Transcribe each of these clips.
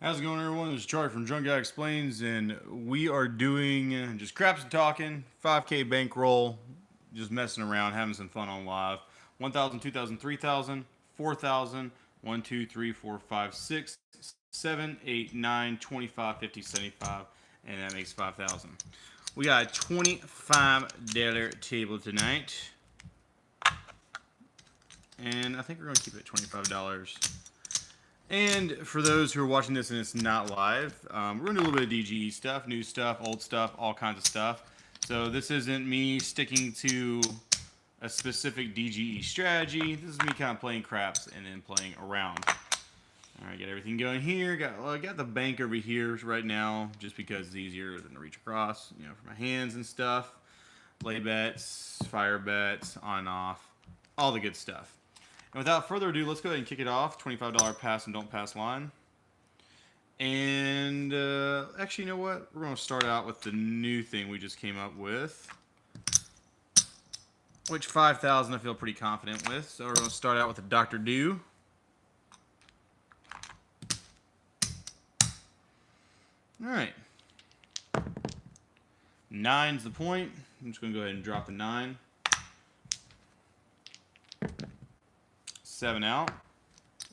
How's it going, everyone? This is Charlie from Drunk Guy Explains, and we are doing just craps and talking, 5K bankroll, just messing around, having some fun on live. 1,000, 2,000, 3,000, 4,000, 1, 2, 3, 4, 5, 6, 7, 8, 9, 25, 50, 75, and that makes 5,000. We got a $25 table tonight, and I think we're going to keep it at $25. And for those who are watching this and it's not live, we're going to do a little bit of DGE stuff, new stuff, old stuff, all kinds of stuff. So this isn't me sticking to a specific DGE strategy. This is me kind of playing craps and then playing around. All right, got everything going here. Got the bank over here right now just because it's easier than to reach across, for my hands and stuff. Lay bets, fire bets, on and off, all the good stuff. And without further ado, let's go ahead and kick it off. $25 pass and don't pass line. And actually, you know what? We're going to start out with the new thing we just came up with, which 5,000 I feel pretty confident with. So we're going to start out with the Dr. Do. All right. 9's the point. I'm just going to go ahead and drop the 9. 7 out.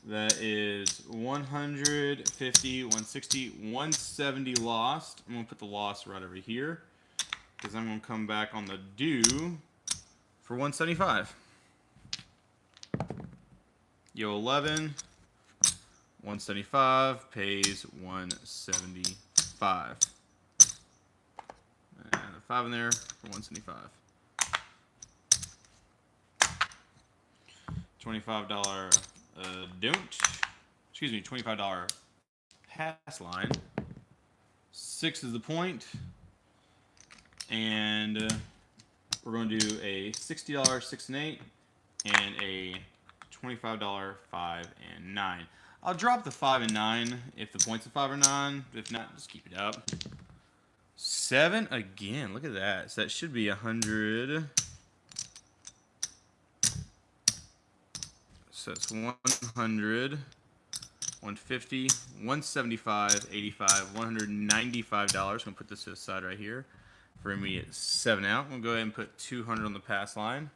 That is 150, 160, 170 lost. I'm going to put the loss right over here because I'm going to come back on the do for 175. Yo 11, 175 pays 175. And a 5 in there for 175. $25 $25 pass line. 6 is the point. And we're going to do a $60 6 and 8 and a $25 5 and 9. I'll drop the 5 and 9 if the point's a 5 or 9. If not, just keep it up. 7 again. Look at that. So that should be 100. So it's 100, 150, 175, 85, $195. I'm going to put this to the side right here for immediate 7 out. We'll go ahead and put 200 on the pass line.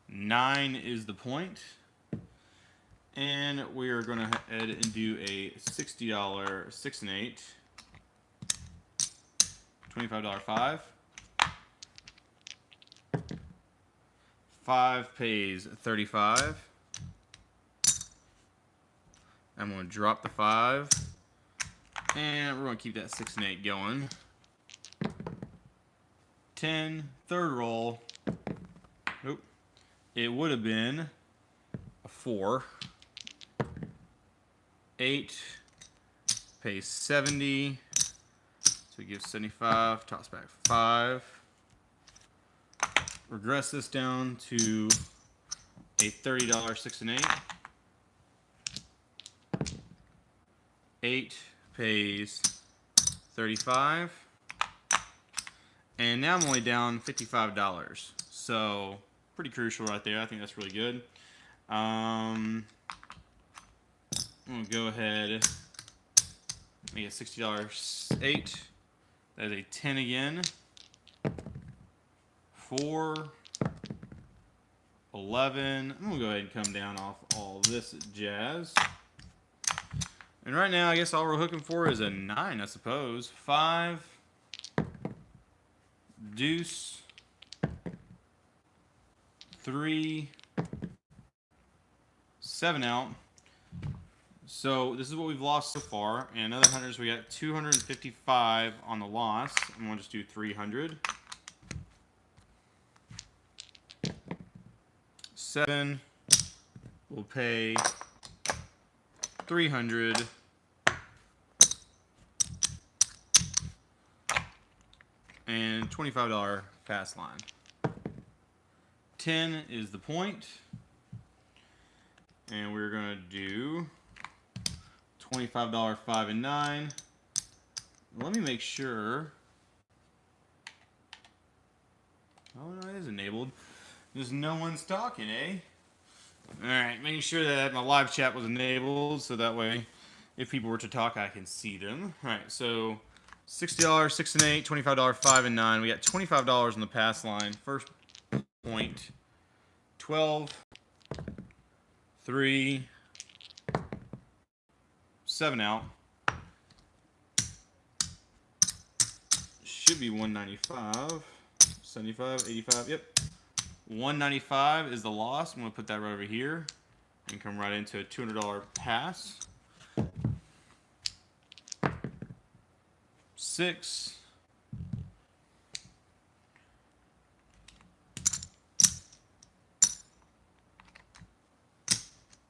9 is the point. And we are going to head and do a $60 6 and 8, $25 5. 5 pays 35. I'm going to drop the 5. And we're going to keep that 6 and 8 going. 10, third roll. Oop. It would have been a 4. 8 pays 70. So we give 75. Toss back 5. Regress this down to a $30 6 and 8. 8 pays 35. And now I'm only down $55. So pretty crucial right there. I think that's really good. I'm going to go ahead, make a $60 8. That is a 10 again. 4, 11. I'm going to go ahead and come down off all this jazz. And right now, I guess all we're looking for is a 9, I suppose. 5, deuce, 3, 7 out. So this is what we've lost so far. And another 100, so we got 255 on the loss. I'm going to just do 300. 7 will pay 300. And $25 pass line. 10 is the point. And we're going to do $25 5 and 9. Let me make sure. Oh, no, it is enabled. Just no one's talking, eh? All right, making sure that my live chat was enabled, so that way, if people were to talk, I can see them. All right, so $60, 6 and 8, $25, 5 and 9. We got $25 on the pass line. First point, 12, 3, 7 out. Should be 195, 75, 85. Yep. 195 is the loss. I'm going to put that right over here and come right into a $200 pass. 6.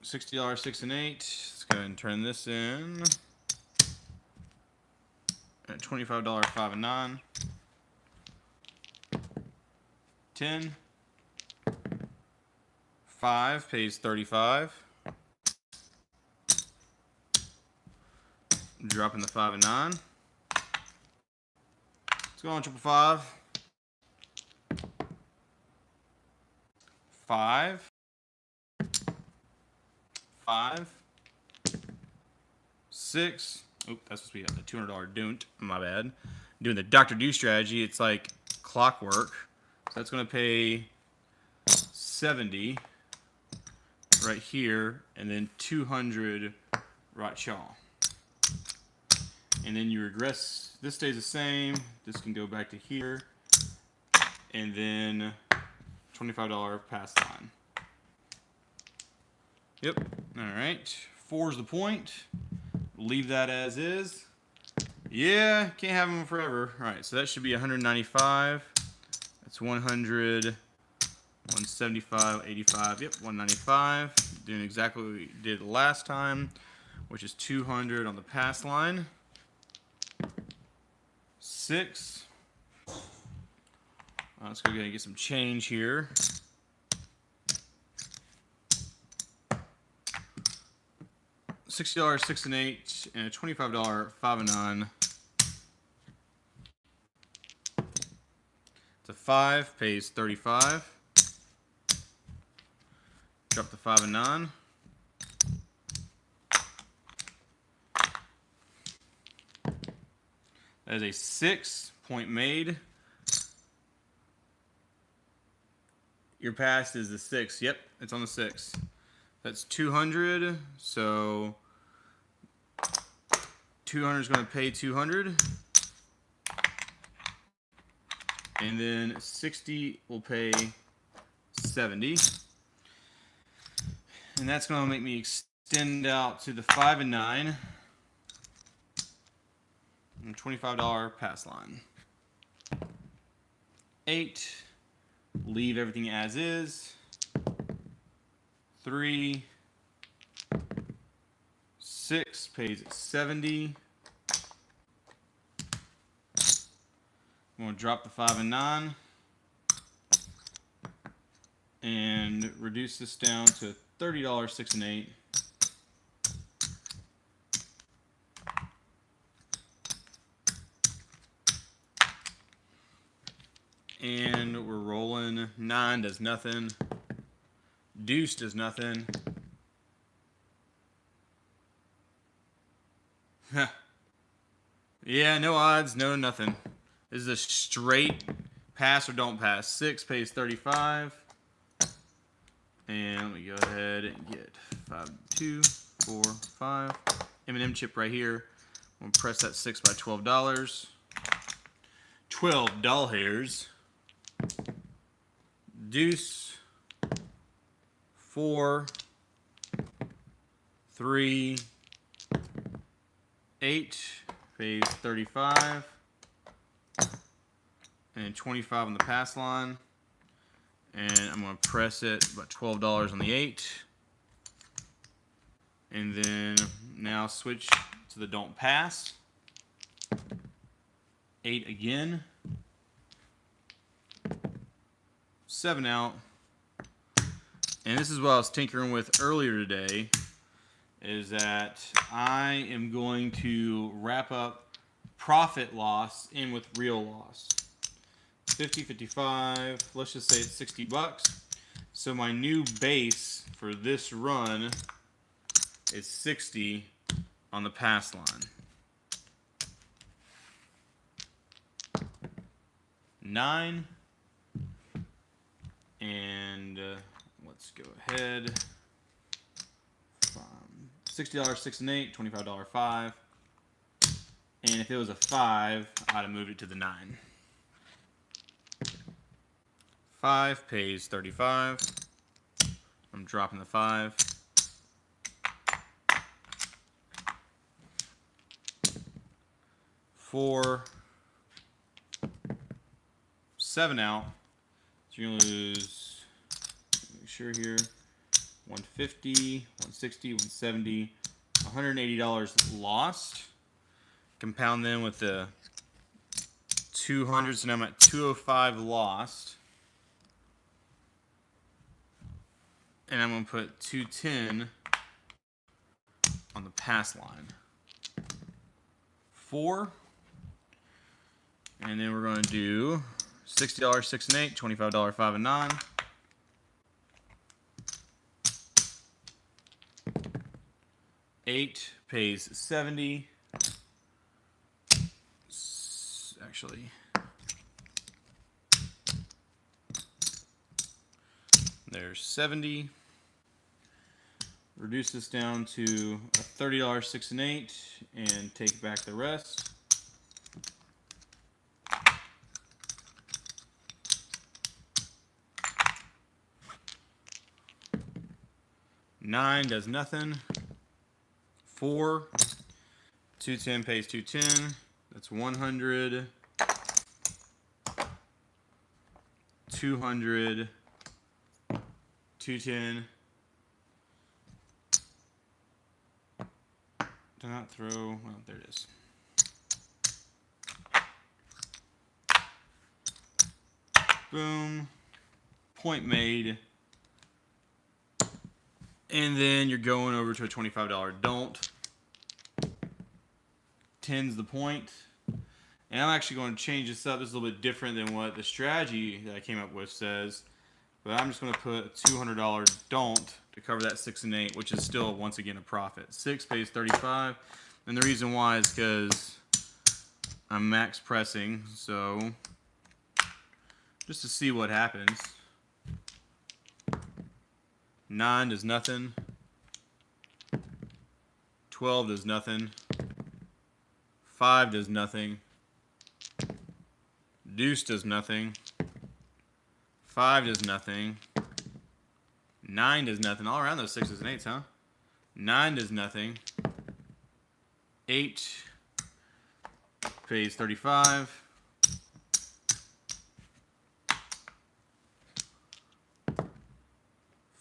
$60, 6 and 8. Let's go ahead and turn this in. At $25, 5 and 9. 10. 5 pays 35. Dropping the 5 and 9. Let's go on 225. 5. 5. 6. Oh, that's supposed to be the $200 don't. My bad. Doing the Dr. Do strategy, it's like clockwork. So that's going to pay 70 right here, and then 200 right yaw. And then you regress. This stays the same. This can go back to here, and then $25 pass line. Yep. All right. 4 is the point. Leave that as is. Yeah, can't have them forever. All right, so that should be 195. That's 100, 175, 85. Yep, 195. Doing exactly what we did last time, which is 200 on the pass line. 6. Let's go ahead and get some change here. $60, 6 and 8, and a $25, 5 and 9. It's a 5, pays 35. Drop the 5 and 9. That is a 6 point made. Your pass is the 6. Yep, it's on the 6. That's 200. So 200 is going to pay 200. And then 60 will pay 70. And that's going to make me extend out to the 5 and 9. And $25 pass line. 8. Leave everything as is. 3. 6 pays 70. I'm going to drop the 5 and 9 and reduce this down to $30, 6 and 8. And we're rolling. 9 does nothing. Deuce does nothing. Yeah, no odds, no nothing. This is a straight pass or don't pass. 6 pays 35. And let me go ahead and get 5, 2, 4, 5. M&M chip right here. I'm going to press that 6 by $12. 12 doll hairs. Deuce. 4. 3. 8. Pays 35. And 25 on the pass line. And I'm going to press it about $12 on the 8. And then now switch to the don't pass. 8 again. 7 out. And this is what I was tinkering with earlier today, is that I am going to wrap up profit loss in with real loss. 50, 55, let's just say it's $60. So my new base for this run is 60 on the pass line. 9. And let's go ahead. $60, 6 and 8, $25, 5. And if it was a 5, I'd have moved it to the 9. 5 pays 35. I'm dropping the 5. 4. 7 out. So you're going to lose, make sure here, 150, 160, 170, $180 lost. Compound them with the 200, so now I'm at 205 lost. And I'm going to put 210 on the pass line. 4. And then we're going to do $60, 6 and 8, $25, 5 and 9. 8 pays 70. Actually, there's 70. Reduce this down to a $30, 6 and 8, and take back the rest. $9 does nothing. 4. 210 pays 210. That's 100. 200. 210. Do not throw. Well, there it is. Boom. Point made. And then you're going over to a $25 don't. 10's the point. And I'm actually going to change this up. This is a little bit different than what the strategy that I came up with says. But I'm just going to put a $200 don't to cover that 6 and 8, which is still, once again, a profit. 6 pays 35. And the reason why is because I'm max pressing. So just to see what happens. 9 does nothing. 12 does nothing. 5 does nothing. Deuce does nothing. 5 does nothing. 9 does nothing. All around those 6s and 8s, huh? 9 does nothing. 8 pays 35.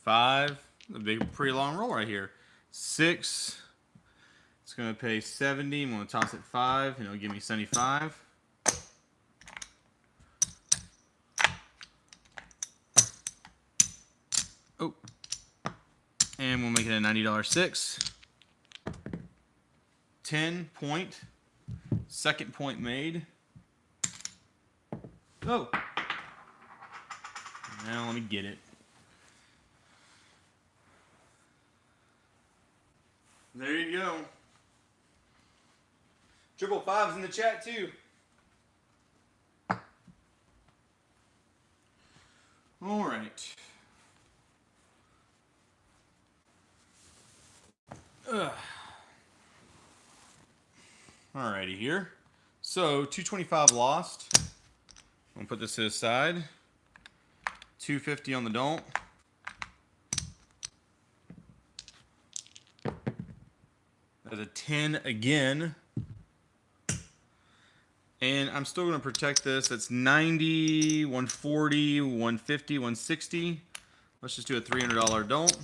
5, a big, pretty long roll right here. 6, it's going to pay 70. I'm going to toss it 5, and it'll give me 75. Oh, and we'll make it a $90 6. 10 point, second point made. Oh, now let me get it. There you go. 225's in the chat too. All right. Alrighty here. So 225 lost. I'm gonna put this to the side. 250 on the don't. There's a 10 again. And I'm still going to protect this. That's 90, 140, 150, 160. Let's just do a $300 don't.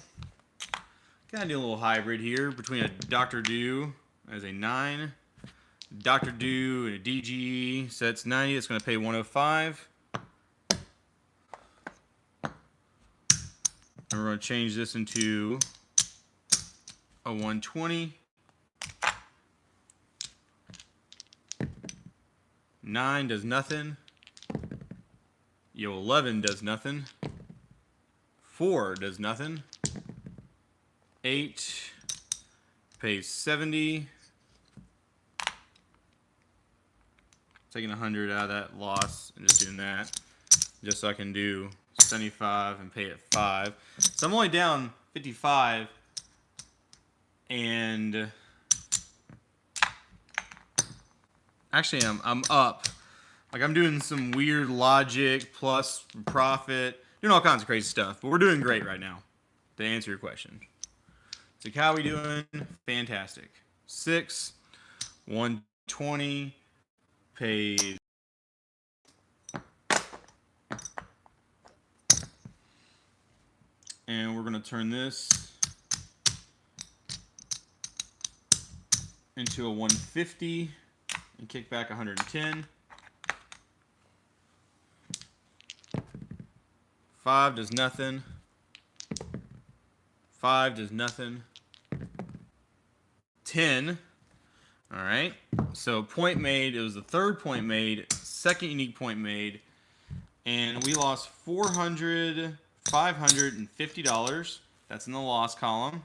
Kind of do a little hybrid here between a Dr. Do as a 9, Dr. Do and a DG. So that's 90. It's going to pay 105. And we're going to change this into a 120. 9 does nothing. Yo, 11 does nothing. 4 does nothing. 8 pays 70. Taking 100 out of that loss and just doing that. Just so I can do 75 and pay it 5. So I'm only down 55. And actually I'm up. Like I'm doing some weird logic plus profit. Doing all kinds of crazy stuff. But we're doing great right now. To answer your question. So how are we doing? Fantastic. 6, 120, pays. And we're going to turn this into a 150 and kick back 110. 5 does nothing. 5 does nothing. 10. All right. So point made. It was the third point made, second unique point made, and we lost $550. That's in the loss column.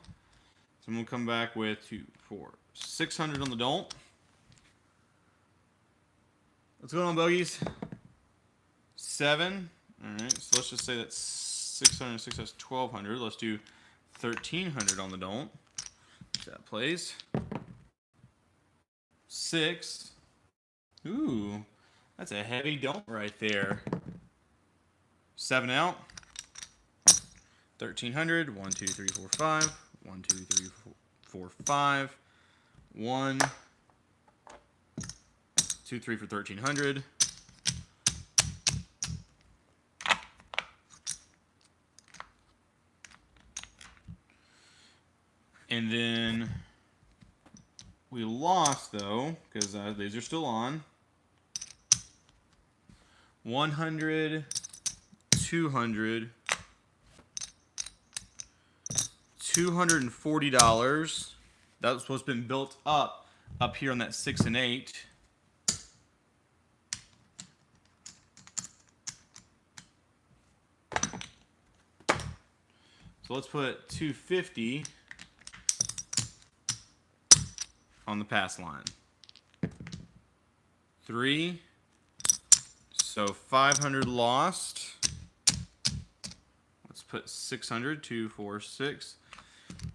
So I'm gonna come back with 2, 4, 600 on the don't. What's going on, bogeys? 7. All right. So let's just say that's 606. That's 1,200. Let's do 1,300 on the don't. That plays. 6. Ooh, that's a heavy don't right there. 7 out. 1,300. 1, 2, 3, 4, 5. 1, 2, 3, 4, 5. 1, 2, 3 for 1,300. And then we lost, though, because these are still on. 100, 200, $240. That was supposed to have been built up here on that 6 and 8. So let's put 250 on the pass line. 3. So 500 lost. Let's put 600. 2, 4, 6.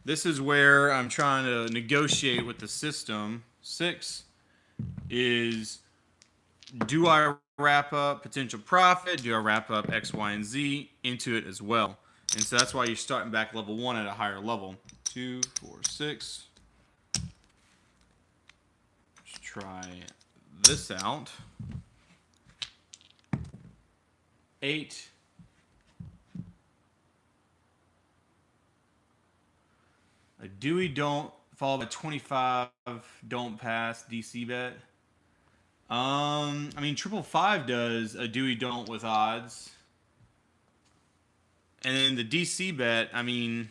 This is where I'm trying to negotiate with the system. 6 is, do I wrap up potential profit? Do I wrap up X, Y, and Z into it as well? And so that's why you're starting back level 1 at a higher level. 2, 4, 6. Let's try this out. 8. A Dewey don't followed by 25 don't pass DC bet. I mean 555 does a Dewey don't with odds. And then the DC bet, I mean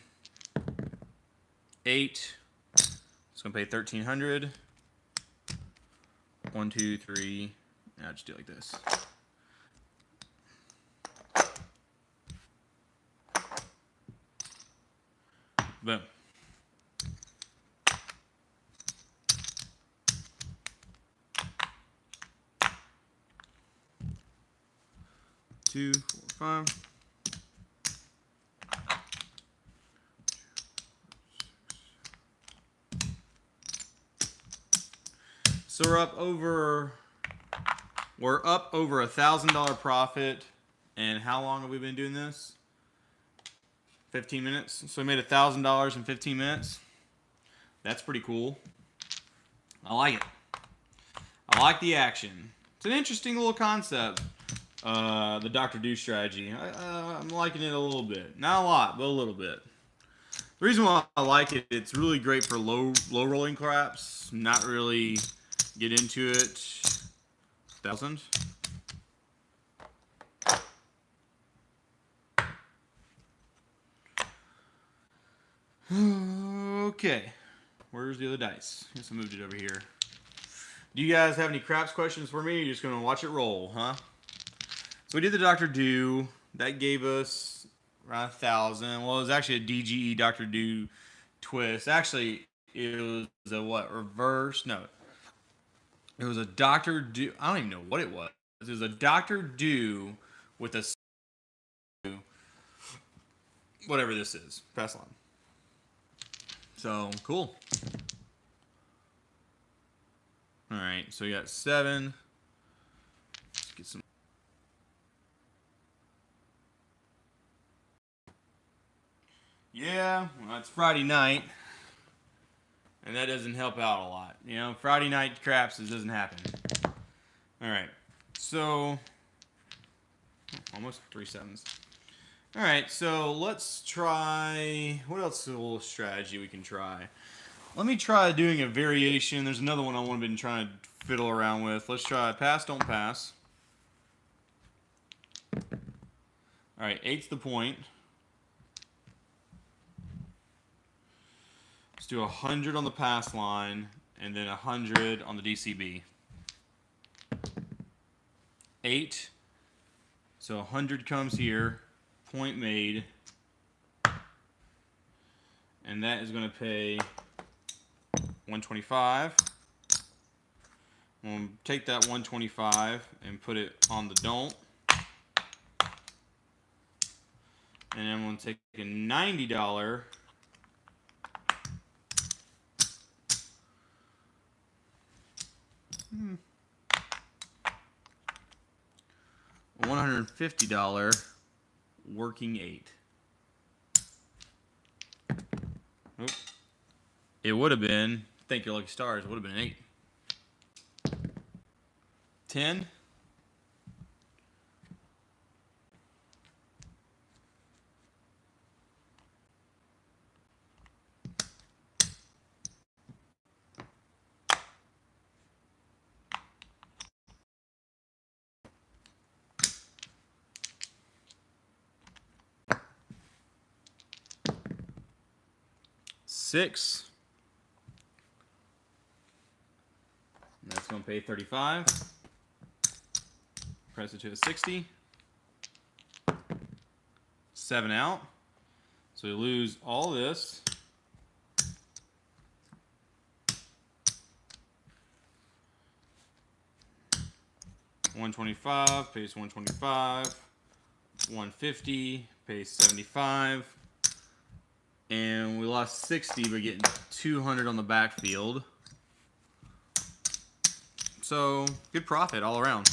8. It's gonna pay 1,300. 1, 2, 3. I'll just do it like this. Boom. Two, 4, 5. So we're up over $1,000 profit. And how long have we been doing this? 15 minutes. So we made $1,000 in 15 minutes. That's pretty cool. I like it. I like the action. It's an interesting little concept. The Dr. Do strategy. I'm liking it a little bit. Not a lot, but a little bit. The reason why I like it, it's really great for low rolling craps. Not really get into it. 1,000. Okay. Where's the other dice? I guess I moved it over here. Do you guys have any craps questions for me? Or you're just going to watch it roll, huh? So we did the Dr. Do. That gave us around 1,000. Well, it was actually a DGE Dr. Do twist. Actually, it was a what? Reverse? No. It was a Dr. Do. I don't even know what it was. It was a Dr. Do with a whatever this is. Pass on. So, cool. All right, so we got 7. Let's get some. Yeah, well, it's Friday night, and that doesn't help out a lot. You know, Friday night craps, it doesn't happen. All right, so almost 3 sevens. All right, so let's try. What else is a little strategy we can try? Let me try doing a variation. There's another one I've been trying to fiddle around with. Let's try pass, don't pass. All right, 8's the point. Let's do 100 on the pass line and then 100 on the DCB. 8. So 100 comes here. Point made. And that is going to pay 125. We'll take that 125 and put it on the don't. And then we'll take a $90 $150 working 8. Oop. It would have been, thank your lucky stars, it would have been an 8. 10. Six. And that's going to pay 35. Press it to a 60. 7 out. So we lose all this. $125 pays $125. $150 pays $75. And we lost 60 by getting 200 on the backfield. So, good profit all around.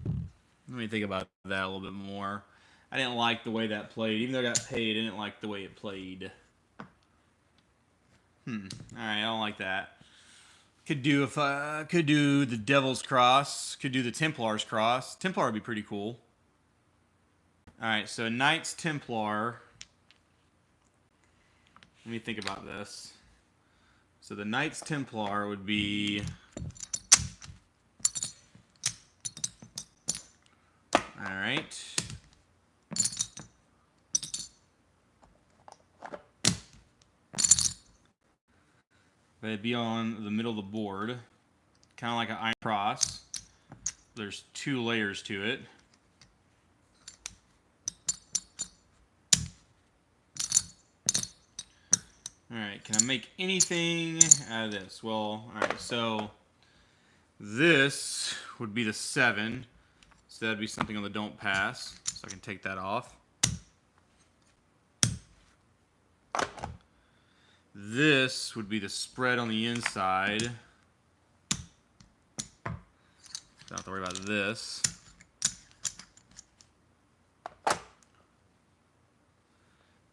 Let me think about that a little bit more. I didn't like the way that played. Even though I got paid, I didn't like the way it played. Alright, I don't like that. Could do the Devil's Cross. Could do the Templar's Cross. Templar would be pretty cool. Alright, so Knights Templar. Let me think about this. So the Knights Templar would be... Alright. They'd be on the middle of the board. Kind of like an iron cross. There's 2 layers to it. Alright, can I make anything out of this? Well, alright, so this would be the 7. So that'd be something on the don't pass. So I can take that off. This would be the spread on the inside. Don't have to worry about this.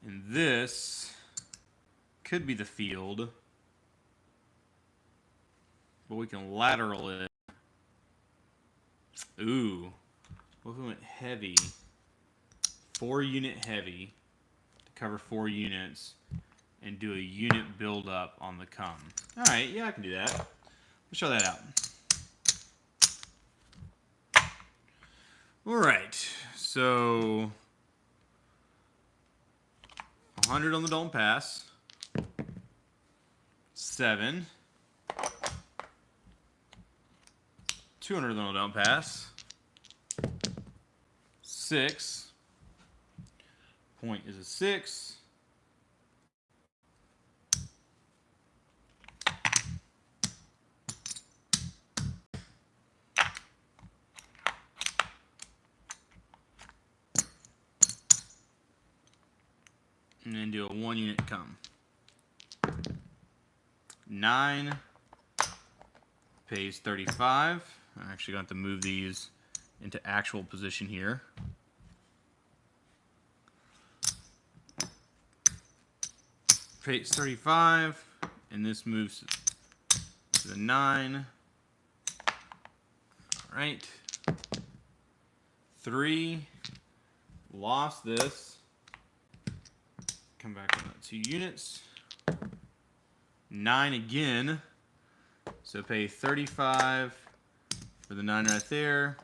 And this could be the field. But we can lateral it. Ooh. What if we went heavy? 4-unit heavy to cover 4 units. And do a unit build up on the come. Alright, yeah, I can do that. Let's show that out. Alright, so 100 on the don't pass. 7. 200 little don't pass. 6. Point is a 6. And then do a 1 unit come. 9 pays 35. I'm actually going to have to move these into actual position here. Pays 35, and this moves to the 9. All right. 3, lost this. Come back on that 2 units. 9 again. So pay 35 for the 9 right there.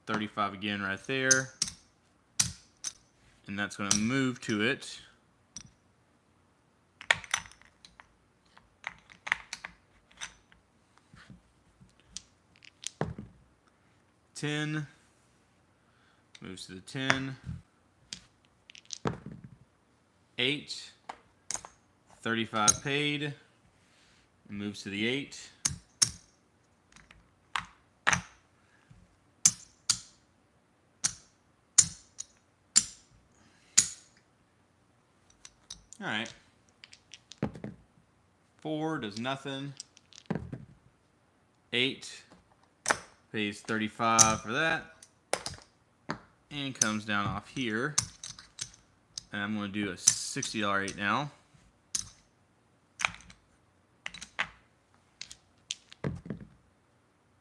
35 again right there. And that's going to move to it. $10 moves to the 10. 8, 35 paid, moves to the 8. All right. 4 does nothing. 8 pays 35 for that, and comes down off here. And I'm going to do a $60 8 now.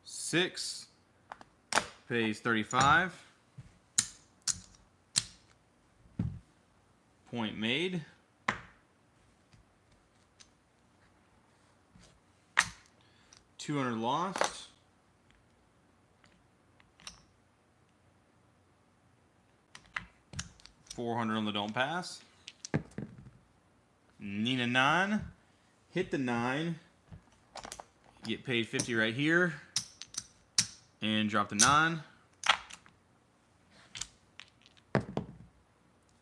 $6 pays 35. Point made. $200 lost. $400 on the don't pass. Need a 9. Hit the 9. Get paid 50 right here. And drop the 9.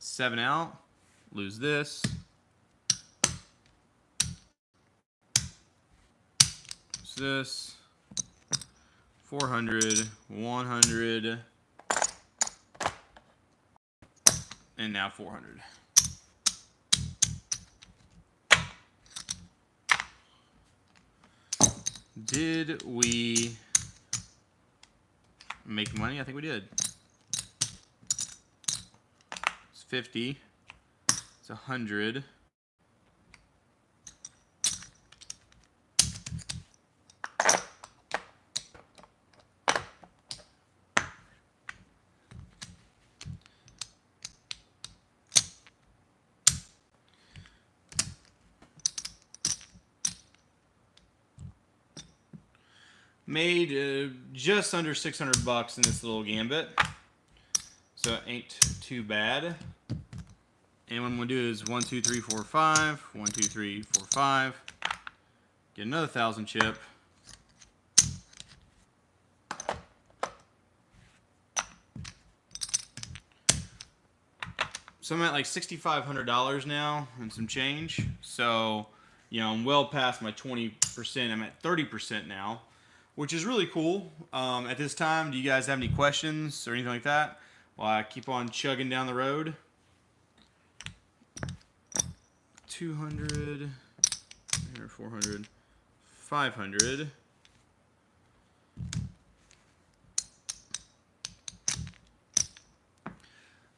7 out. Lose this. Lose this. 400. 100. And now 400. Did we make money? I think we did. It's 50. It's 100. Made just under 600 bucks in this little gambit, so it ain't too bad. And what I'm gonna do is 1, 2, 3, 4, 5. 1, 2, 3, 4, 5. Get another 1,000 chip. So I'm at like $6,500 now and some change. So, you know, I'm well past my 20%. I'm at 30% now, which is really cool. At this time, do you guys have any questions or anything like that? While I keep on chugging down the road. 200, 400, 500.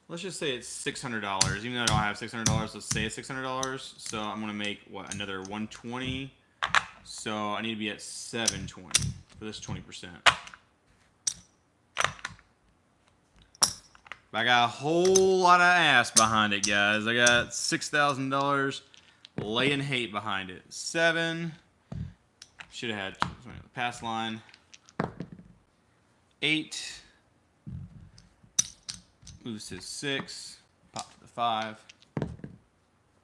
Let's just say it's $600. Even though I don't have $600, let's say it's $600. So I'm gonna make what, another 120. So I need to be at 720 for this 20%. I got a whole lot of ass behind it, guys. I got $6,000 laying hate behind it. 7. Should have had the pass line. 8. Moves to 6. Pop to the 5.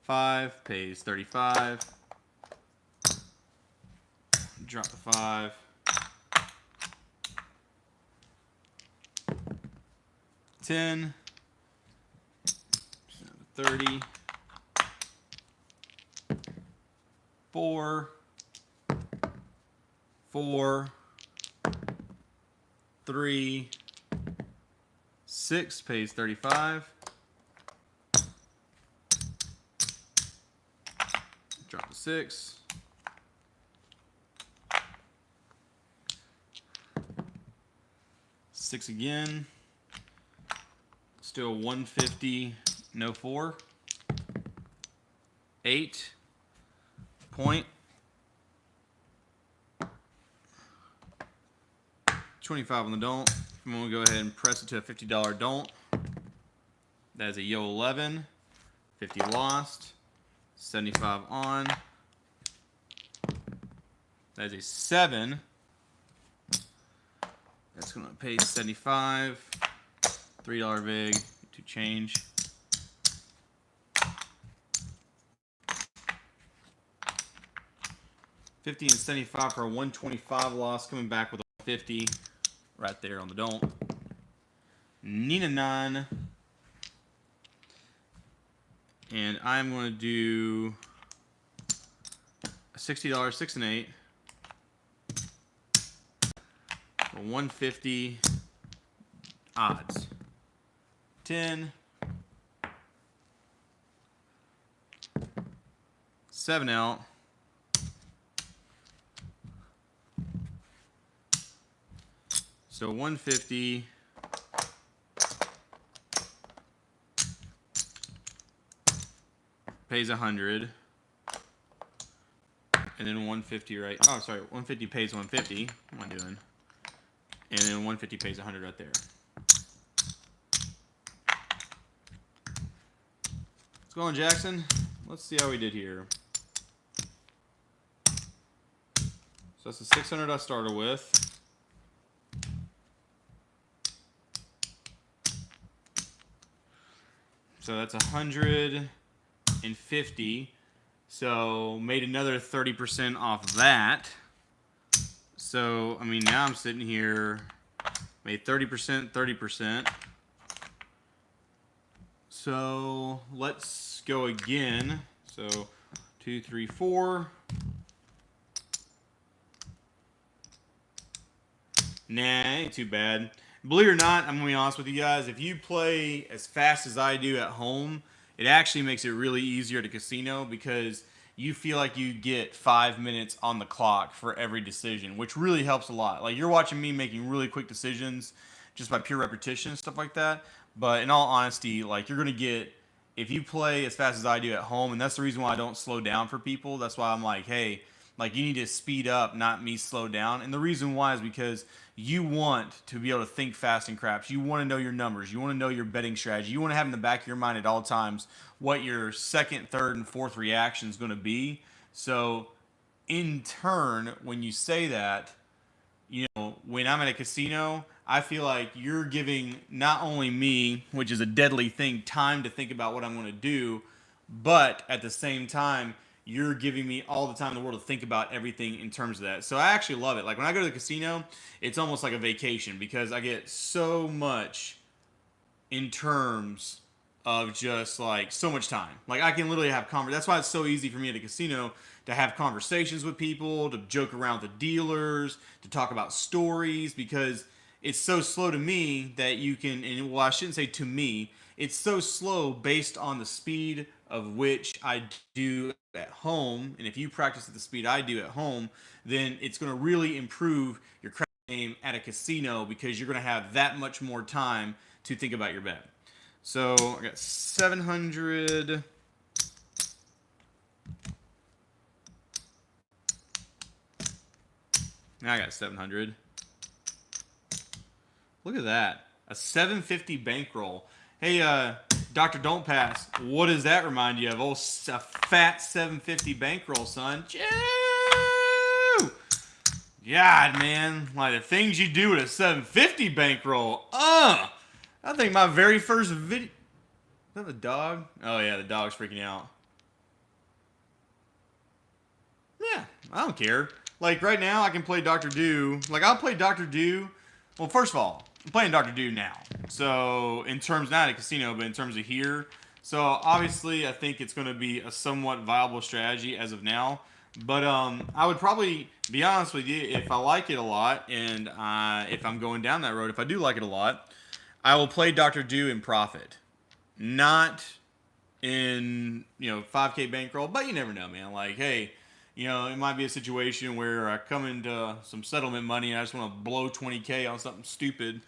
5 pays 35. Drop the 5. 10, 30, 4, 4, 3, 6 pays 35. Drop the 6. Six again. Still 150, no 4. 8. Point. 25 on the don't. I'm going to go ahead and press it to a $50 don't. That is a yo 11. 50 lost. 75 on. That is a 7. That's going to pay 75. $3 vig to change. $50 and 75 for a 125 loss, coming back with a 50 right there on the don't. Nina 9. And I'm going to do a $60 6 and 8 for 150 odds. 10, 7 out. So 150 pays 100, and then 150 right. Oh, sorry, 150 pays 150. What am I doing? And then 150 pays 100 right there. What's going on, Jackson? Let's see how we did here. So that's the 600 I started with. So that's 150. So made another 30% off that. So, I mean, now I'm sitting here, made 30%, 30%. So let's go again. So 2, 3, 4. Nah, ain't too bad. Believe it or not, I'm going to be honest with you guys. If you play as fast as I do at home, it actually makes it really easier at a casino because you feel like you get 5 minutes on the clock for every decision, which really helps a lot. Like, you're watching me making really quick decisions just by pure repetition and stuff like that. But in all honesty, like, you're going to get, if you play as fast as I do at home, and that's the reason why I don't slow down for people. That's why I'm like, hey, like, you need to speed up, not me slow down. And the reason why is because you want to be able to think fast and craps. You want to know your numbers. You want to know your betting strategy. You want to have in the back of your mind at all times what your second, third, and fourth reaction is going to be. So in turn, when you say that, you know, when I'm at a casino, I feel like you're giving not only me, which is a deadly thing, time to think about what I'm going to do, but at the same time, you're giving me all the time in the world to think about everything in terms of that. So I actually love it. Like, when I go to the casino, it's almost like a vacation because I get so much in terms of just like so much time. Like, I can literally have that's why it's so easy for me at a casino to have conversations with people, to joke around with the dealers, to talk about stories, because it's so slow to me that you can, and well, I shouldn't say to me, it's so slow based on the speed of which I do at home. And if you practice at the speed I do at home, then it's going to really improve your craps game at a casino because you're going to have that much more time to think about your bet. So I got 700. Now I got 700. Look at that. A 750 bankroll. Hey, Dr. Don't Pass, what does that remind you of? Oh, a fat 750 bankroll, son. Choo! God, man. Like, the things you do with a 750 bankroll. I think my very first video... Is that the dog? Oh, yeah, the dog's freaking out. Yeah, I don't care. Like, right now, I can play Dr. Do. Like, I'll play Dr. Do. Well, first of all, I'm playing Dr. Do now. So in terms, not a casino, but in terms of here. So obviously, I think it's going to be a somewhat viable strategy as of now. But I would probably be honest with you, if I like it a lot, and if I'm going down that road, if I do like it a lot, I will play Dr. Do in profit, not in 5K bankroll. But you never know, man. Like, hey, it might be a situation where I come into some settlement money and I just want to blow 20K on something stupid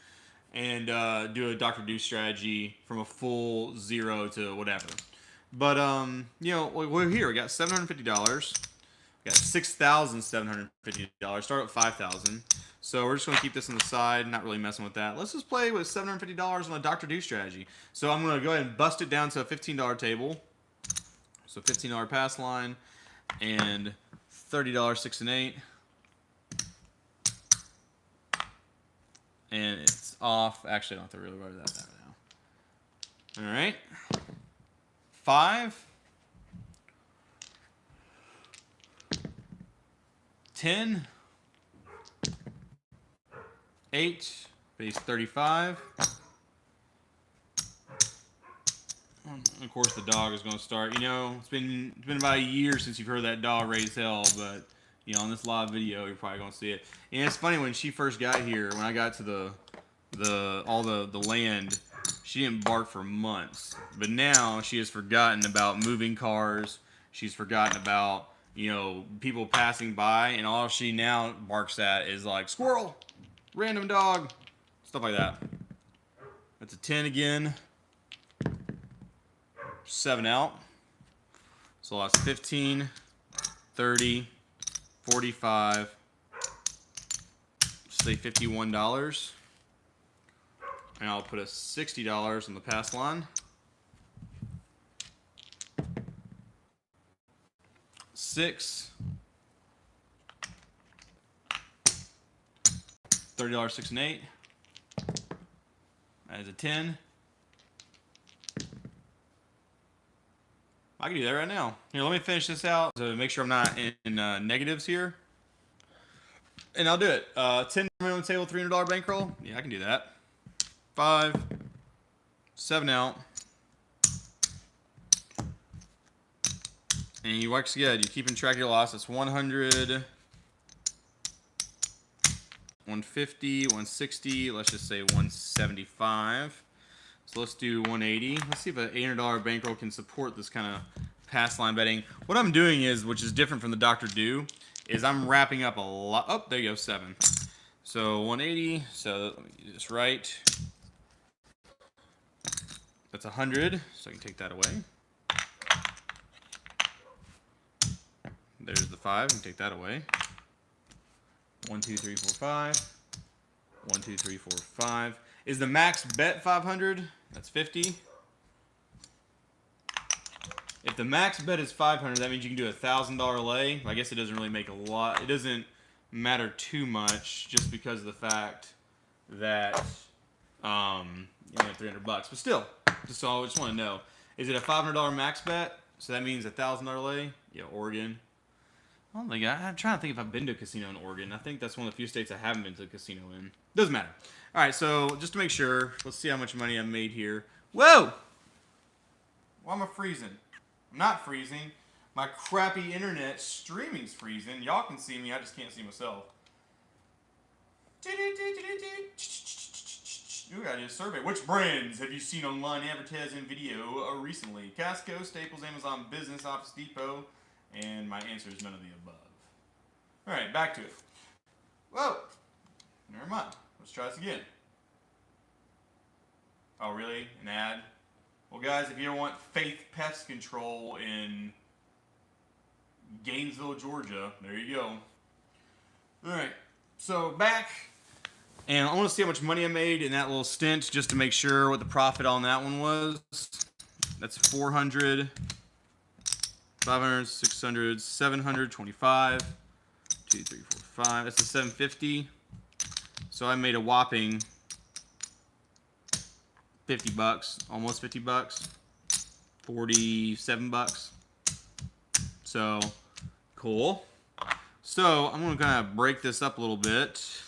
and do a Dr. Do strategy from a full zero to whatever. But we're here. We got $750. We got $6,750. Start at $5,000. So we're just going to keep this on the side, not really messing with that. Let's just play with $750 on a Dr. Do strategy. So I'm going to go ahead and bust it down to a $15 table. So $15 pass line and $30 6 and 8. And it's off. Actually, I don't have to really worry about that now. All right. 5. 10. 8. Base 35. Of course, the dog is going to start. It's been about a year since you've heard that dog raise hell, but on this live video, you're probably going to see it. And it's funny, when she first got here, when I got to the land, she didn't bark for months. But now she has forgotten about moving cars. She's forgotten about people passing by, and all she now barks at is like squirrel, random dog, stuff like that. That's a 10 again. 7 out. So that's 15, 30, 45, say $51. And I'll put a $60 on the pass line. 6. $30 6 and 8. That is a 10. I can do that right now. Here, let me finish this out to make sure I'm not in negatives here. And I'll do it. 10 minimum table, $300 bankroll. Yeah, I can do that. 5. 7 out. And you work good. You're keeping track of your loss. It's 100, 150, 160. Let's just say 175. So let's do 180. Let's see if an $800 bankroll can support this kind of pass line betting. What I'm doing is, which is different from the Dr. Do, is I'm wrapping up a lot. Oh, there you go, 7. So 180. So let me do this right. That's 100. So I can take that away. There's the 5. I can take that away. 1, 2, 3, 4, 5. 1, 2, 3, 4, 5. Is the max bet 500? That's 50. If the max bet is 500, that means you can do a $1,000 lay. I guess it doesn't really make a lot. It doesn't matter too much, just because of the fact that you only have $300. But still, I just want to know: is it a $500 max bet? So that means a $1,000 lay. Yeah, Oregon. I'm trying to think if I've been to a casino in Oregon. I think that's one of the few states I haven't been to a casino in. Doesn't matter. All right, so just to make sure, let's see how much money I made here. Whoa! Why am I freezing? I'm not freezing. My crappy internet streaming's freezing. Y'all can see me. I just can't see myself. Ooh, I did a survey. Which brands have you seen online advertising video recently? Costco, Staples, Amazon Business, Office Depot. And my answer is none of the above. All right, back to it. Whoa. Never mind. Let's try this again. Oh, really? An ad? Well, guys, if you ever want Faith Pest Control in Gainesville, Georgia, there you go. All right. So back. And I want to see how much money I made in that little stint, just to make sure what the profit on that one was. That's 400. 500, 600, 725, 2, 3, 4, 5. That's a 750. So I made a whopping $50, almost $50, $47. So cool. So I'm going to kind of break this up a little bit. So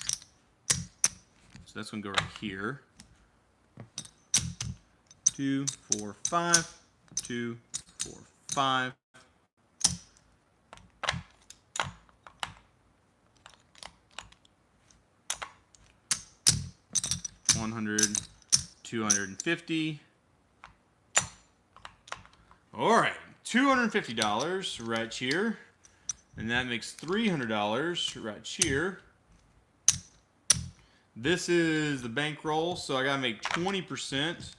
that's going to go right here. 2, 4, 5, 2, 4, 5. 100, 250. All right, $250 right here. And that makes $300 right here. This is the bankroll, so I gotta make 20%,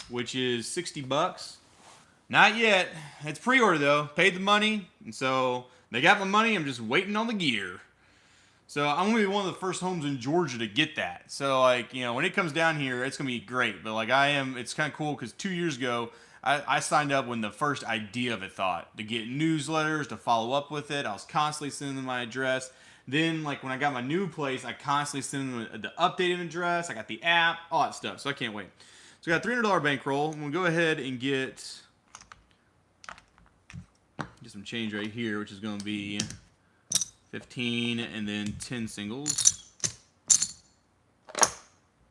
which is 60 bucks. Not yet. It's pre-order though. Paid the money, and so they got my money. I'm just waiting on the gear. So I'm gonna be one of the first homes in Georgia to get that. So like, you know, when it comes down here, it's gonna be great. But like it's kind of cool because 2 years ago, I signed up when the first idea of it thought to get newsletters to follow up with it. I was constantly sending them my address. Then like when I got my new place, I constantly send them the updated address. I got the app, all that stuff. So I can't wait. So I got a $300 bankroll. I'm gonna go ahead and get some change right here, which is gonna be 15 and then 10 singles.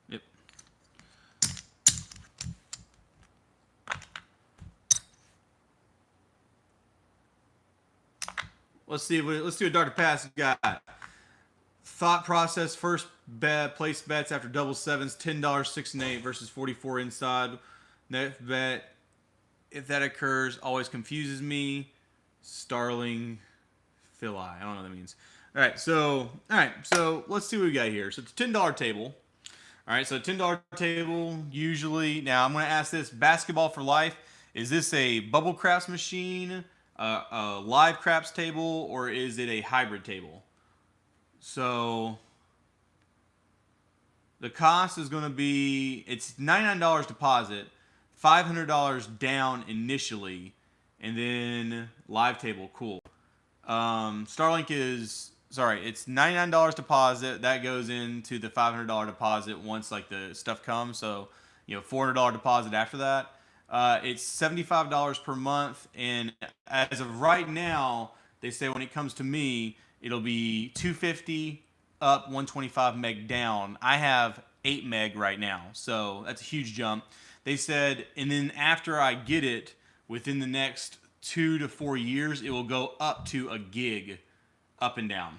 Yep. Let's see what Dr. Pass got. Thought process, first bet, place bets after double sevens, $10, 6 and 8 versus 44 inside. Next bet, if that occurs, always confuses me. Starling Phil I don't know what that means. All right, so let's see what we got here. So it's a $10 table. All right, so a $10 table usually. Now I'm going to ask this: basketball for life. Is this a bubble craps machine, a live craps table, or is it a hybrid table? So the cost is going to be, it's $99 deposit, $500 down initially, and then live table. Cool. Starlink is, sorry, it's $99 deposit. That goes into the $500 deposit once like the stuff comes. So, you know, $400 deposit after that. It's $75 per month. And as of right now, they say when it comes to me, it'll be 250 up, 125 meg down. I have 8 meg right now. So that's a huge jump. They said, and then after I get it, within the next 2 to 4 years, it will go up to a gig up and down.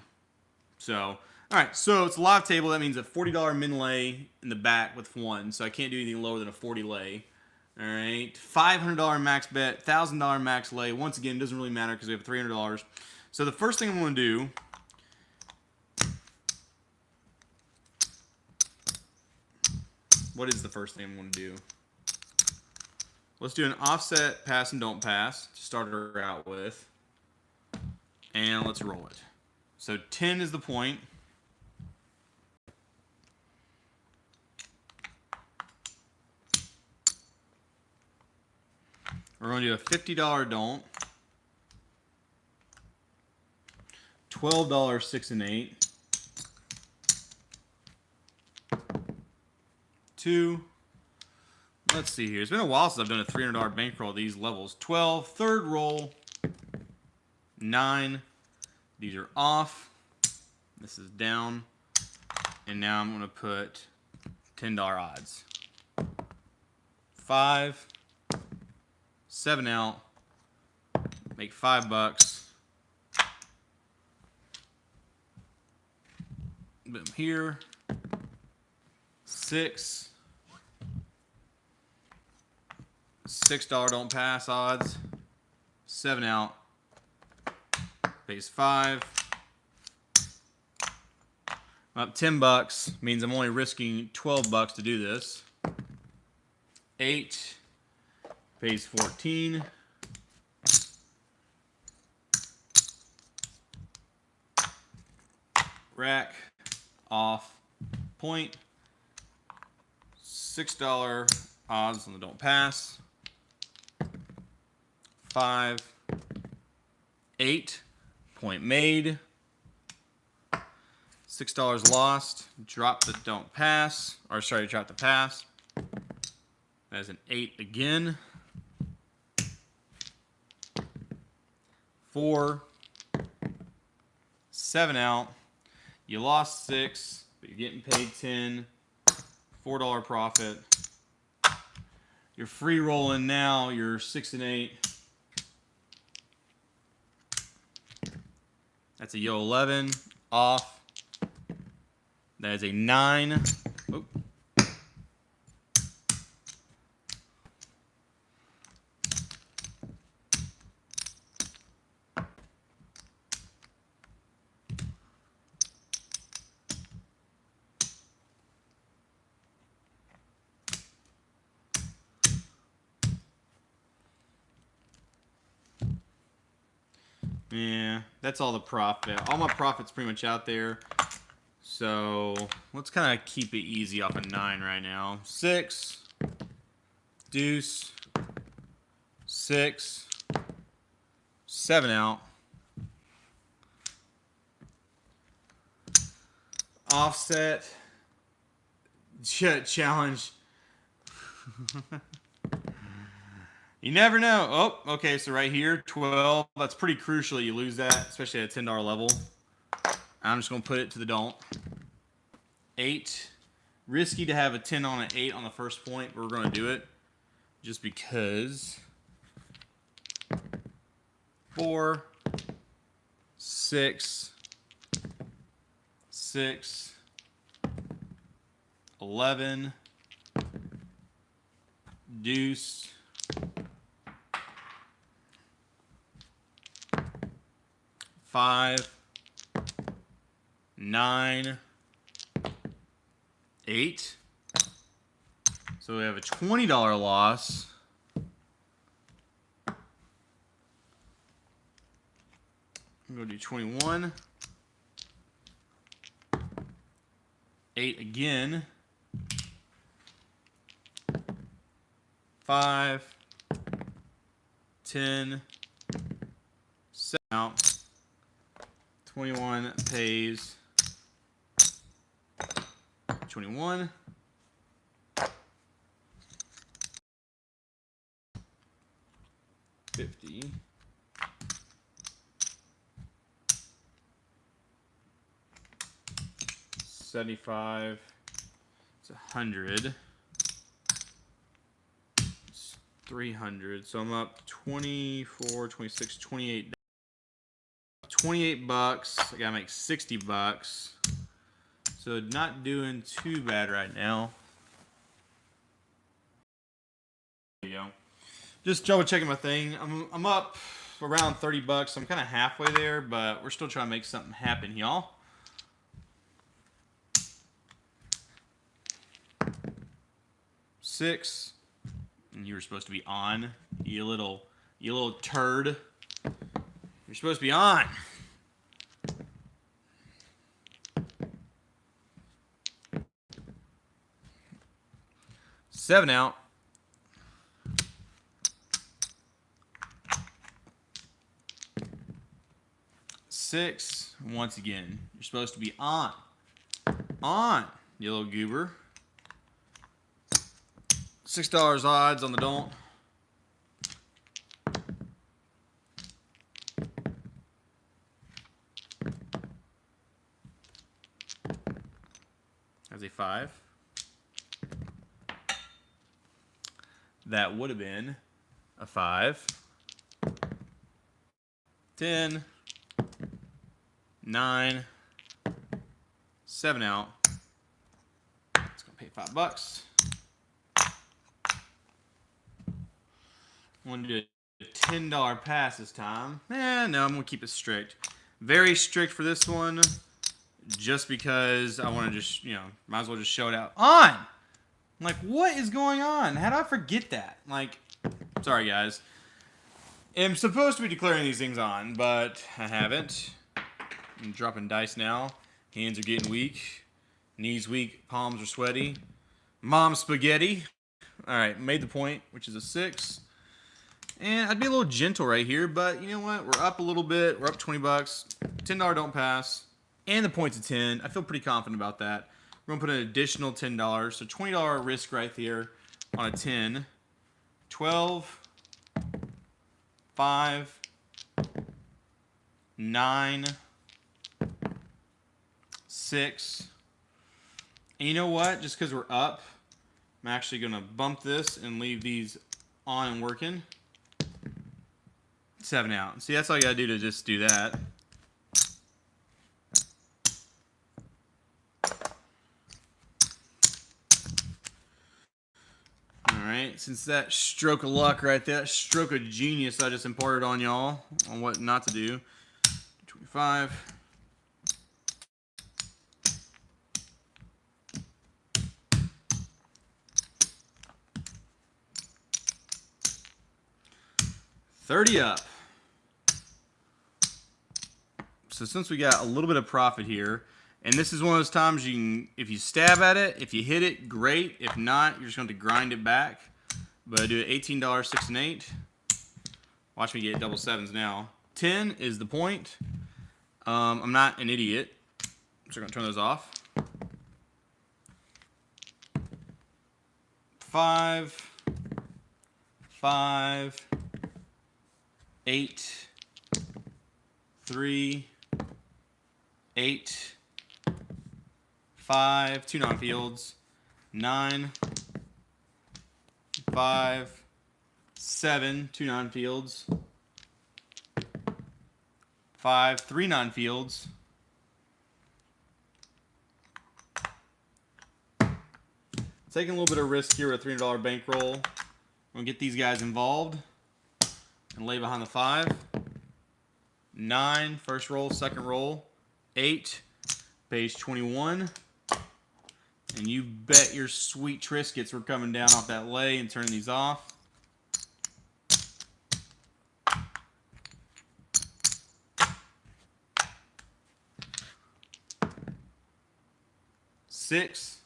So, all right, so it's a live table. That means a $40 min lay in the back with one. So I can't do anything lower than a 40 lay. All right, $500 max bet, $1,000 max lay. Once again, it doesn't really matter because we have $300. So the first thing I'm going to do, what is the first thing I'm going to do? Let's do an offset pass and don't pass to start her out with. And let's roll it. So 10 is the point. We're going to do a $50 don't. $12 6 and 8. 2. Let's see here. It's been a while since I've done a $300 bankroll at these levels. 12, third roll, 9. These are off. This is down. And now I'm going to put $10 odds. 5, 7 out, make $5. Boom here. 6. $6 don't pass odds. 7 out. Base 5. Up $10 means I'm only risking $12 to do this. 8. Pays 14. Rack off point. $6 odds on the don't pass. 5. 8. Point made. $6 lost. Drop the don't pass. Or sorry, drop the pass. That's an 8 again. 4. 7 out. You lost 6, but you're getting paid 10. $4 profit. You're free rolling now. You're 6 and 8. That's a yo 11 off. That is a 9. Oop. Yeah, that's all the profit. All my profit's pretty much out there. So let's kind of keep it easy off a 9 right now. 6, deuce, 6, 7 out. Offset. Challenge. You never know. Oh, okay, so right here, 12. That's pretty crucial that you lose that, especially at a $10 level. I'm just going to put it to the don't. 8. Risky to have a 10 on an 8 on the first point, but we're going to do it just because. 4, 6, 6, 11, deuce, 5, 9, 8. So we have a $20 loss. I'm going to do 21. 8 again. 5, 10, 7 out. 21 pays 21. 50. 75. It's 100. It's 300. So I'm up 24, 26, 28. 28 bucks. I gotta make 60 bucks. So not doing too bad right now. There you go. Just double checking my thing. I'm up around 30 bucks. I'm kind of halfway there, but we're still trying to make something happen, y'all. Six. And you were supposed to be on. You little turd. You're supposed to be on. Seven out. 6. Once again, you're supposed to be on. On, you little goober. $6 odds on the don't. As a 5. That would have been a 5. 10. 9. 7 out. It's gonna pay $5. I'm gonna do a $10 pass this time. No, I'm gonna keep it strict. Very strict for this one, just because I want to just, might as well just show it out. On! I'm like, what is going on? How did I forget that? Like, sorry guys. I'm supposed to be declaring these things on, but I haven't. I'm dropping dice now. Hands are getting weak. Knees weak. Palms are sweaty. Mom spaghetti. All right, made the point, which is a 6. And I'd be a little gentle right here, but you know what? We're up a little bit. We're up 20 bucks. $10 don't pass. And the point's a 10. I feel pretty confident about that. We're going to put an additional $10. So $20 risk right there on a 10. 12. 5. 9. 6. And you know what? Just because we're up, I'm actually going to bump this and leave these on and working. 7 out. See, that's all you got to do to just do that. Alright, since that stroke of luck right there, stroke of genius I just imparted on y'all on what not to do. 25. $30 up. So since we got a little bit of profit here, and this is one of those times you can, if you stab at it, if you hit it, great. If not, you're just going to grind it back. But I do it $18, 6 and 8. Watch me get double sevens now. 10 is the point. I'm not an idiot, so I'm going to turn those off. 5, 5, 8, 3, 8, 5, 2 non-fields, 9, 5, 7, 2 non-fields, 5, 3 non-fields, 'Taking a little bit of risk here with a $300 bankroll. I'm going to get these guys involved and lay behind the 5. 9, first roll, second roll. 8, page 21. And you bet your sweet Triscuits we're coming down off that lay and turning these off. Six,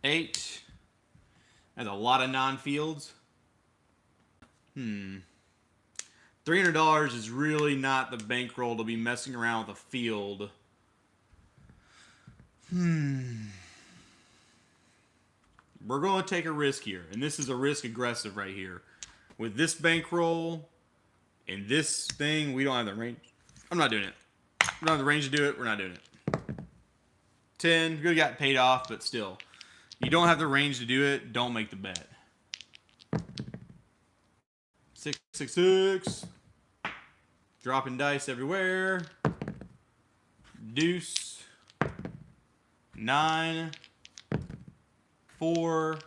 8. That's a lot of non-fields. $300 is really not the bankroll to be messing around with a field. We're going to take a risk here, and this is a risk aggressive right here. With this bankroll and this thing, we don't have the range. I'm not doing it. We don't have the range to do it. We're not doing it. 10, good, got paid off, but still. You don't have the range to do it, don't make the bet. 6, 6, 6. Dropping dice everywhere. Deuce. 9. 4.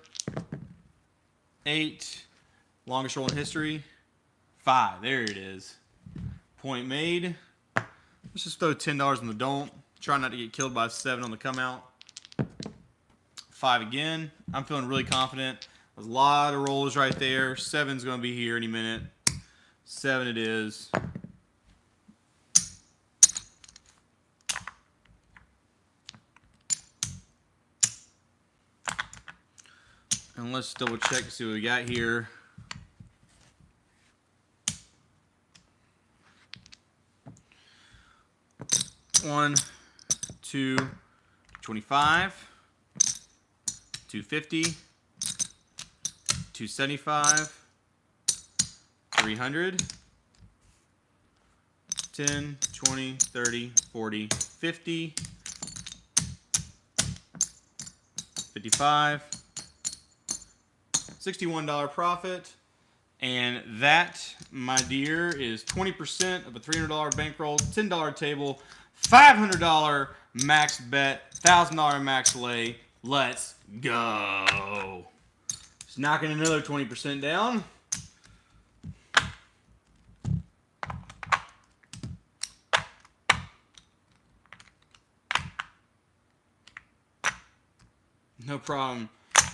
8. Longest roll in history. 5. There it is. Point made. Let's just throw $10 in the don't. Try not to get killed by 7 on the come out. 5 again. I'm feeling really confident. There's a lot of rolls right there. 7's going to be here any minute. 7 it is. And let's double check to see what we got here. One, 2, 25, 250, 275, 300, 10, 20, 30, 40, 50, 55, $61 profit. And that, my dear, is 20% of a $300 bankroll, $10 table, $500 max bet, $1,000 max lay. Let's go. Just knocking another 20% down. No problem.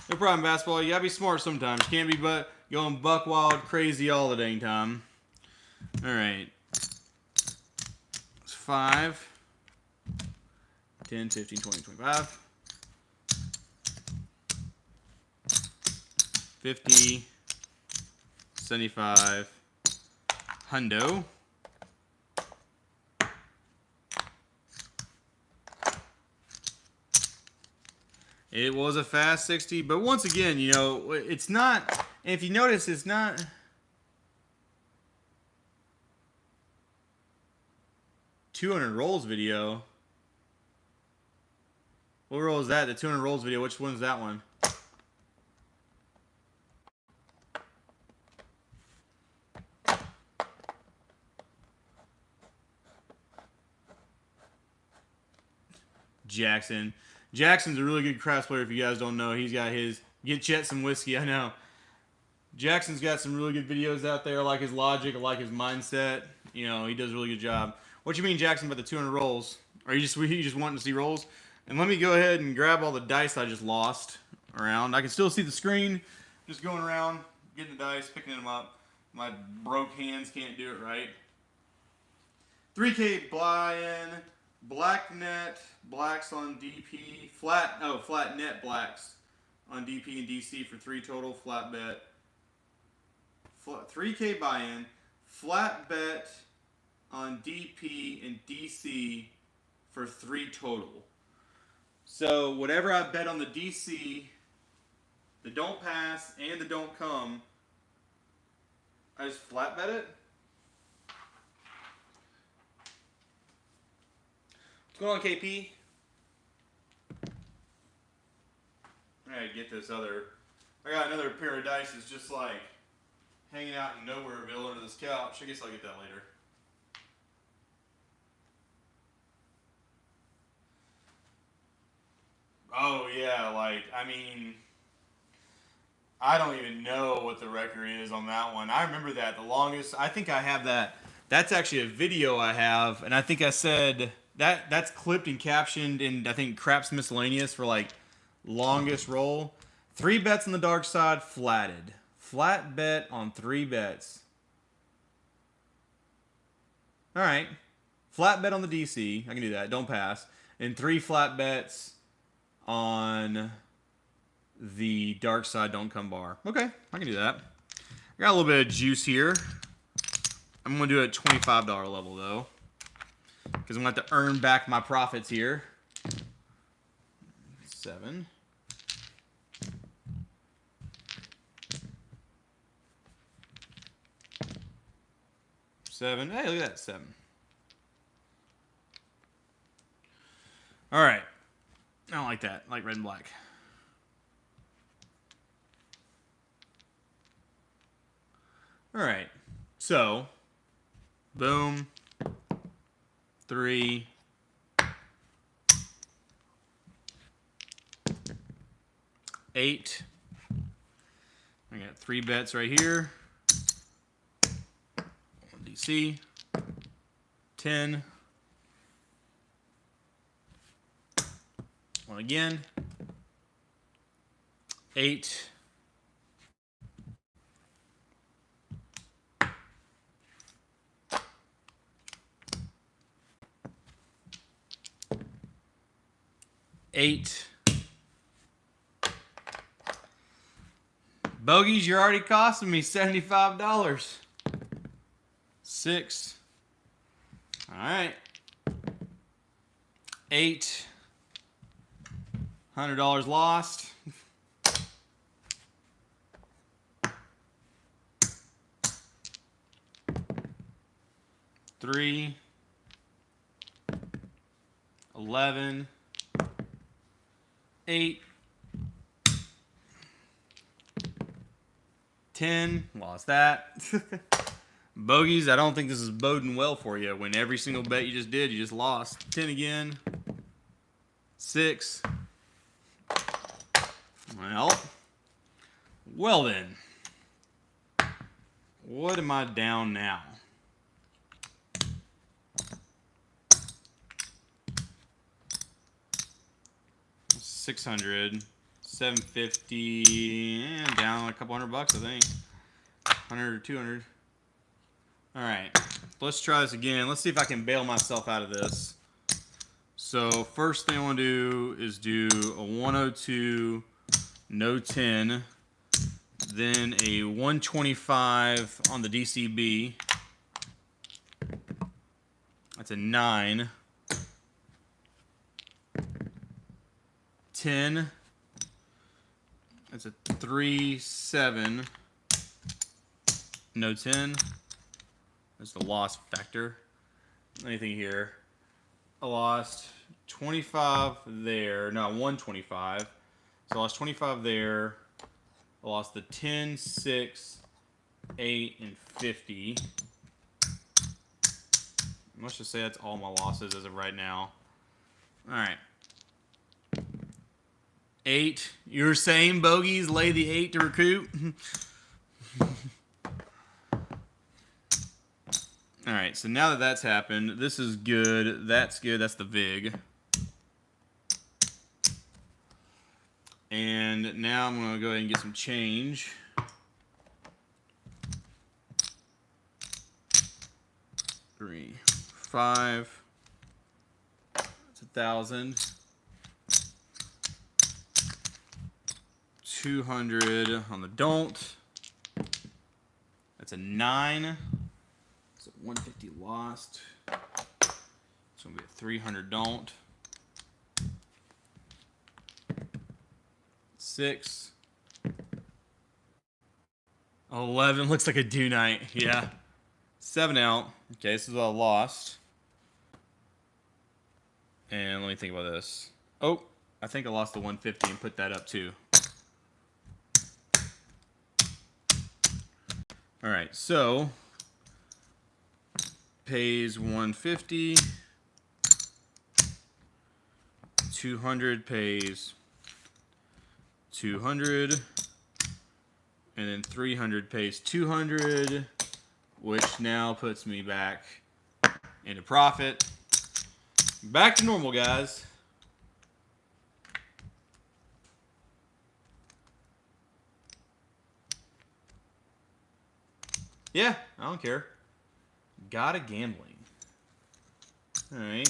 No problem, basketball. You gotta be smart sometimes. Can't be but going buck wild crazy all the dang time. All right. It's 5, 10, 15, 20, 25, 50, 75, hundo. It was a fast 60, but once again, you know, it's not, and if you notice, it's not, $200 rolls video. What roll is that? The 200 rolls video. Which one is that one? Jackson. Jackson's a really good craps player if you guys don't know. He's got his Get Chet some whiskey, I know. Jackson's got some really good videos out there. I like his logic, I like his mindset. You know, he does a really good job. What you mean, Jackson, about the 200 rolls? Are you just wanting to see rolls? And let me go ahead and grab all the dice I just lost around. I can still see the screen. Just going around, getting the dice, picking them up. My broke hands can't do it right. 3K Brian, black net, blacks on DP, flat net blacks on DP and DC for 3 total, flat bet. 3K buy-in, flat bet on DP and DC for 3 total. So whatever I bet on the DC, the don't pass and the don't come, I just flat bet it. What's going on, KP? I gotta get this other. I got another pair of dice that's just like hanging out in Nowhereville under this couch. I guess I'll get that later. Oh yeah, like I mean, I don't even know what the record is on that one. I remember that the longest. I think I have that. That's actually a video I have, and I think I said that's clipped and captioned in I think Craps Miscellaneous for like longest roll. 3 bets on the dark side, flatted. Flat bet on 3 bets. All right. Flat bet on the DC. I can do that. Don't pass. And 3 flat bets on the dark side, don't come bar. Okay, I can do that. I got a little bit of juice here. I'm going to do it at $25 level, though, because I'm going to have to earn back my profits here. 7. 7. Hey, look at that, 7. All right. I don't like that. I like red and black. All right. So, boom. 3. 8. I got 3 bets right here. DC. 10. 1 again. 8. 8. Bogeys, you're already costing me $75. 6. All right. 8. $100 lost. 3. 11. 8. 10. Lost that. Bogeys, I don't think this is boding well for you. When every single bet you just did, you just lost. 10 again. 6. Well then. What am I down now? $600, $750, down a couple $100, I think. 100 or 200. All right, let's try this again. Let's see if I can bail myself out of this. So first thing I want to do is do a 102, no 10, then a 125 on the DCB. That's a 9. 10. That's a 3, 7. No 10. That's the loss factor. Anything here. I lost 25 there. No, 125. So I lost 25 there. I lost the 10, 6, 8, and 50. Let's just say that's all my losses as of right now. All right. 8. You're saying bogeys, lay the 8 to recoup? All right, so now that that's happened, this is good. That's good. That's the VIG. And now I'm going to go ahead and get some change. Three, 5. It's 1,000. 200 on the don't. That's a 9. So 150 lost. It's going to be a 300 don't. 6. 11 looks like a do night. Yeah. 7 out. Okay, this is what I lost. And let me think about this. Oh, I think I lost the 150 and put that up too. All right, so pays 150. 200 pays 200. And then 300 pays 200, which now puts me back into profit. Back to normal, guys. Yeah, I don't care. Got a gambling. All right.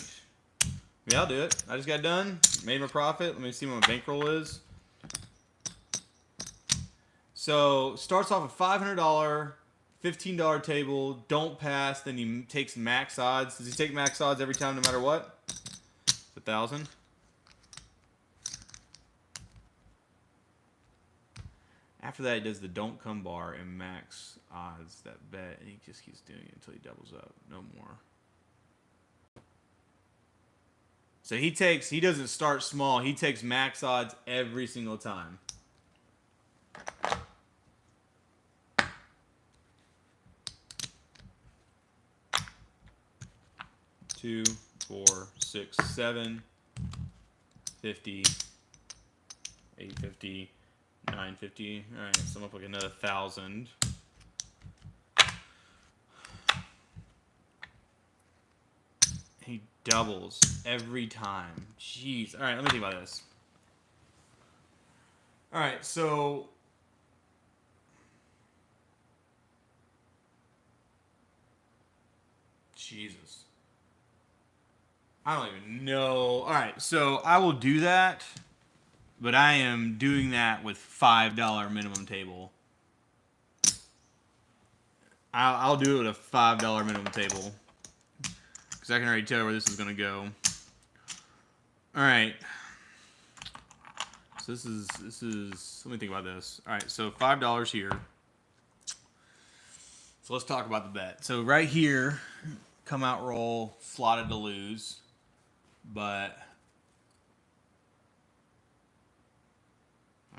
Yeah, I'll do it. I just got done. Made my profit. Let me see what my bankroll is. So, starts off a $500, $15 table. Don't pass. Then he takes max odds. Does he take max odds every time no matter what? It's 1,000. After that, he does the don't come bar and max odds that bet. And he just keeps doing it until he doubles up. No more. So he doesn't start small. He takes max odds every single time. Two, 4, 6, 7, 50, 850, 950. All right, so I'm up like another 1,000. He doubles every time. Jeez. All right, let me think about this. All right, so Jesus. I don't even know. All right, so I will do that, but I am doing that with $5 minimum table. I'll do it with a $5 minimum table because I can already tell where this is going to go. All right. So this is. Let me think about this. All right, so $5 here. So let's talk about the bet. So right here, come out roll, slotted to lose, but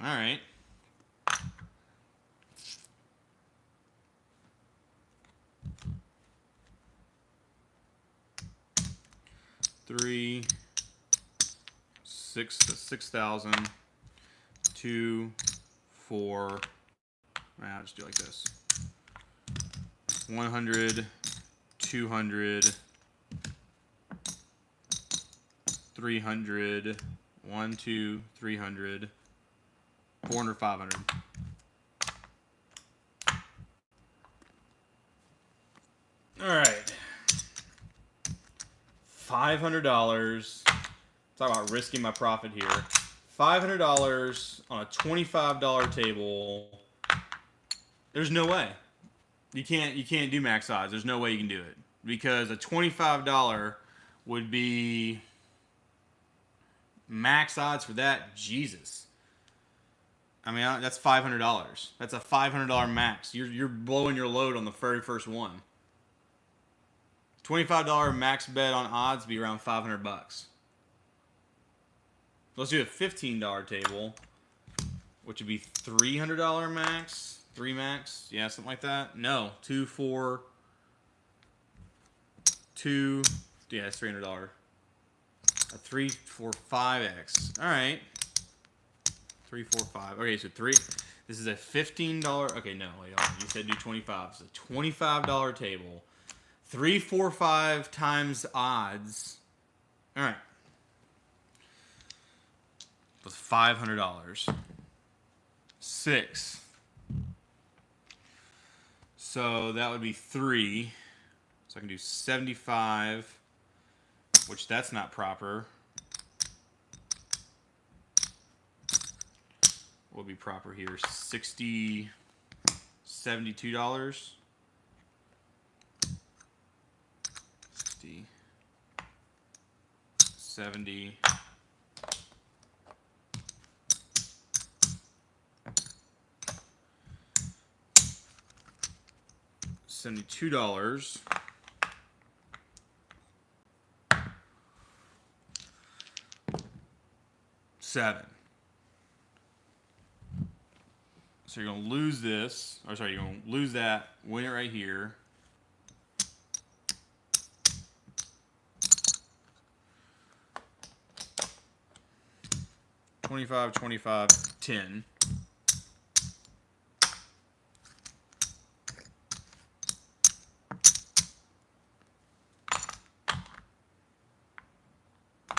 all right. Three, 6,000, 2, 4. I'll just do it like this. 100, 200, 300, 1, 2, 300, 400, 500. All right. $500. Talk about risking my profit here. $500 on a $25 table. There's no way. You can't do max odds. There's no way you can do it. Because a $25 would be max odds for that. Jesus. I mean, that's $500. That's a $500 max. You're blowing your load on the very first one. $25 max bet on odds be around 500 bucks. Let's do a $15 table, which would be $300 max, 3 max, yeah, something like that. No, 2, 4, 2, yeah, it's $300. A 3, 4, 5x. All right. 3, 4, 5. Okay, so 3. This is a $15. Okay, no, wait, you said do 25. It's a $25 table. 3, 4, 5 times odds. All right. With $500. 6. So that would be 3. So I can do 75, which that's not proper. What would be proper here? $72. 60, 70. $72. $7. So you're gonna lose this, or sorry, you're gonna lose that, win it right here. $25, $25, $10.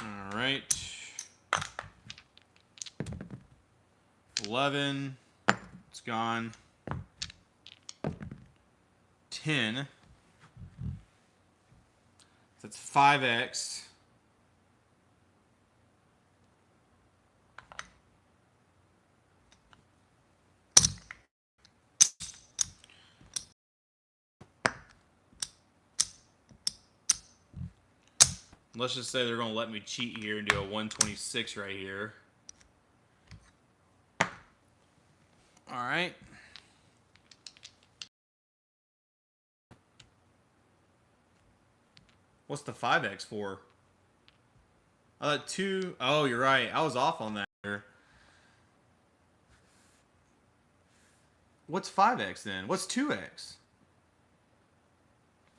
All right. 11. It's gone. 10. That's 5x. Let's just say they're going to let me cheat here and do a 126 right here. All right. What's the 5x for? I thought 2. Oh, you're right. I was off on that here. What's 5x then? What's 2x?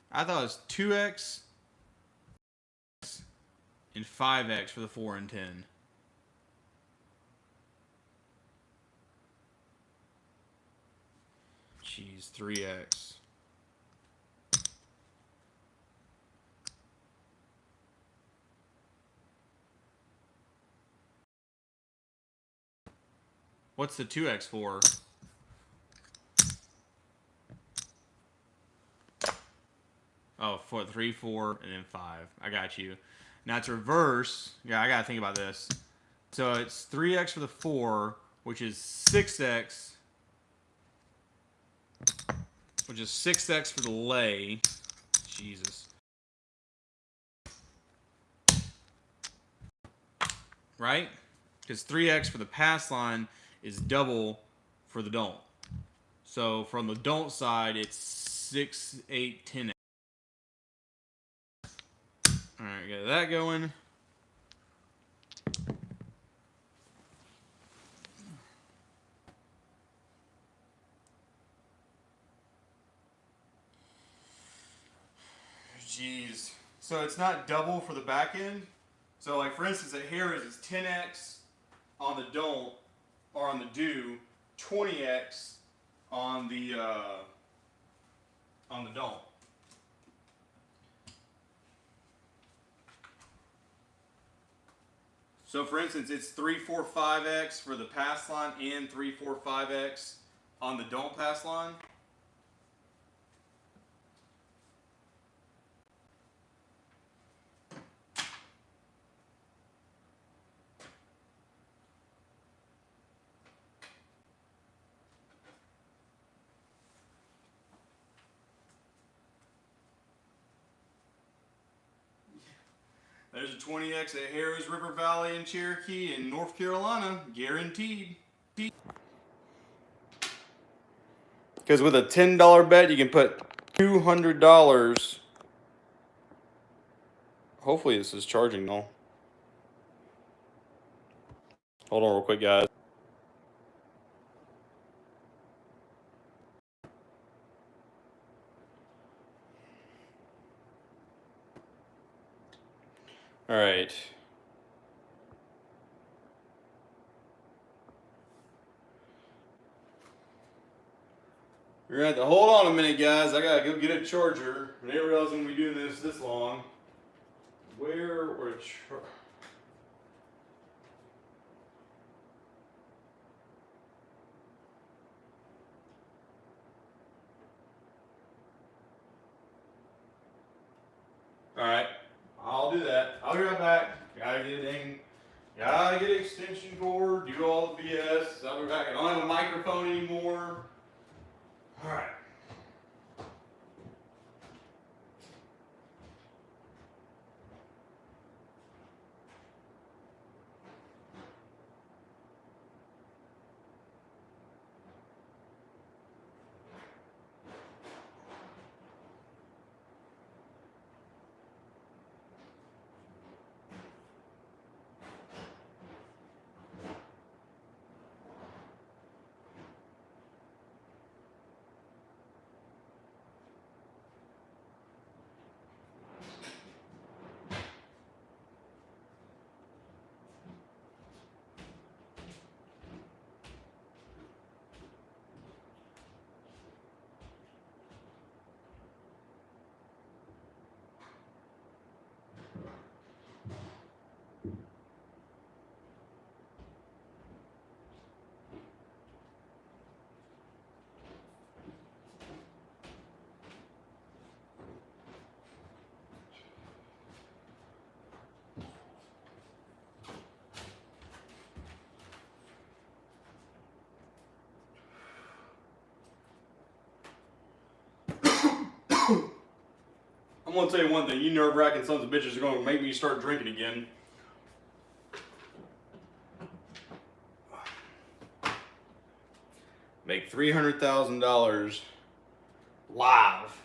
I thought it was 2x and 5x for the 4 and 10. Jeez, 3x. What's the 2x for? Oh, 4, 3, 4, and then 5. I got you. Now it's reverse. Yeah, I got to think about this. So it's 3x for the 4, which is 6x. Which is 6x for the lay. Jesus. Right? Because 3x for the pass line is double for the don't. So from the don't side, it's 6, 8, 10x. All right, got that going. Jeez. So it's not double for the back end. So like for instance, at Harris it's 10x on the don't or on the do, 20x on the don't. So for instance, it's 3, 4, 5x for the pass line and 3, 4, 5x on the don't pass line. There's a 20x at Harris, River Valley, and Cherokee in North Carolina, guaranteed. Because with a $10 bet, you can put $200 Hopefully this is charging though. Hold on real quick, guys. All right. You're gonna have to hold on a minute, guys. I gotta go get a charger. I didn't realize I'm gonna be doing this long. Where were All right, I'll do that. I'll be right back. Gotta get extension cord, do all the BS. I'll be back. I don't have a microphone anymore. All right. I'm gonna tell you one thing, you nerve-wracking sons of bitches are gonna make me start drinking again. Make $300,000 live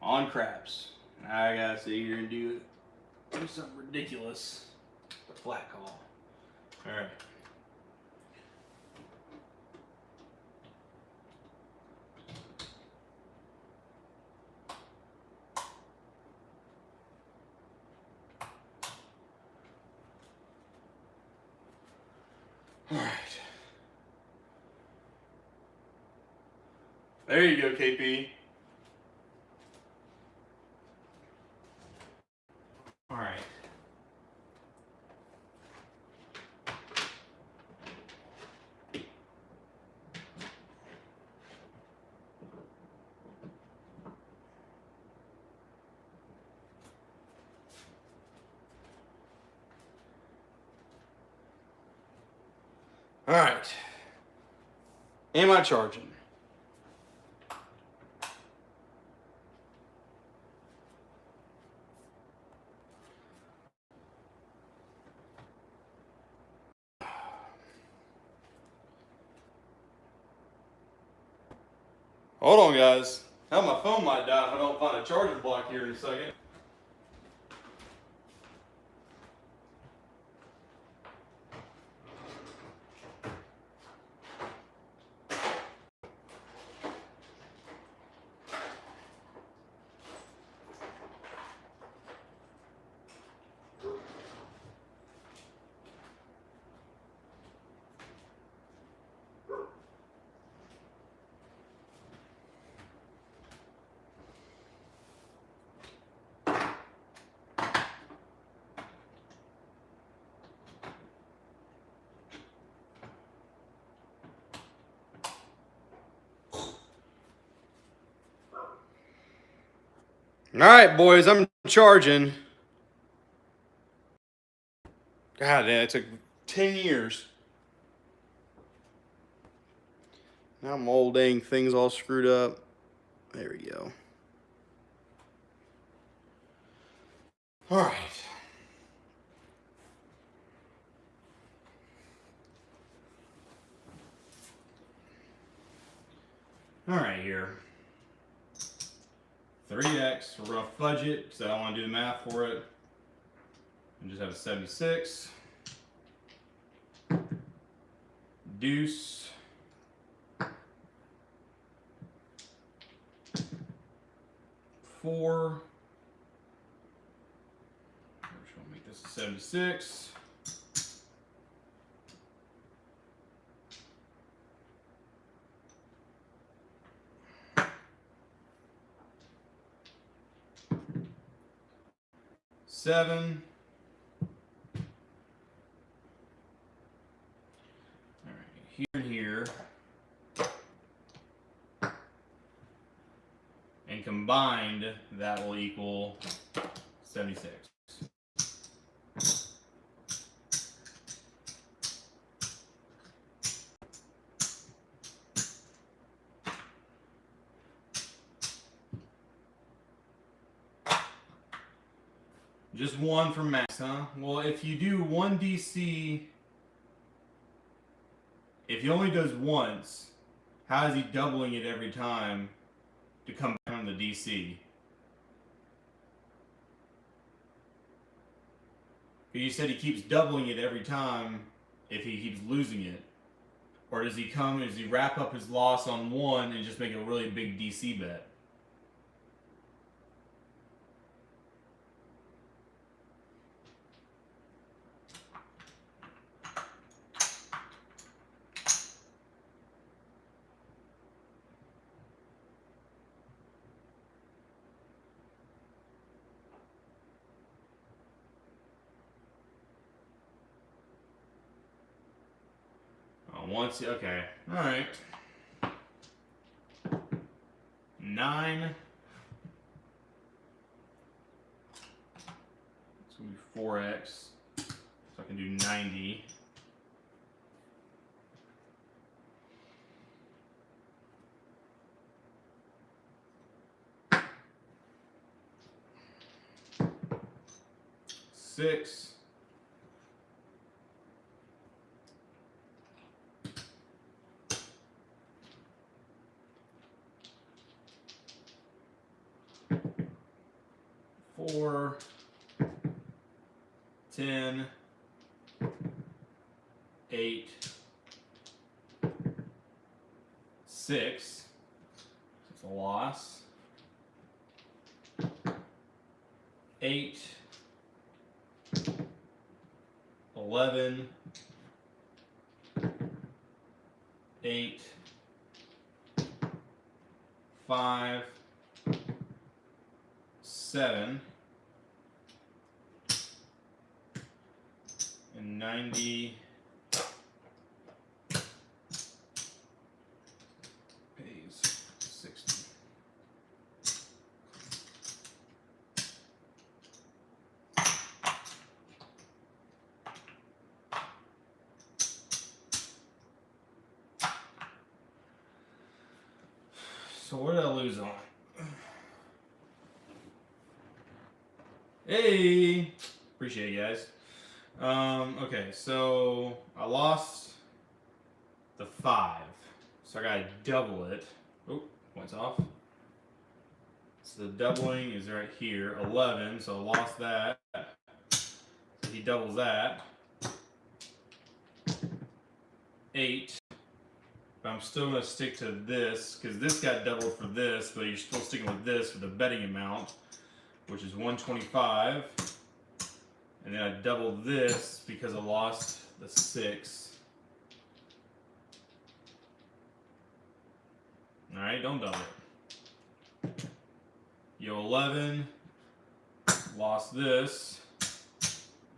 on craps. I gotta sit here and do something ridiculous. The flat call. Alright. Alright. There you go, KP. Alright. Alright. Am I charging? Hold on, guys. Hell, my phone might die if I don't find a charger block here in a second. All right, boys, I'm charging. God damn, it took 10 years. Now my old dang thing's all screwed up. There we go. All right. All right, here. 3x, we're gonna fudge it because I don't want to do the math for it. and just have a 76. Deuce. Four. We're just gonna make this a 76. Seven. All right, here and here. And combined, that will equal 76. Just one for max, huh? Well, if you do one DC, if he only does once, how is he doubling it every time to come back on the DC? You said he keeps doubling it every time if he keeps losing it. Or does he wrap up his loss on one and just make a really big DC bet? Once, okay, all right. 9. It's gonna be 4x, so I can do 90. Six. Four, 10, 8, 6. It's a loss. 8, 11, 8, 5, 7, and 90 pays 60. So what did I lose on? Hey! Appreciate it, guys. Okay, so I lost the 5. So I gotta double it. Oh, points off. So the doubling is right here, 11, so I lost that. So he doubles that. 8. But I'm still gonna stick to this, because this got doubled for this, but you're still sticking with this for the betting amount, which is 125. And then I doubled this because I lost the 6. Alright, don't double it. Yo, 11. Lost this.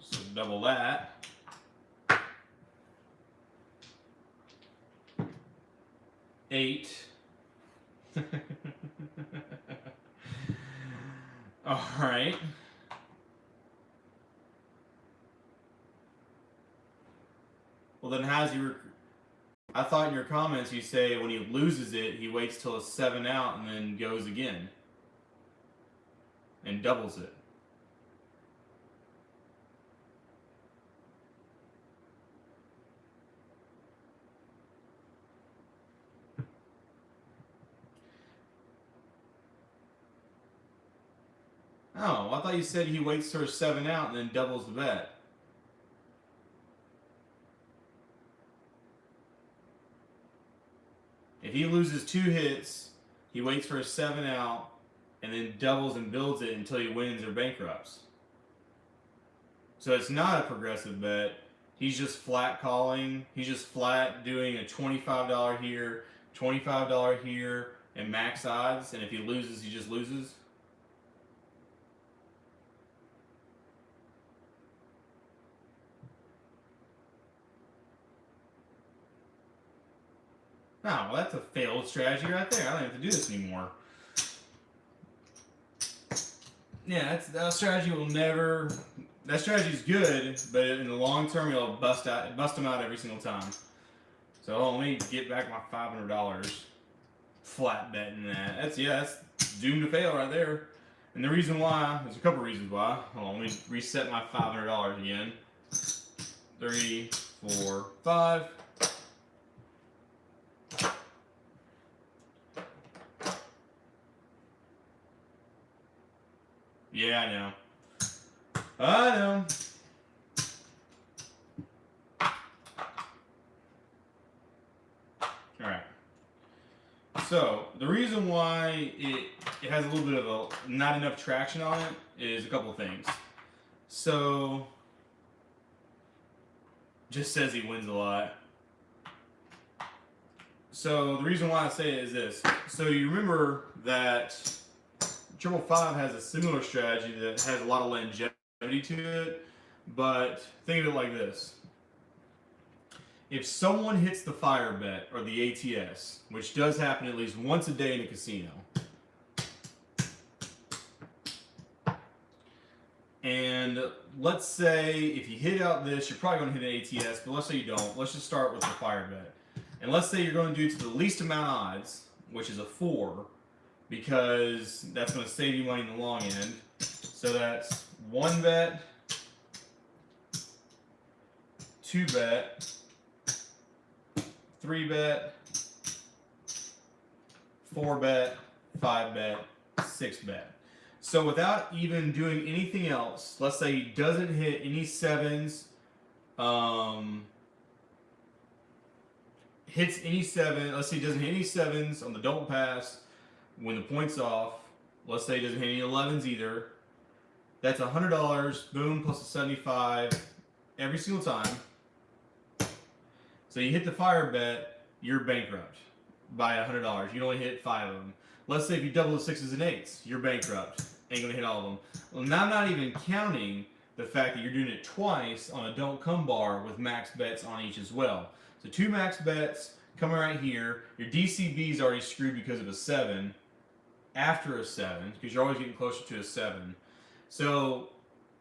So double that. Eight. Alright. Well, then how's he... I thought in your comments you say when he loses it, he waits till it's 7 out and then goes again. And doubles it. Oh, I thought you said he waits for a 7 out and then doubles the bet. If he loses 2 hits, he waits for a 7 out and then doubles and builds it until he wins or bankrupts. So it's not a progressive bet. He's just flat calling. He's just flat doing a $25 here, $25 here, and max odds. And if he loses, he just loses. Oh, well, that's a failed strategy right there. I don't have to do this anymore. Yeah, that strategy will never. That strategy's good, but in the long term, it'll bust them out every single time. So let me get back my $500 flat betting that. That's doomed to fail right there. And the reason why, there's a couple reasons why. Hold on, let me reset my $500 again. 3, 4, 5. Yeah, I know. I know. Alright. So, the reason why it has a little bit of not enough traction on it is a couple of things. So, just says he wins a lot. So, the reason why I say it is this. So, you remember that 225 has a similar strategy that has a lot of longevity to it, but think of it like this. If someone hits the fire bet or the ATS, which does happen at least once a day in a casino, and let's say if you hit out this, you're probably going to hit an ATS, but let's say you don't. Let's just start with the fire bet. And let's say you're going to do it to the least amount of odds, which is a 4, because that's going to save you money in the long end. So that's 1 bet, 2 bet, 3 bet, 4 bet, 5 bet, 6 bet. So without even doing anything else, let's say he doesn't hit any 7s, hits any 7, let's say he doesn't hit any 7s on the don't pass, when the point's off, let's say he doesn't hit any 11s either, that's $100, boom, plus a 75 every single time. So you hit the fire bet, you're bankrupt by $100. You only hit 5 of them. Let's say if you double the 6s and 8s, you're bankrupt. Ain't gonna hit all of them. Well, now I'm not even counting the fact that you're doing it twice on a don't come bar with max bets on each as well. So 2 max bets coming right here. Your DCB is already screwed because of a 7 after a 7, because you're always getting closer to a 7. So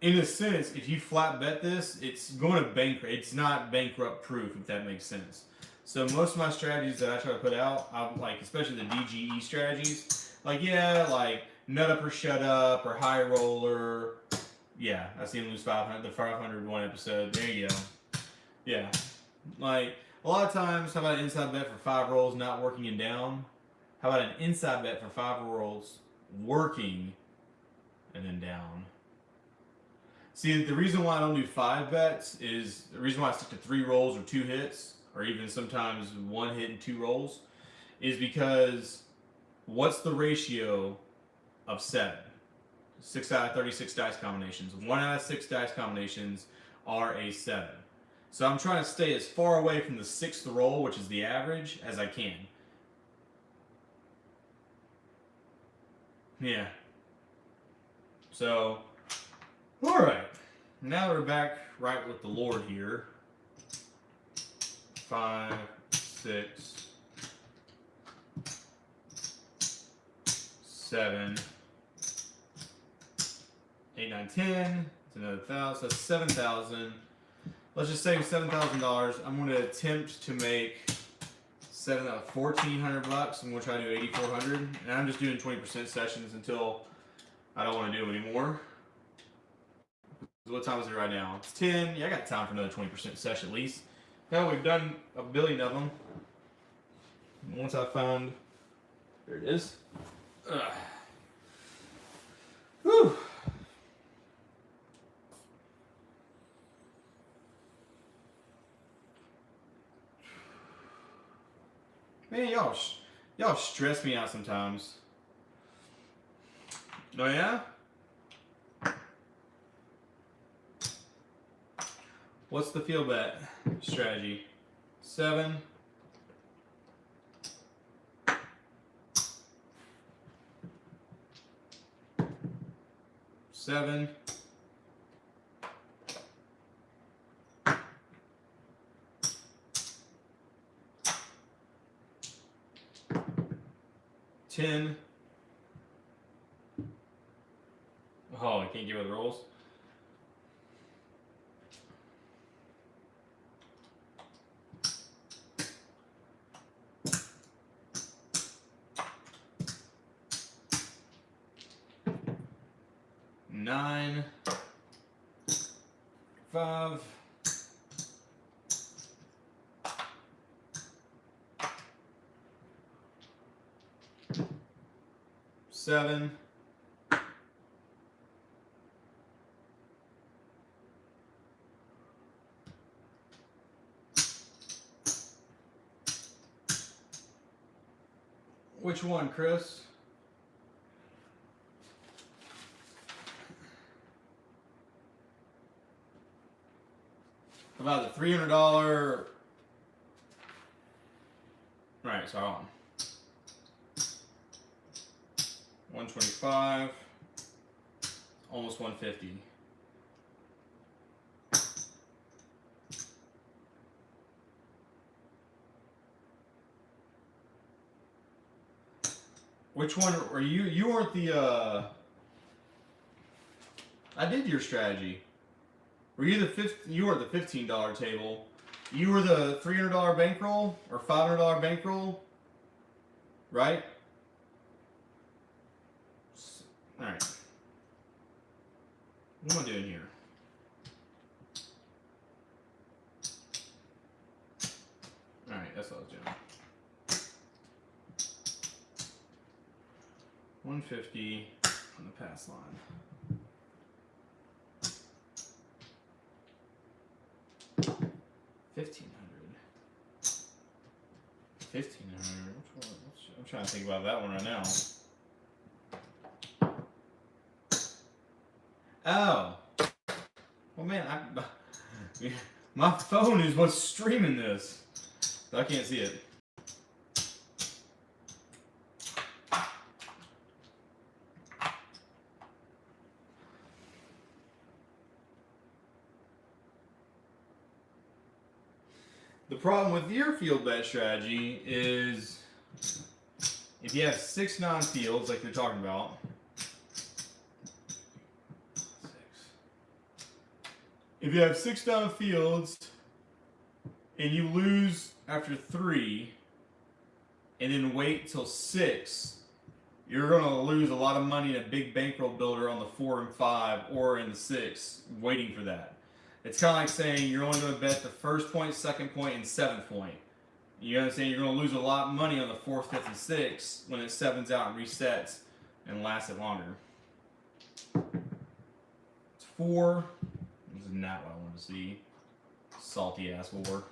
in a sense, if you flat bet this, it's going to bankrupt. It's not bankrupt proof, if that makes sense. So most of my strategies that I try to put out, like especially the DGE strategies, like nut up or shut up or high roller. Yeah, I seen him lose 500. The 500 one episode. There you go. Yeah, like a lot of times, how about an inside bet for 5 rolls not working and down? How about an inside bet for 5 rolls working and then down? See, the reason why I don't do 5 bets is the reason why I stick to 3 rolls or 2 hits, or even sometimes 1 hit and 2 rolls, is because what's the ratio of 7? 6 out of 36 dice combinations. 1 out of 6 dice combinations are a 7. So I'm trying to stay as far away from the 6th roll, which is the average, as I can. Yeah. So, alright. Now we're back right with the Lord here. 5, 6, 7, 8, 9, 10. It's another 1,000. So that's 7,000. Let's just say $7,000. I'm going to attempt to make $1,400. I'm going to try to do 8,400, and I'm just doing 20% sessions until I don't want to do them anymore. What time is it right now? It's 10. Yeah, I got time for another 20% session at least. Hell, we've done a billion of them. Once I found, there it is. Whew. Man, y'all stress me out sometimes. Oh yeah? What's the field bet strategy? 7. Seven. 10. Oh, I can't give it the rolls. 9. 5. 7. 'Which one, Chris? About the $300. Right, so hold on. 125. Almost 150. Which one were you? You weren't the. I did your strategy. Were you the You were the $15 table. You were the $300 bankroll or $500 bankroll, right? All right. What am I doing here? All right, that's what I was doing. 150 on the pass line. 1,500. 1,500. Which one? I'm trying to think about that one right now. Oh. Well, man, my phone is what's streaming this. So I can't see it. The problem with your field bet strategy is if you have 6 non-fields like you're talking about, 6. If you have 6 non-fields and you lose after 3 and then wait till 6, you're going to lose a lot of money in a big bankroll builder on the 4 and 5 or in the 6 waiting for that. It's kind of like saying you're only going to bet the first point, second point, and 7th point. You understand? You're going to lose a lot of money on the 4th, 5th, and 6th when it 7s out and resets and lasts it longer. It's 4. This is not what I want to see. Salty ass war.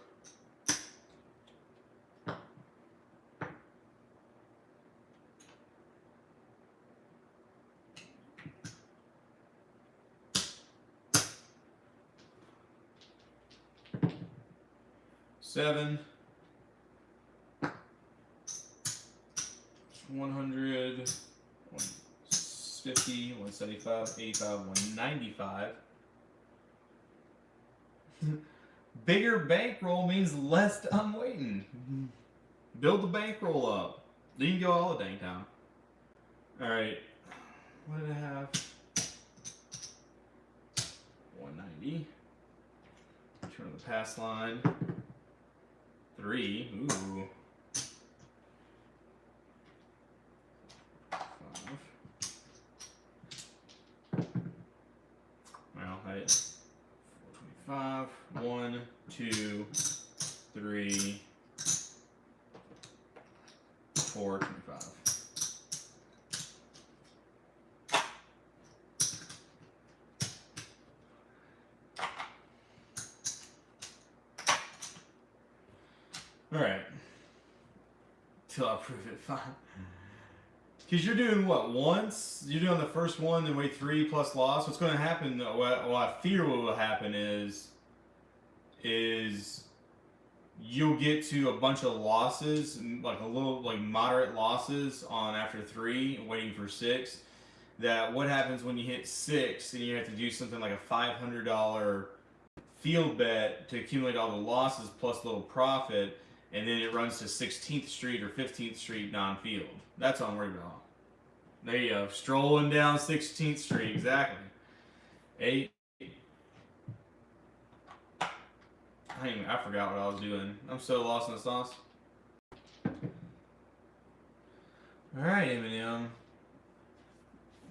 Seven, 100, 150, 175, 85, 195. Bigger bankroll means less time waiting. Build the bankroll up. Then you can go all the dang time. Alright. What did I have? 190. Turn the pass line. 3. Ooh. 5. Well, I did 425. 1, 2, 3, 425. All right. till I prove it. Fine. Because you're doing what, once? You're doing the first one, then wait 3 plus loss. What's going to happen, what I fear what will happen is you'll get to a bunch of losses, like a little, like moderate losses on after 3, waiting for 6. That what happens when you hit 6 and you have to do something like a $500 field bet to accumulate all the losses plus a little profit, and then it runs to 16th Street or 15th Street non-field. That's what I'm worried about. There you go. Strolling down 16th Street. Exactly. 8. I forgot what I was doing. I'm so lost in the sauce. Alright, Eminem.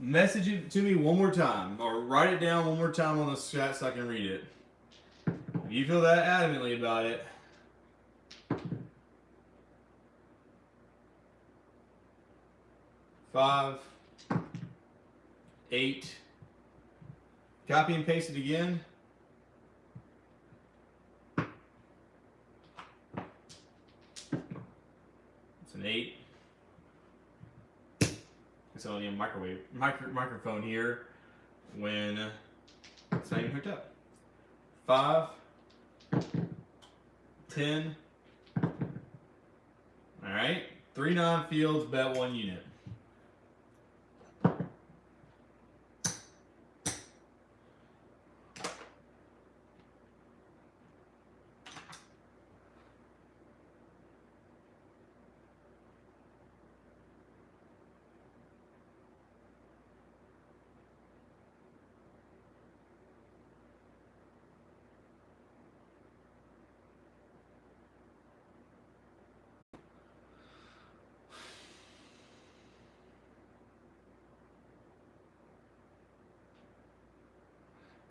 Message it to me one more time. Or write it down one more time on the chat so I can read it. If you feel that adamantly about it. Five, 8. Copy and paste it again. It's an 8. It's only a microphone here when it's not even hooked up. 5, 10. All right, 3 non-fields, bet 1 unit.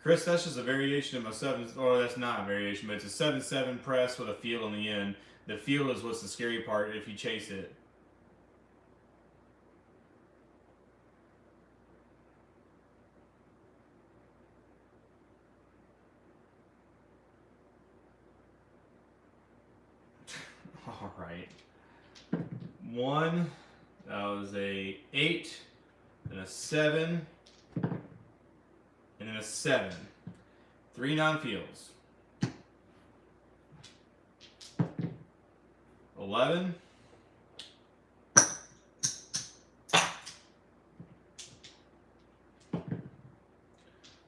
Chris, that's just a variation of my 7, or that's not a variation, but it's a 7-7 press with a field on the end. The field is what's the scary part if you chase it. All right. 1, that was a 8, then a 7, and then a 7. 3 non-fields. 11.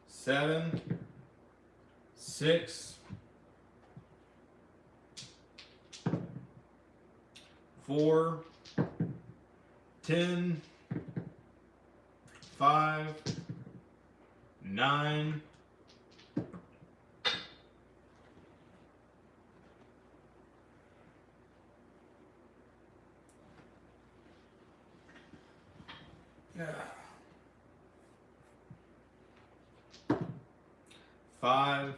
7. 6. 4. 10. 5. 9. 5.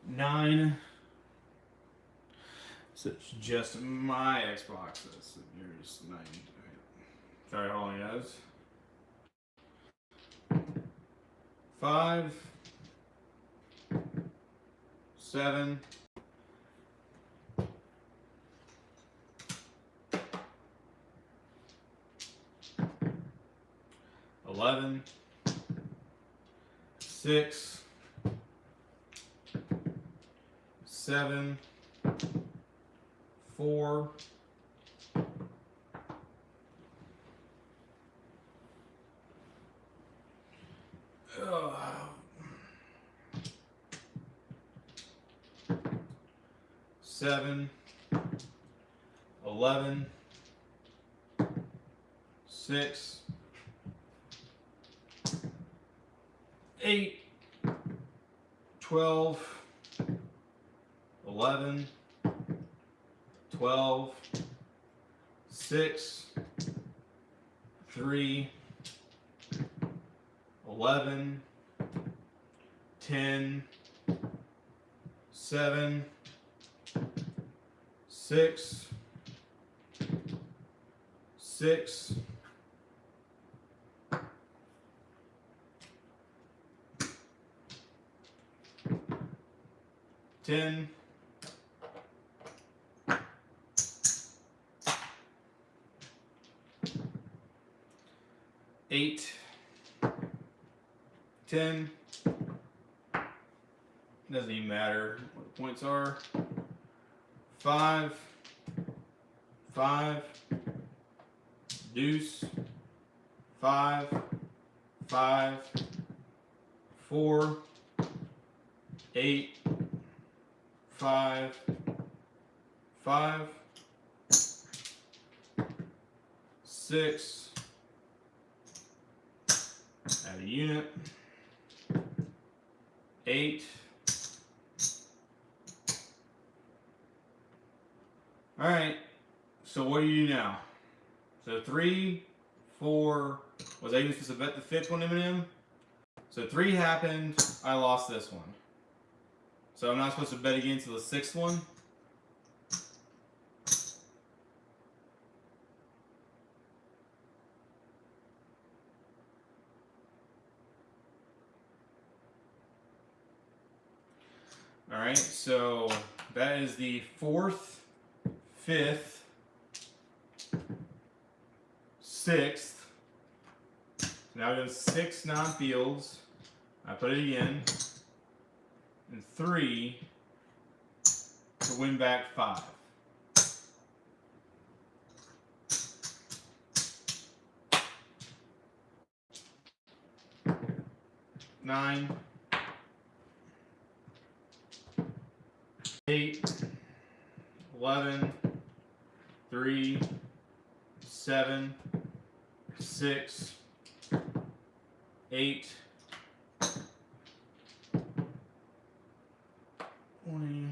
9. So it's just my Xbox. That's yours. 9. Sorry, hold on, guys. 5. 7. 11. 6. 7. 4. 7. 11. 6. 8. 12. 11. 12. 6. 3. 11. 10. 7. 6. 6. 10. 8, 10. Doesn't even matter what the points are. 5, 5, deuce, 5, 5, 4, 8, 5, 5, 6, add a unit, 8. All right, so what do you do now? So 3, 4, was I even supposed to bet the fifth one, M&M? So 3 happened, I lost this one. So I'm not supposed to bet again to the sixth one? All right, so that is the 4th, 5th, 6th. Now there's 6 non-fields. I put it again. And 3 to win back 5. Nine, 8, 11, 3, 7, 6, 8, 20.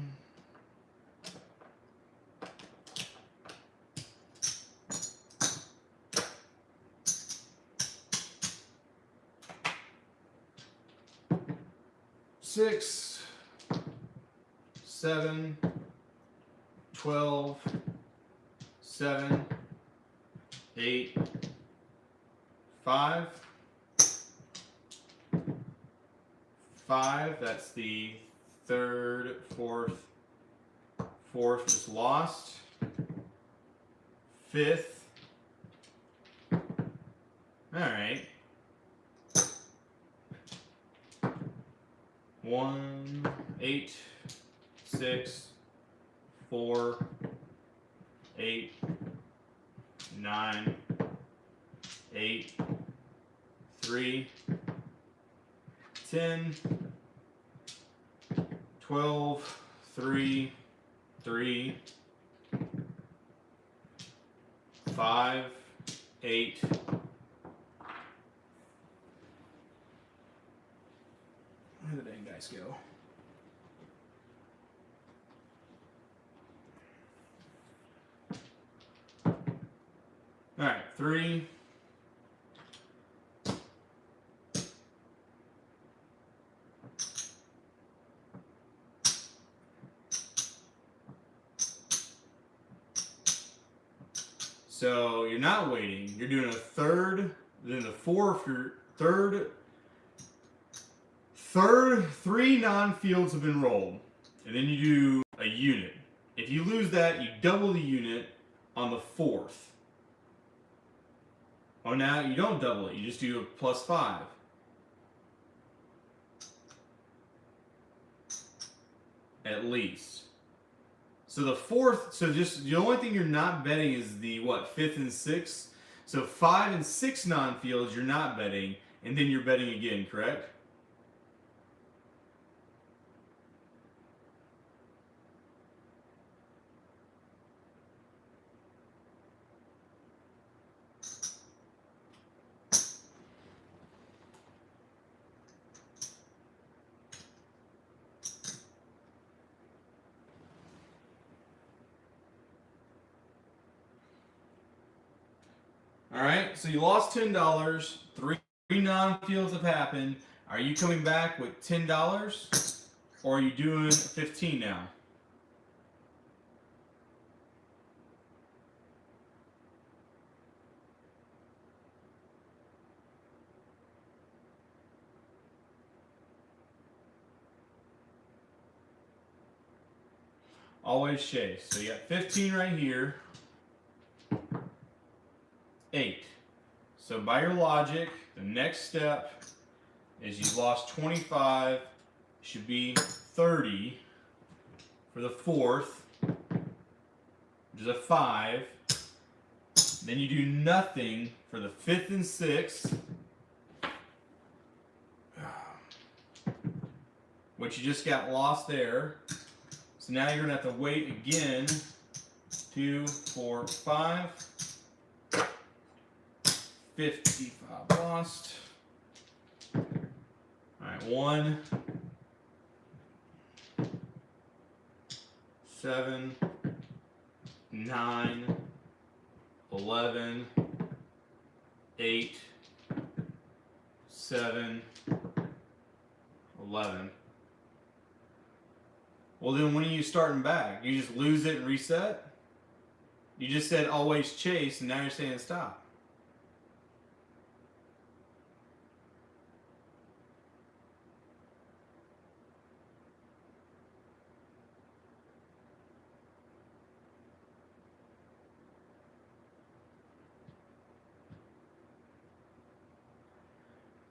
Six, 7, 12, 7, 8, 5, 5. That's the 3rd, 4th, 4th just lost. 5th. All right. 1, 8, 6, 4, 8, 9, 8, 3, 10, 12, 3, 3, 5, 8, where did the dang dice go? All right, 3. So you're not waiting. You're doing a third, then the fourth, your third, 3 non-fields have been rolled. And then you do a unit. If you lose that, you double the unit on the 4th. Oh, now you don't double it. You just do a +5. At least. So the 4th, so just the only thing you're not betting is the, what, 5th and 6th? So 5 and 6 non-fields you're not betting, and then you're betting again, correct? All right, so you lost $10. 3 non-fields have happened. Are you coming back with $10, or are you doing 15 now? Always chase. So you got 15 right here. 8. So by your logic, the next step is you've lost 25, should be 30 for the fourth, which is a 5. Then you do nothing for the fifth and sixth, which you just got lost there. So now you're going to have to wait again. 2, 4, 5. 55 lost. Alright, 1, 7, 9, 11, 8, 7, 11. Well, then when are you starting back? You just lose it and reset? You just said always chase, and now you're saying stop.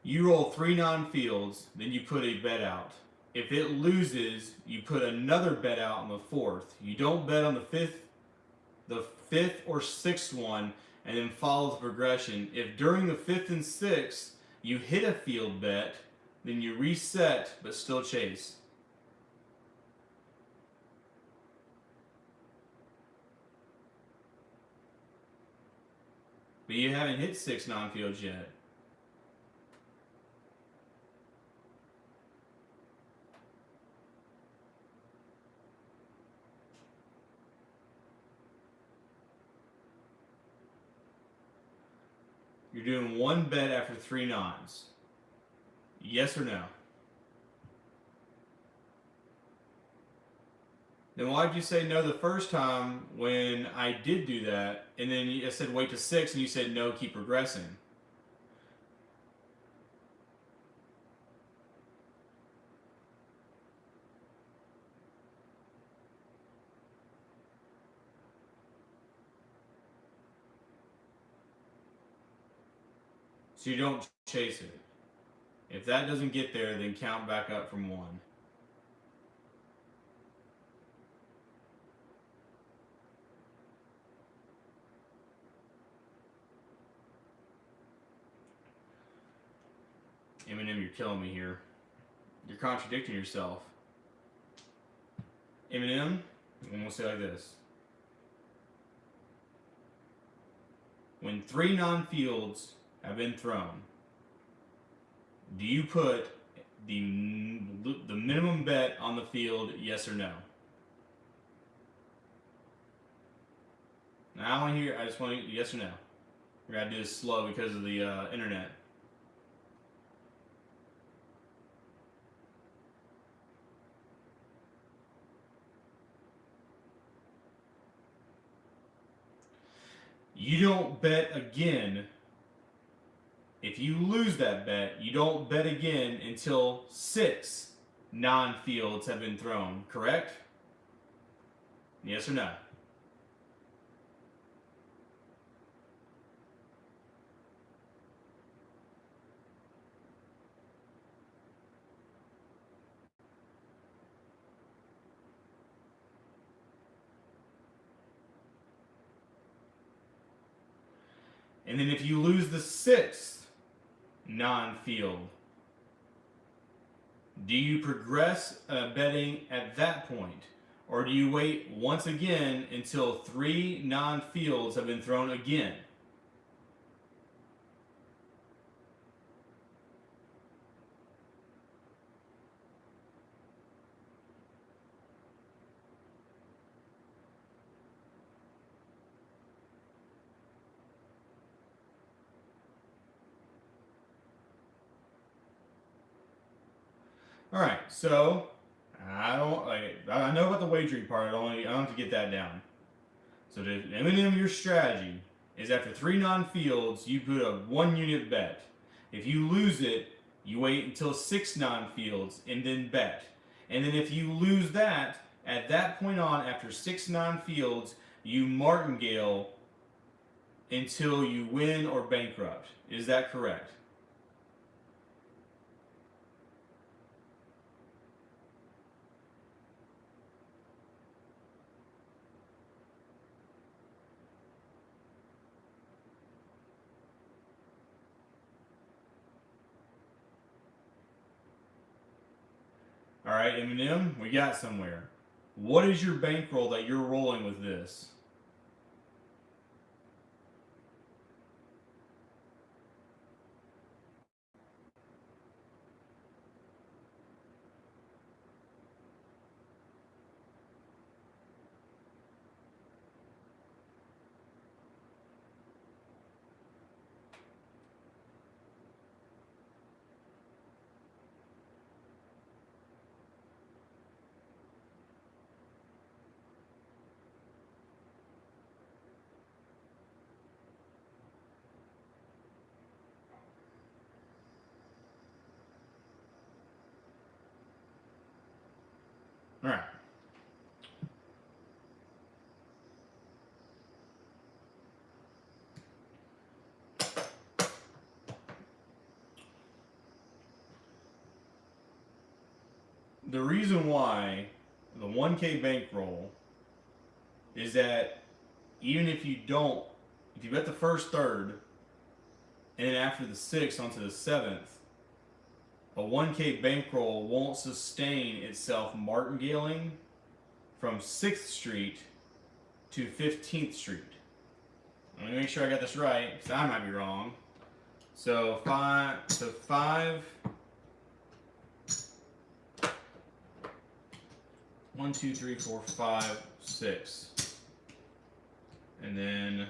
You roll 3 non-fields, then you put a bet out. If it loses, you put another bet out on the fourth. You don't bet on the fifth or sixth one, and then follow the progression. If during the fifth and sixth you hit a field bet, then you reset but still chase. But you haven't hit 6 non-fields yet. You're doing 1 bet after 3 nons. Yes or no? Then why did you say no the first time when I did do that, and then I said wait to 6, and you said no, keep progressing? So you don't chase it. If that doesn't get there, then count back up from 1. Eminem, you're killing me here. You're contradicting yourself. Eminem, I'm going to say like this. When 3 non-fields have been thrown, do you put the minimum bet on the field, yes or no? Now I just want to, yes or no? We're going to do this slow because of the internet. You don't bet again. If you lose that bet, you don't bet again until 6 non-fields have been thrown, correct? Yes or no? And then if you lose the 6th non-field, do you progress betting at that point? Or do you wait once again until 3 non-fields have been thrown again? All right, so I know about the wagering part. I don't have to get that down. So to Eminem, your strategy is after 3 non-fields, you put a 1-unit bet. If you lose it, you wait until 6 non-fields and then bet. And then if you lose that, at that point on, after 6 non-fields, you martingale until you win or bankrupt. Is that correct? All right, Eminem, we got somewhere. What is your bankroll that you're rolling with this? All right. The reason why the 1K bankroll is that even if you don't, if you bet the first third, and then after the 6th onto the 7th, a 1K bankroll won't sustain itself martingaling from 6th Street to 15th Street. Let me make sure I got this right, because I might be wrong. So 5, 1, 2, 3, 4, 5, 6. And then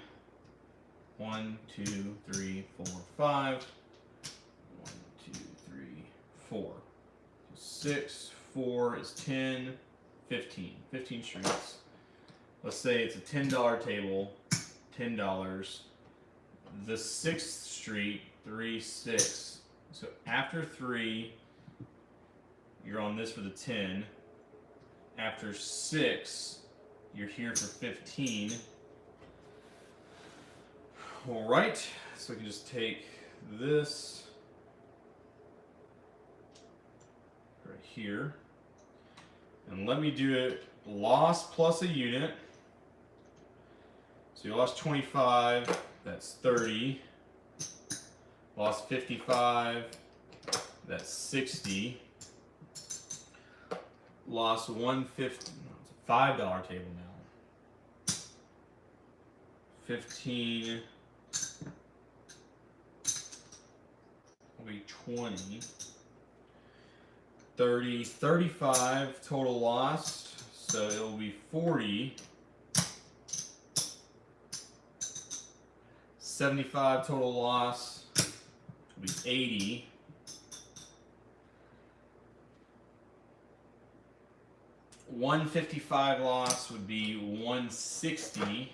1, 2, 3, 4, 5. 1, 2, 3, 4. So 6, 4 is 10, 15. 15 streets. Let's say it's a $10 table, $10. The 6th street, 3, 6. So after 3, you're on this for the 10. After 6, you're here for 15. All right, so we can just take this right here, and let me do it loss plus a unit. So you lost 25, that's 30. Lost 55, that's 60. Lost 150, no, it's a $5 table now. 15 will be 20. 30, 35 total lost, so it will be 40. 75 total loss will be 80. 155 loss would be 160.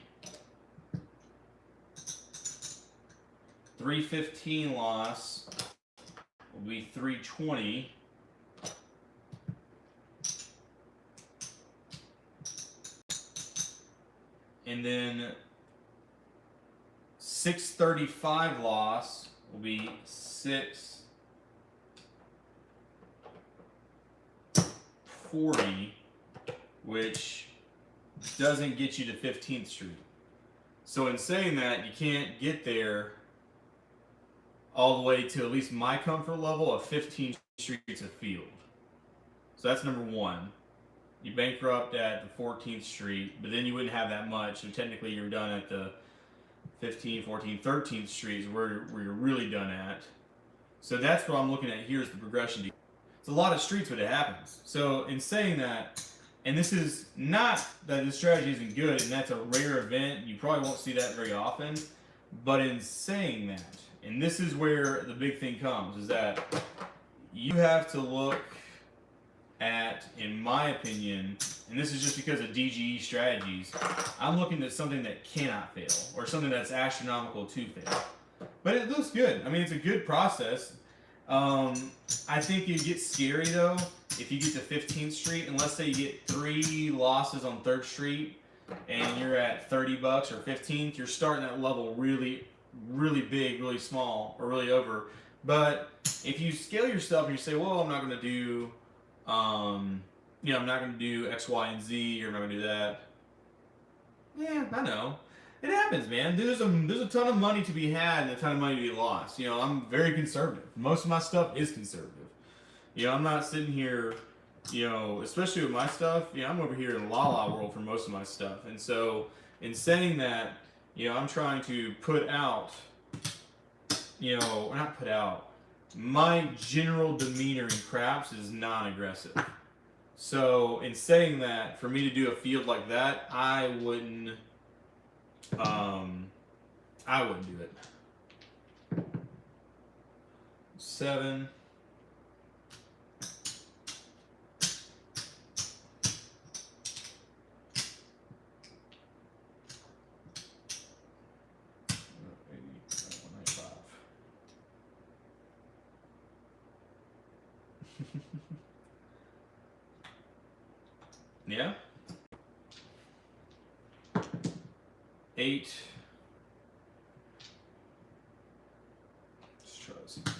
315 loss will be 320. And then 635 loss will be 640, which doesn't get you to 15th Street. So in saying that, you can't get there all the way to at least my comfort level of 15 streets of field. So that's number one. You bankrupt at the 14th Street, but then you wouldn't have that much, so technically you're done at the 15, 14, 13th Streets where you're really done at. So that's what I'm looking at here is the progression. It's a lot of streets when it happens. So in saying that, and this is not that the strategy isn't good, and that's a rare event, you probably won't see that very often, but in saying that, and this is where the big thing comes, is that you have to look at, in my opinion, and this is just because of DGE strategies, I'm looking at something that cannot fail, or something that's astronomical to fail. But it looks good. I mean, it's a good process. I think it gets scary, though, if you get to 15th Street, and let's say you get 3 losses on 3rd Street, and you're at 30 bucks or 15th, you're starting that level really, really big, really small, or really over. But if you scale your stuff and you say, well, I'm not going to do, I'm not going to do X, Y, and Z, or I'm not going to do that. Yeah, I know. It happens, man. There's a ton of money to be had and a ton of money to be lost. I'm very conservative. Most of my stuff is conservative. I'm not sitting here, especially with my stuff. I'm over here in La La world for most of my stuff. And so, in saying that, I'm trying to put out, or not put out, my general demeanor in craps is non-aggressive. So, in saying that, for me to do a field like that, I wouldn't do it. 7. Yeah. 8. Let's try this again.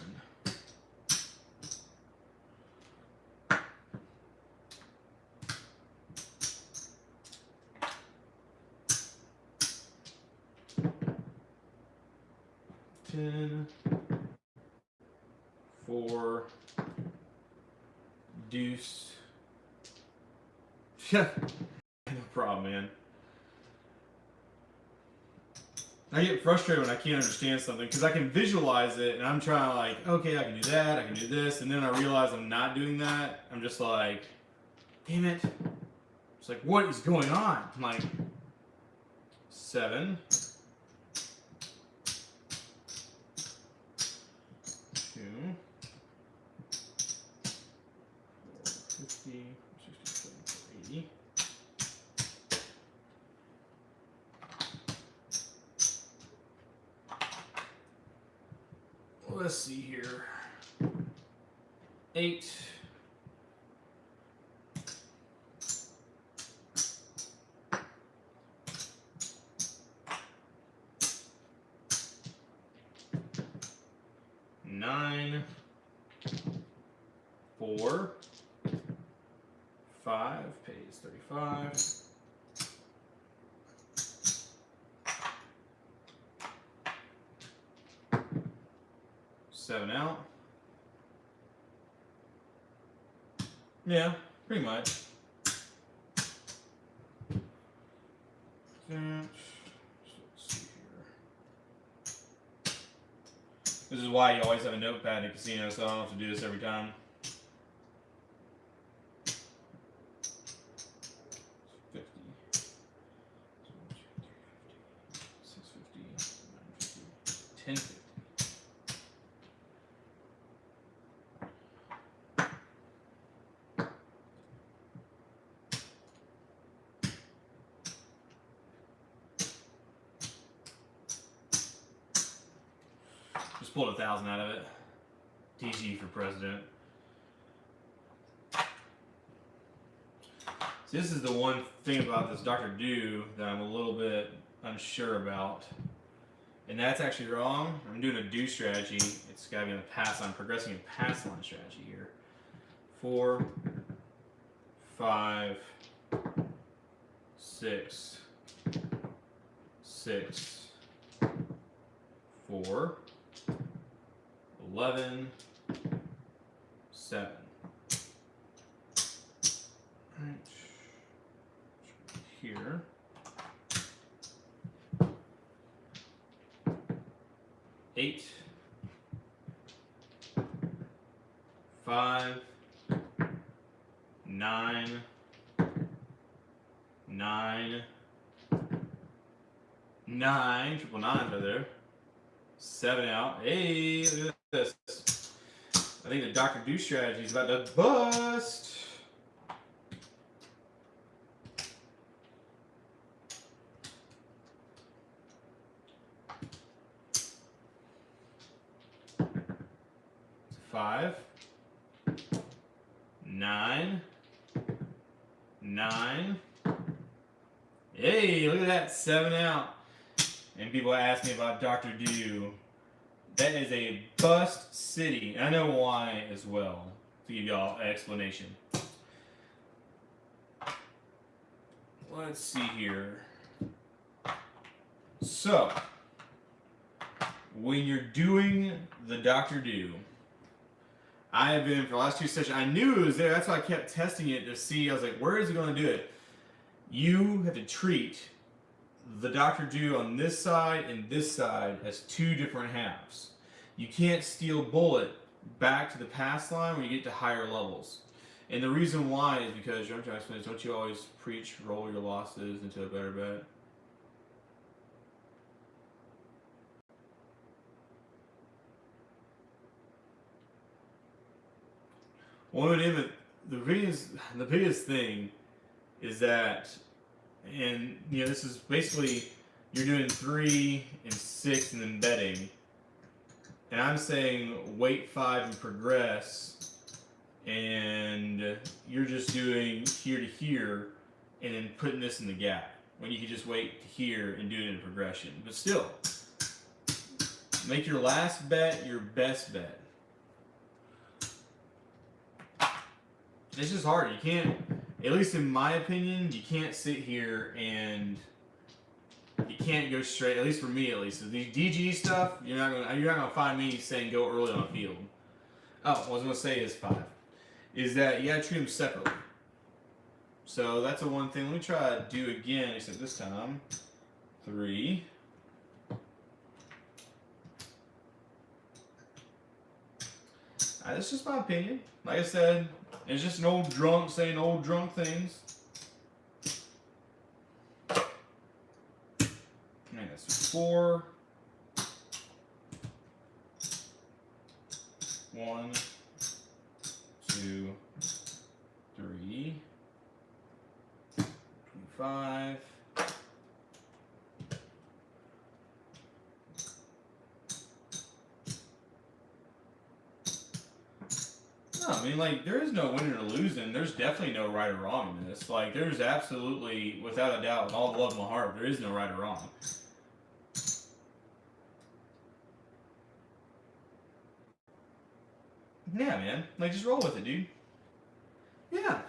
10. 4. Deuce. Yeah. No problem, man. I get frustrated when I can't understand something because I can visualize it and I'm trying to like, okay, I can do that, I can do this, and then I realize I'm not doing that. I'm just like, damn it. It's like, what is going on? I'm like, 7. 2. 450, 67, 80. Let's see here. 8. 9. 4. 5 pays 35. 7 out. Yeah, pretty much. Let's see here. This is why you always have a notepad in a casino, so I don't have to do this every time. 50. 650. 950. 1050. Just pulled 1,000 out of it. DG for president. See, this is the one thing about this Dr. Do that I'm a little bit unsure about. And that's actually wrong. I'm doing a do strategy. It's got to be on the pass line, progressing a pass line strategy here. 4, 5, 6, 6, 4, 11, 7. Right. Here. 8, 5, 9, 9, 9, triple 9s right there. 7 out. Hey, look at this. I think the Dr. Do strategy is about to bust. Five, 9, 9, Hey, look at that, 7 out. And people ask me about Dr. Do. That is a bust city. And I know why as well, to give y'all an explanation. Let's see here. So, when you're doing the Dr. Do, I have been, for the last 2 sessions, I knew it was there. That's why I kept testing it to see. I was like, where is it going to do it? You have to treat the Dr. Do on this side and this side as 2 different halves. You can't steal bullet back to the pass line when you get to higher levels. And the reason why is because, I'm trying to explain this, don't you always preach roll your losses into a better bet? Well, the biggest thing is that, and you know, this is basically you're doing 3 and 6 and then betting, and I'm saying wait 5 and progress, and you're just doing here to here, and then putting this in the gap when you could just wait to here and do it in progression. But still, make your last bet your best bet. It's just hard. You can't, at least in my opinion, you can't sit here and you can't go straight. At least for me, at least the DG stuff, you're not gonna find me saying go early on the field. Oh, what I was gonna say is 5, is that you gotta treat them separately. So that's the one thing. Let me try to do again, except this time 3. That's just my opinion. Like I said, it's just an old drunk saying old drunk things. And that's 4. 1, 2, 3, 25. No, I mean, like, there is no winning or losing. There's definitely no right or wrong in this. Like, there's absolutely, without a doubt, with all the love in my heart, there is no right or wrong. Yeah, man. Like, just roll with it, dude. Yeah.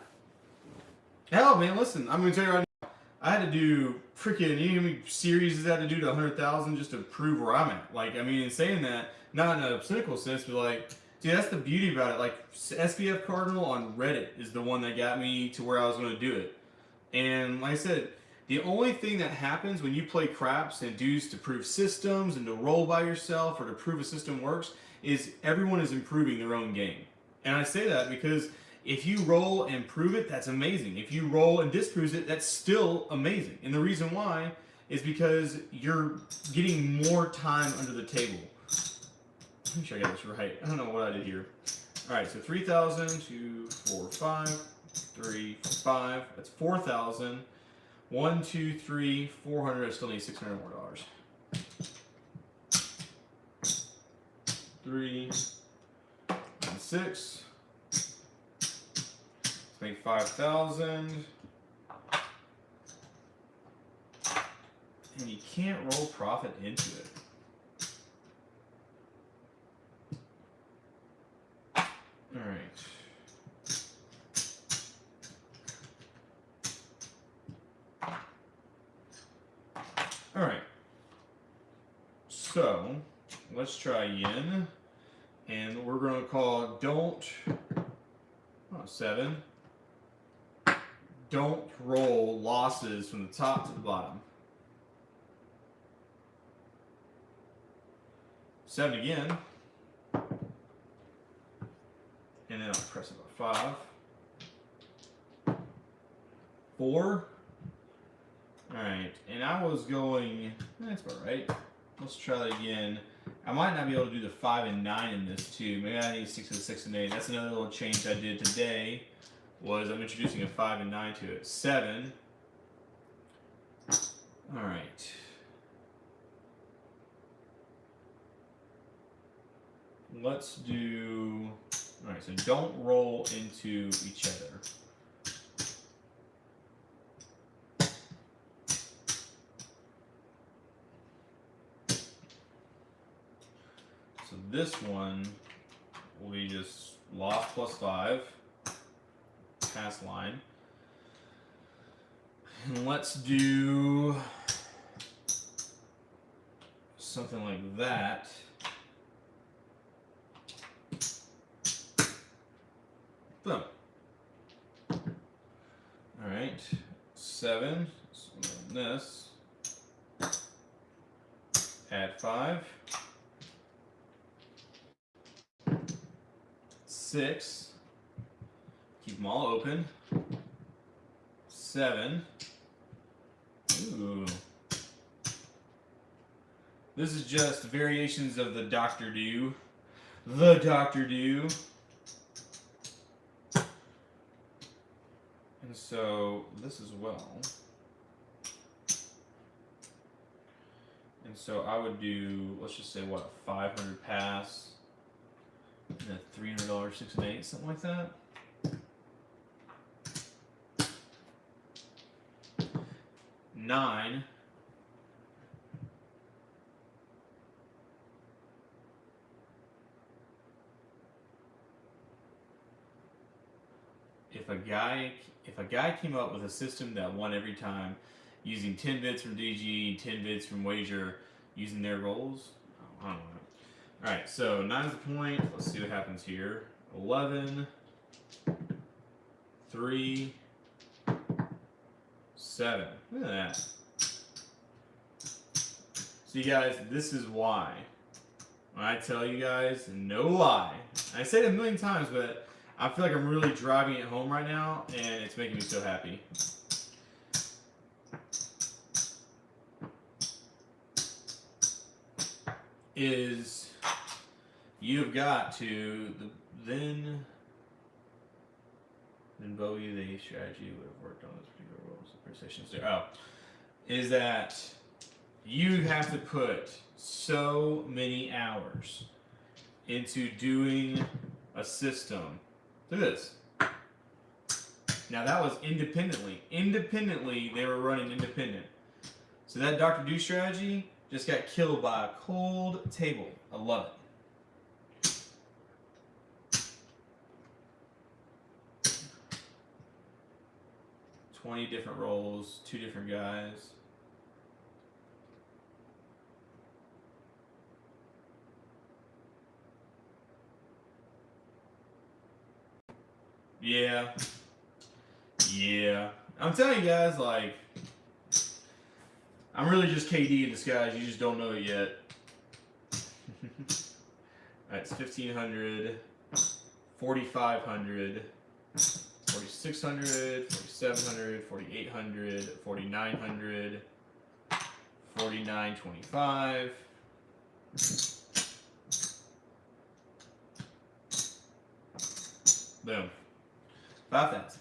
Hell, man, listen, I'm going to tell you right now, I had to do freaking, you know how many series I had to do to 100,000 just to prove where I'm at. Like, I mean, in saying that, not in a cynical sense, but like, dude, that's the beauty about it. Like, SBF Cardinal on Reddit is the one that got me to where I was going to do it. And like I said, the only thing that happens when you play craps and dues to prove systems and to roll by yourself or to prove a system works is everyone is improving their own game. And I say that because if you roll and prove it, that's amazing. If you roll and disprove it, that's still amazing. And the reason why is because you're getting more time under the table. Make sure I got this right. I don't know what I did here. All right, so 3,000, 2, 4, 5, 3, 4, 5. That's 4,000. 1, 2, 3, 400. I still need $600 more. 3 and 6. Let's make 5,000. And you can't roll profit into it. All right. All right. So let's try yen, and we're going to call don't 7. Don't roll losses from the top to the bottom. 7 again. And then I'll press it by 5. 4. Alright, and I was going, that's about right. Let's try that again. I might not be able to do the 5 and 9 in this too. Maybe I need 6 and 6 and 8. That's another little change I did today, was I'm introducing a 5 and 9 to it. 7. Alright. Let's do, alright, so don't roll into each other. this one will be just loss plus 5, pass line. And let's do something like that. Boom. All right, 7. So this. Add 5. 6. Keep them all open. 7. Ooh. This is just variations of the Dr. Do. The Dr. Do. And so this as well. And so I would do, let's just say what, 500 pass, and a $300 6 and 8, something like that. Nine. If a guy came up with a system that won every time, using 10 bits from DG, 10 bits from Wager, using their rolls, I don't know. All right, so 9 is the point. Let's see what happens here. 11, 3, 7. Look at that. So you guys, this is why. When I tell you guys, no lie. I say it a million times, but I feel like I'm really driving it home right now, and it's making me so happy. Is you've got to then bogey the strategy would have worked on those particular roles. Precisions there. Oh, is that you have to put so many hours into doing a system. Look at this. Now that was independently. Independently, they were running independent. So that Dr. Do strategy just got killed by a cold table. I love it. 20 different roles, 2 different guys. Yeah. Yeah. I'm telling you guys, like, I'm really just KD in disguise. You just don't know it yet. Alright, it's 1500, 4500, 4600, 4700, 4800, 4900, 4925. Boom. 5,000.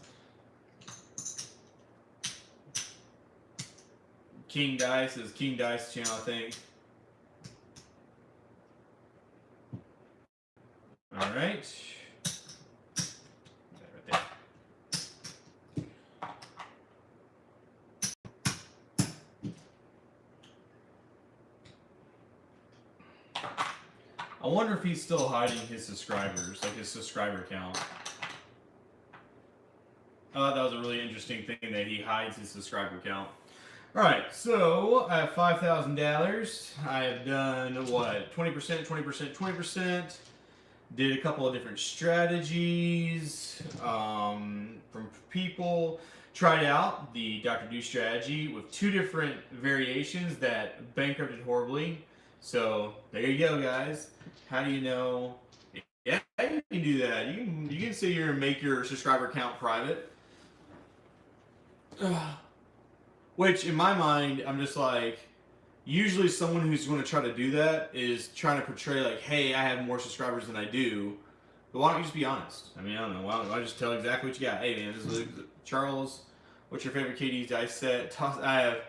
King Dice is King Dice channel, I think. All right. Right there. I wonder if he's still hiding his subscribers, like his subscriber count. I thought that was a really interesting thing that he hides his subscriber count. Alright, so I have $5,000. I have done what? 20%, 20%, 20%. Did a couple of different strategies from people. Tried out the Dr. Do strategy with 2 different variations that bankrupted horribly. So there you go, guys. How do you know? Yeah, you can do that. You can sit here and make your subscriber count private. Which, in my mind, I'm just like, usually someone who's going to try to do that is trying to portray like, hey, I have more subscribers than I do. But why don't you just be honest? I mean, I don't know. Why don't I just tell exactly what you got? Hey, man, this is Charles. What's your favorite KD's dice set? I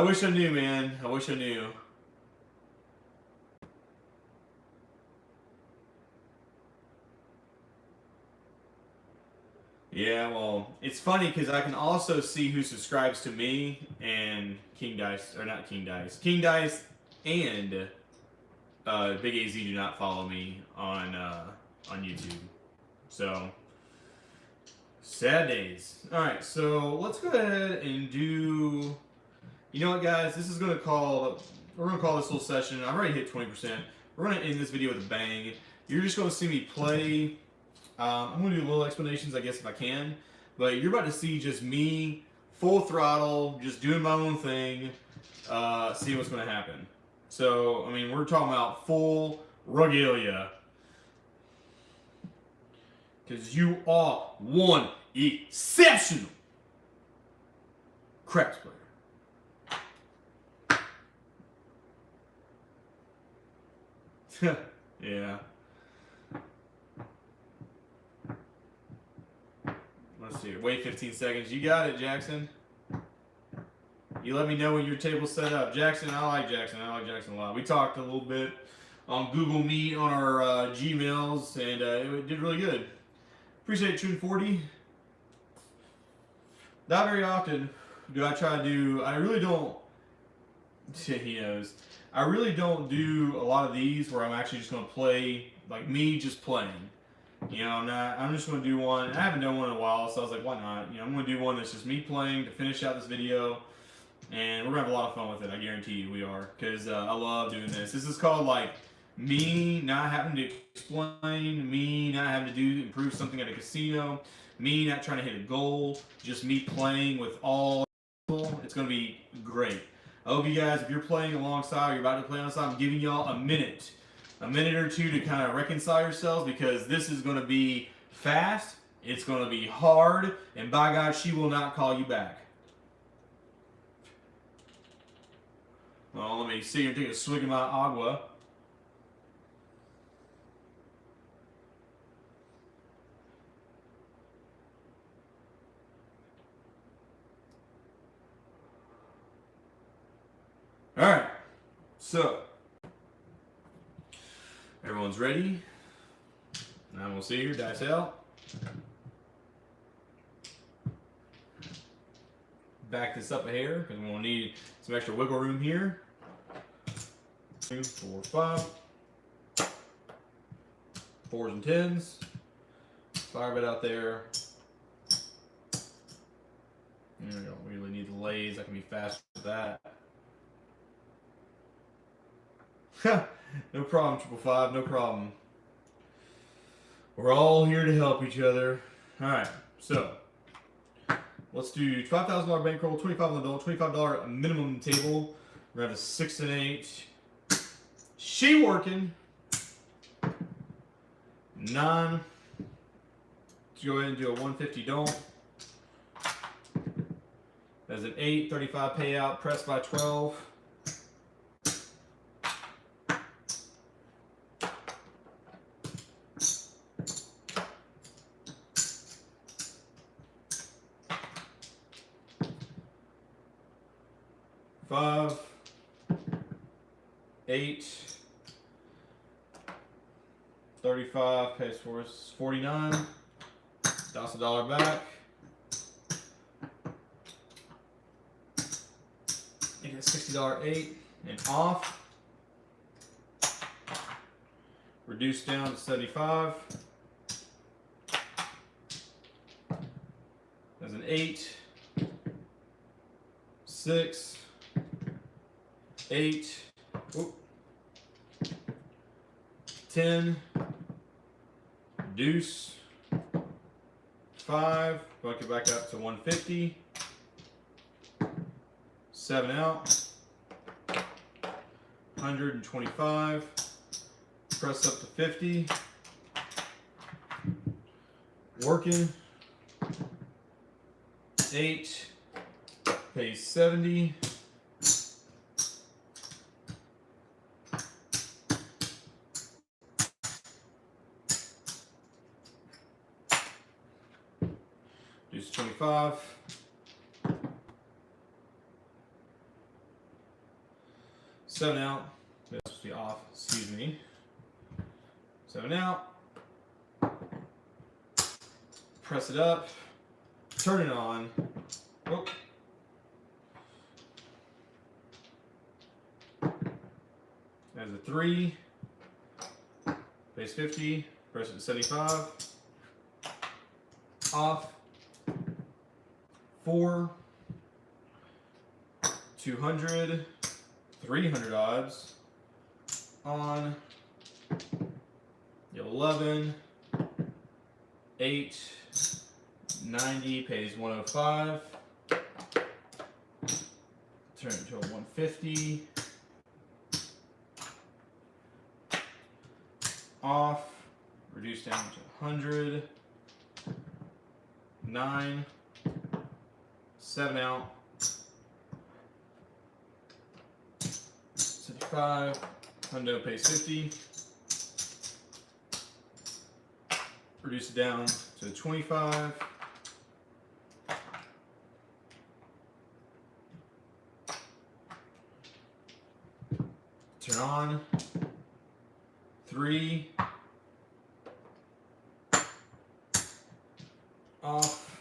wish I knew, man. I wish I knew. Yeah, well, it's funny because I can also see who subscribes to me and King Dice, or not King Dice, King Dice and Big AZ do not follow me on YouTube. So sad days. All right, so let's go ahead and do. You know what, guys? We're gonna call this little session. I've already hit 20%. We're gonna end this video with a bang. You're just gonna see me play. I'm gonna do little explanations, I guess, if I can. But you're about to see just me, full throttle, just doing my own thing, see what's gonna happen. So, I mean, we're talking about full regalia. Because you are one exceptional craps player. Yeah. Let's see. Wait 15 seconds. You got it, Jackson. You let me know when your table's set up. Jackson, I like Jackson. I like Jackson a lot. We talked a little bit on Google Meet on our Gmails, and it did really good. Appreciate it, 240. Not very often do I try to do. I really don't. He knows. I really don't do a lot of these where I'm actually just going to play, like me just playing. You know, I'm just going to do one. I haven't done one in a while, so I was like, why not? You know, I'm going to do one that's just me playing to finish out this video. And we're going to have a lot of fun with it. I guarantee you we are. Because I love doing this. This is called, like, me not having to explain. Me not having to improve something at a casino. Me not trying to hit a goal. Just me playing with all people. It's going to be great. I hope you guys, if you're playing alongside or you're about to play alongside, I'm giving y'all a minute or two to kind of reconcile yourselves, because this is going to be fast, it's going to be hard, and by God, she will not call you back. Well, let me see here and take a swig of my agua. All right, so everyone's ready. Now we'll see your dice out. Back this up a hair because we'll need some extra wiggle room here. 2, 4, 5. 4s and 10s. Fire bit out there. You don't really need the lays. I can be fast with that. No problem, 555, no problem. We're all here to help each other. Alright, so let's do $5,000 bankroll, $25 on the adult, $25 minimum table. We're gonna have a 6 and 8. She working. 9. Let's go ahead and do a 150 don't. There's an 8, 35 payout, pressed by 12. $5, 8, 35 pays for us 49. Toss a dollar back. Make it a $60 8 and off. Reduce down to 75. There's an 8, 6, 8, whoop, 10, deuce, 5, bucket back up to 150, 7 out, 125, press up to 50, working, 8, pays 70, deuce 25, 7 out, that's supposed to be off, excuse me, 7 out, press it up, turn it on, whoop. There's a 3, Pays 50. Press it to 75. Off. 4. 200. 300 odds. On. 11. 8. 90. Pays 105. Turn it to a 150. Off. Reduce down to 100. 9. 7 out. 75. Hundo pays 50. Reduce it down to 25. Turn on. 3. Off.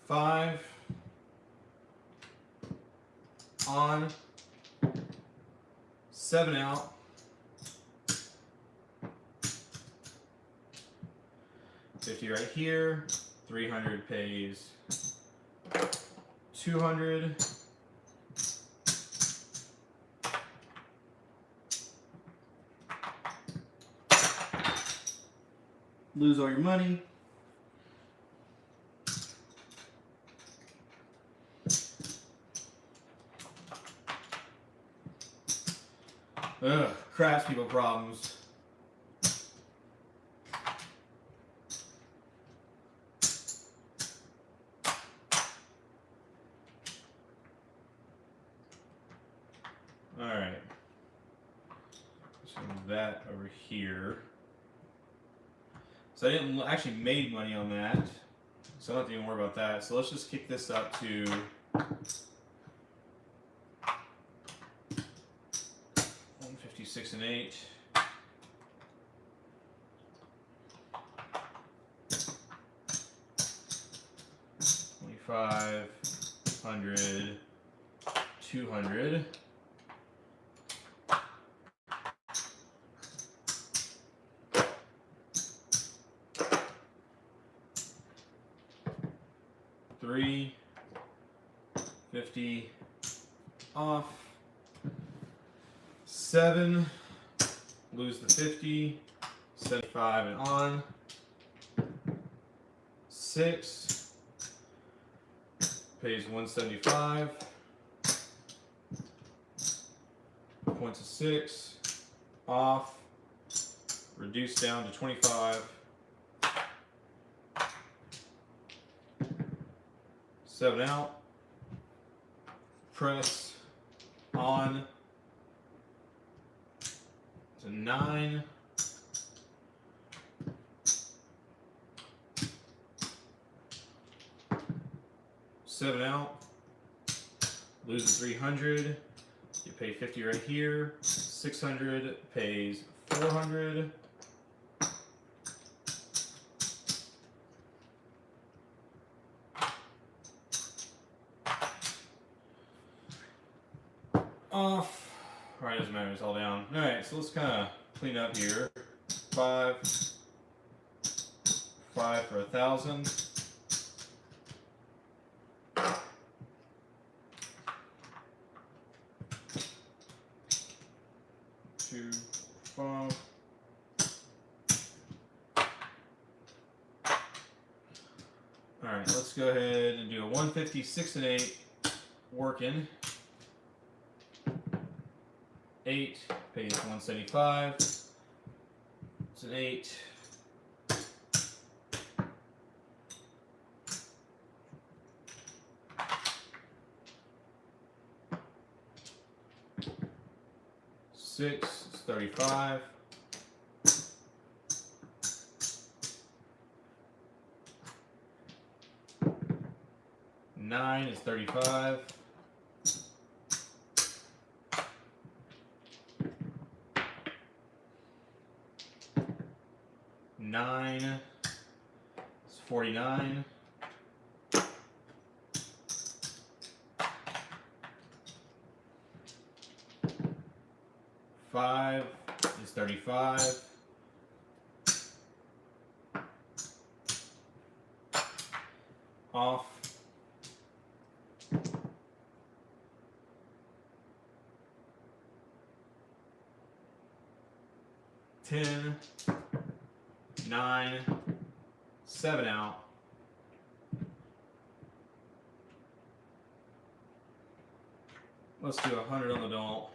5. On. 7 out. 50 right here. 300 pays 200. Lose all your money. Ugh, craftspeople problems. Alright. So that over here. So I didn't actually made money on that. So I don't have to even worry about that. So let's just kick this up to 156 and 8. $25, 100, 200. $3, 50, off. 7, lose the 50, 75 and on. 6, pays 175. Points of 6, off. Reduce down to 25. 7 out. Press on to 9. Seven out. Lose the 300. You pay 50 right here. 600 pays 400. Off. Alright, doesn't matter, it's all down. Alright, so let's kind of clean up here. 5 for 1,000. 2, 5. Alright, let's go ahead and do a 156 and 8 working. 8 pays 175. It's an 8. Six is 35. 9 is 35. 9 is 49. 5 35. Off. 10, 9, 7 out. Let's do 100 on the don't.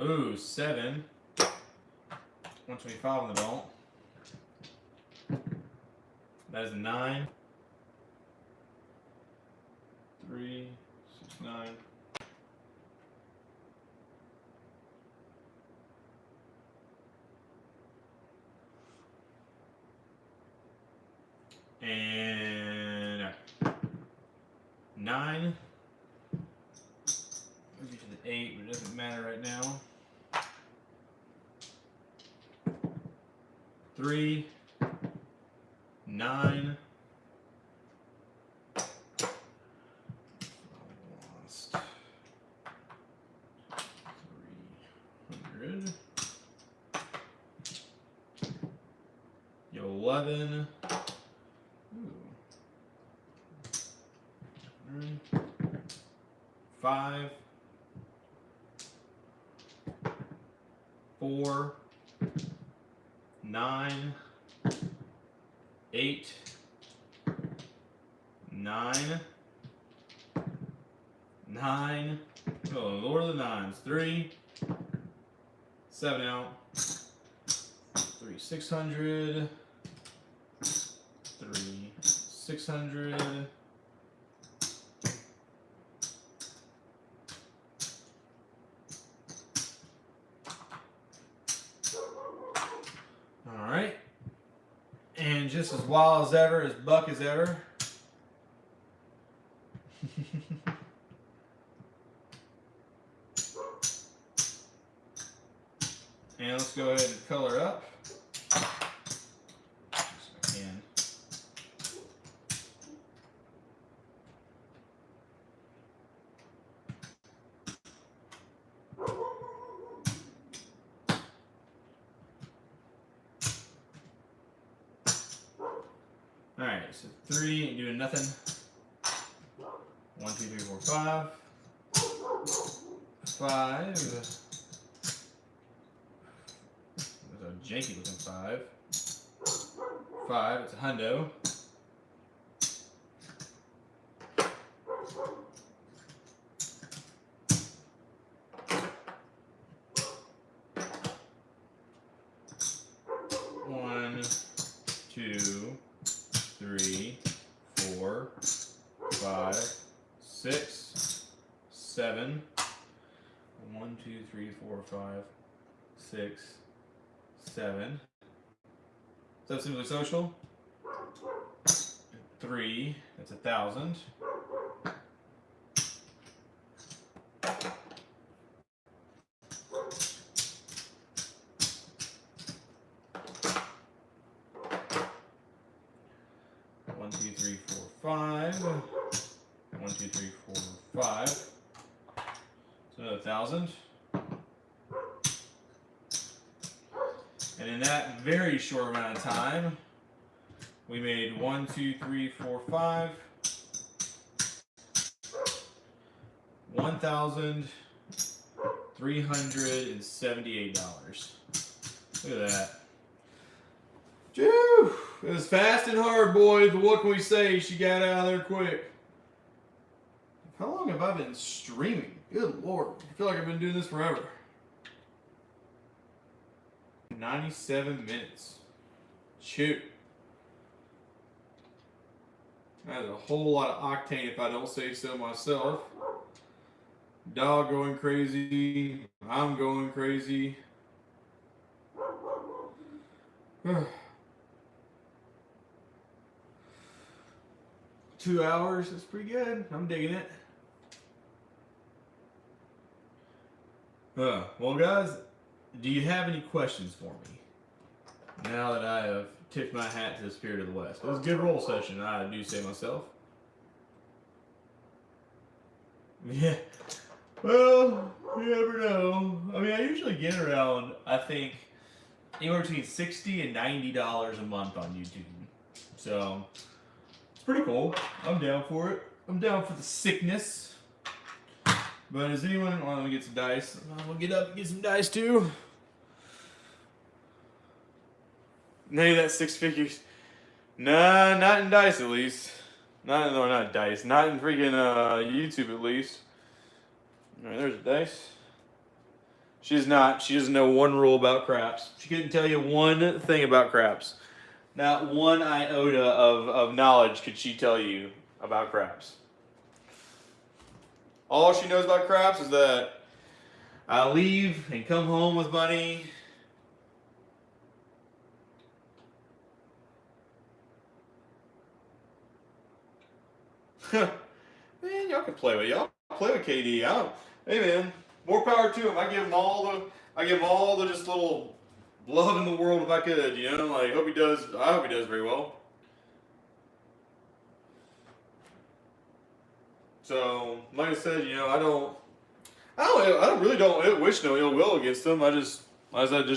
Ooh, 7. 125 on the don't. That is a 9. 3, 6, 9. And 9. Move you to the 8, but it doesn't matter right now. 3, 9. Lost 300. 11. 5, 4, 9, 8, 9, 9. Oh, Lord of the Nines. 3, 7 out. 3, 600. 3, 600. Alright, and just as wild as ever, as buck as ever. And let's go ahead and color up. Yes, I can. Alright, so 3 ain't doing nothing. 1, 2, 3, 4, 5. 5. There's a janky looking 5. 5, it's a hundo. One, 2, 3, 4, 5, 6, 7. 1, 2, 3, 4, 5, 6, 7. Is that Simply Social? 3, that's 1,000. One, 2, 3, 4, 5. 1, 2, 3, 4, 5. So another 1,000. And in that very short amount of time, we made 1, 2, 3, 4, 5. $1,378. Look at that. Phew! It was fast and hard, boys, but what can we say? She got out of there quick. How long have I been streaming? Good Lord. I feel like I've been doing this forever. 97 minutes. Shoot. That is a whole lot of octane if I don't say so myself. Dog going crazy. I'm going crazy. 2 hours, that's pretty good. I'm digging it. Well, guys, do you have any questions for me? Now that I have tipped my hat to the Spirit of the West. It was a good roll session, I do say myself. Yeah. Well, you never know. I mean, I usually get around, I think, anywhere between $60 and $90 a month on YouTube. So, it's pretty cool. I'm down for it. I'm down for the sickness. But is anyone, let me get some dice. I'm gonna get up and get some dice too. Maybe that's six figures. Nah, not in dice at least. Not dice. Not in freaking YouTube at least. Alright, there's a dice. She doesn't know one rule about craps. She couldn't tell you one thing about craps. Not one iota of knowledge could she tell you about craps. All she knows about craps is that I leave and come home with money. Man, y'all can play with y'all. Play with KD. Hey man, more power to him. I give him all the just little love in the world if I could. You know, like I hope he does very well. So, like I said, you know, I really don't wish no ill will against him. I just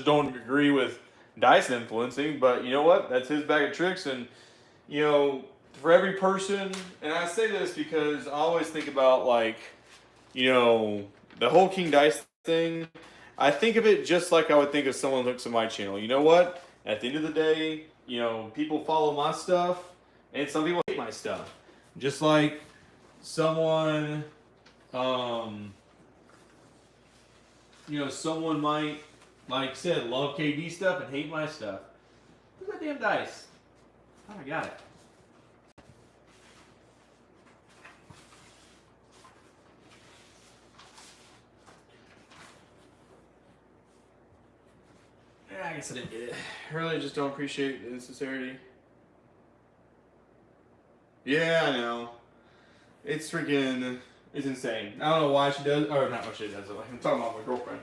don't agree with dice influencing. But you know what? That's his bag of tricks, and you know. For every person, and I say this because I always think about like, you know, the whole King Dice thing. I think of it just like I would think of someone who looks at my channel. You know what? At the end of the day, you know, people follow my stuff, and some people hate my stuff. Just like someone, you know, someone might, like I said, love KD stuff and hate my stuff. Look at that damn dice. Oh, I got it. I guess I didn't get it. I really just don't appreciate the insincerity. Yeah, I know. It's insane. I don't know why she does, or not what she does. I'm talking about my girlfriend.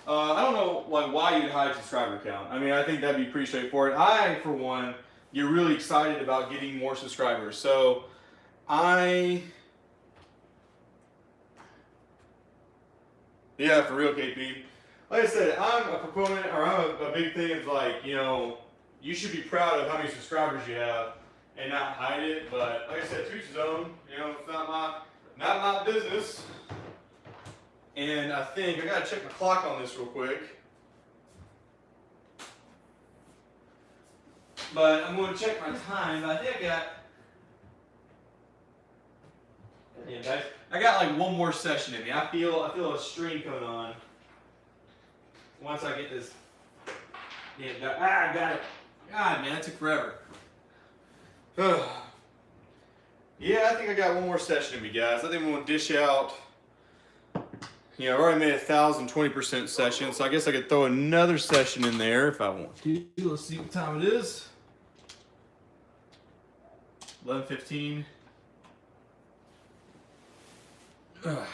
I don't know like why you'd hide subscriber count. I mean, I think that'd be pretty straightforward. I, for one, get really excited about getting more subscribers. So, yeah, for real, KP. Like I said, I'm a proponent, or I'm a big thing of like, you know, you should be proud of how many subscribers you have and not hide it. But like I said, to each his own. You know, it's not my business. And I think I gotta check my clock on this real quick. But I'm going to check my time. I think I got like one more session in me. I feel a stream coming on. Once I get this, I got it. God, man, that took forever. Yeah, I think I got one more session in me, guys. I think I'm gonna dish out. You know, I already made 1,020% session, so I guess I could throw another session in there if I want to. Let's see what time it is. 11:15. All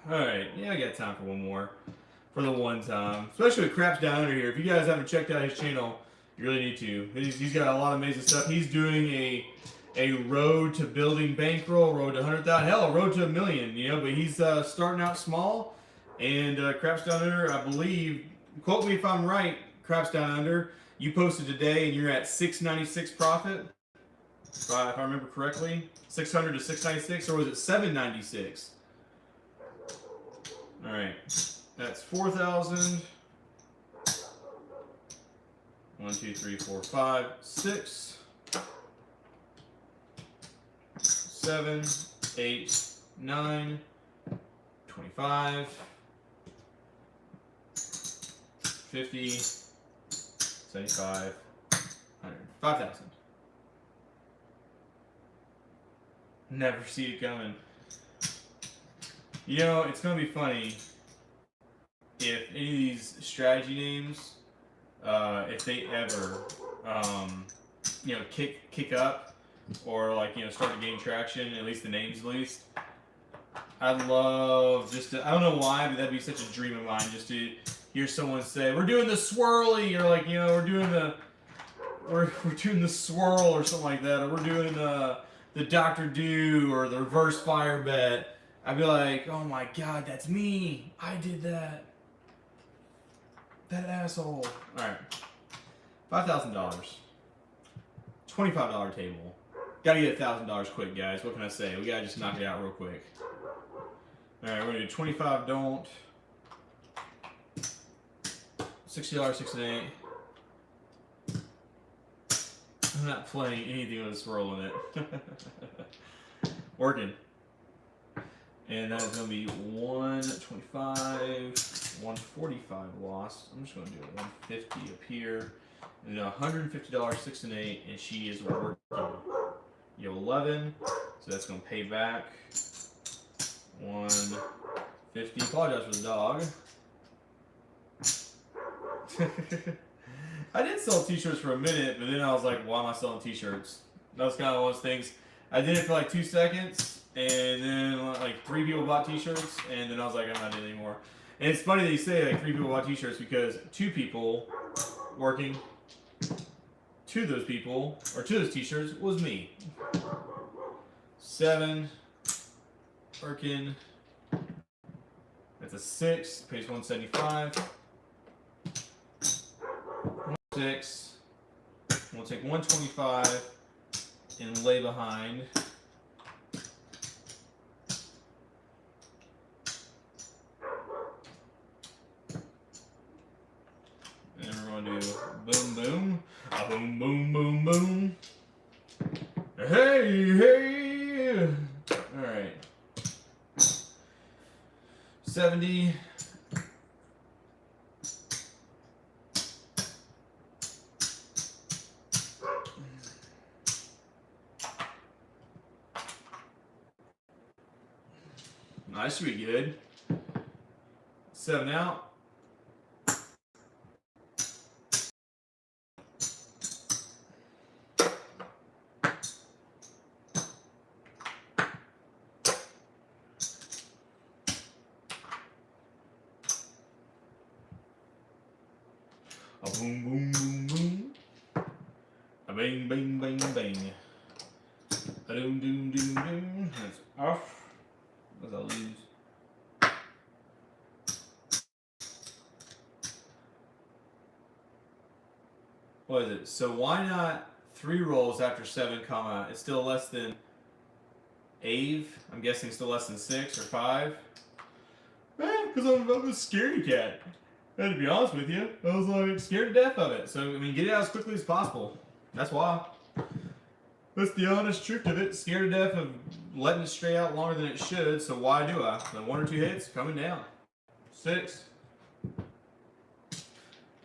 right, yeah, I got time for one more. For the one time, especially with Craps Down Under here. If you guys haven't checked out his channel, you really need to. He's got a lot of amazing stuff. He's doing a road to building bankroll, road to 100,000, hell, a road to 1 million. You know, but he's starting out small. And Craps Down Under, I believe, quote me if I'm right, Craps Down Under, you posted today and you're at 696 profit. If I remember correctly, 600 to 696, or was it 796? All right. That's 4,000. 1, 2, 3, 4, 5, 6, 7, 8, 9, 25, 50, 75, 100, 5,000. Never see it coming. You know, it's going to be funny if any of these strategy names, if they ever, you know, kick up or like, you know, start to gain traction, at least the names at least. I'd love just to, I don't know why, but that'd be such a dream of mine just to hear someone say, we're doing the swirly, or like, you know, we're doing the swirl or something like that, or we're doing the Dr. Do or the reverse fire bet. I'd be like, oh my god, that's me. I did that. That asshole. Alright. $5,000. $25 table. Gotta get $1,000 quick, guys. What can I say? We gotta just knock it out real quick. Alright, we're gonna do 25 don't. $60, 6 and 8. I'm not playing anything with this roll in it. Working. And that is going to be 125, 145 loss. I'm just going to do a 150 up here. And then $150, 6 and 8, and she is working. You have 11, so that's going to pay back 150. Apologize for the dog. I did sell t-shirts for a minute, but then I was like, why am I selling t-shirts? That was kind of one of those things. I did it for like 2 seconds, and then like 3 people bought t-shirts, and then I was like, I'm not doing it anymore. And it's funny that you say like 3 people bought t-shirts because 2 people working, 2 of those people, or 2 of those t-shirts was me. 7 working. That's a 6, pays 175. 6. We'll take 125 and lay behind. And we're going to do boom, boom. A boom, boom, boom, boom. Hey, hey. All right. 70. That should be good. 7 out. A boom, boom, boom, boom. A bang, bang, bang, bang. A doom, doom, doom, doom. That's off. What did I lose? What is it? So why not 3 rolls after 7 come out? It's still less than Ave. I'm guessing still less than 6 or 5. Because I'm a scaredy cat. And to be honest with you, I was like scared to death of it. So I mean, get it out as quickly as possible. That's why. That's the honest truth of it. Scared to death of letting it stray out longer than it should. So why do I? Then 1 or 2 hits coming down. 6.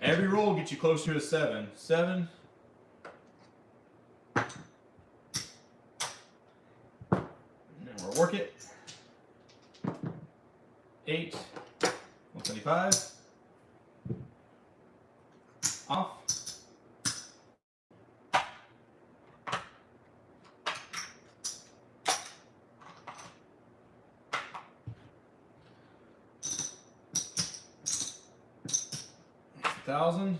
Every roll gets you closer to a 7. 7. And then we'll work it. 8. 175. Off. $1,000.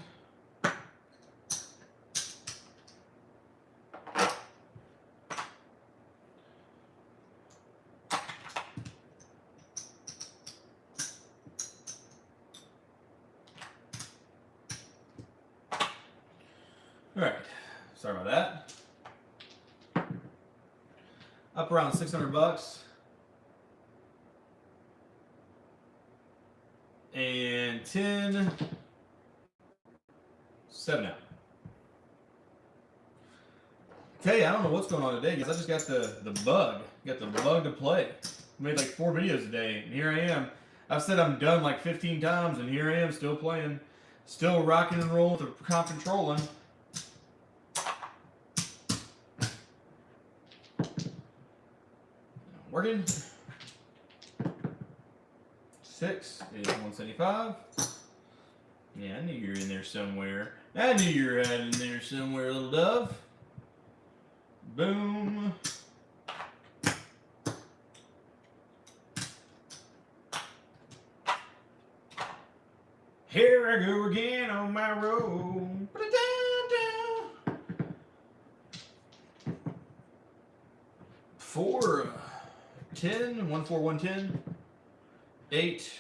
All right, sorry about that. Up around $600. And 10. 7 out. Tell you, I don't know what's going on today because I just got the bug. Got the bug to play. Made like 4 videos a day, and here I am. I've said I'm done like 15 times, and here I am still playing. Still rocking and rolling with the comp controlling. Working. 6 is 175. Yeah, I knew you were in there somewhere. I knew you were in there somewhere, little dove. Boom. Here I go again on my road. Four. 10, 1, 4, 1, 10, 8,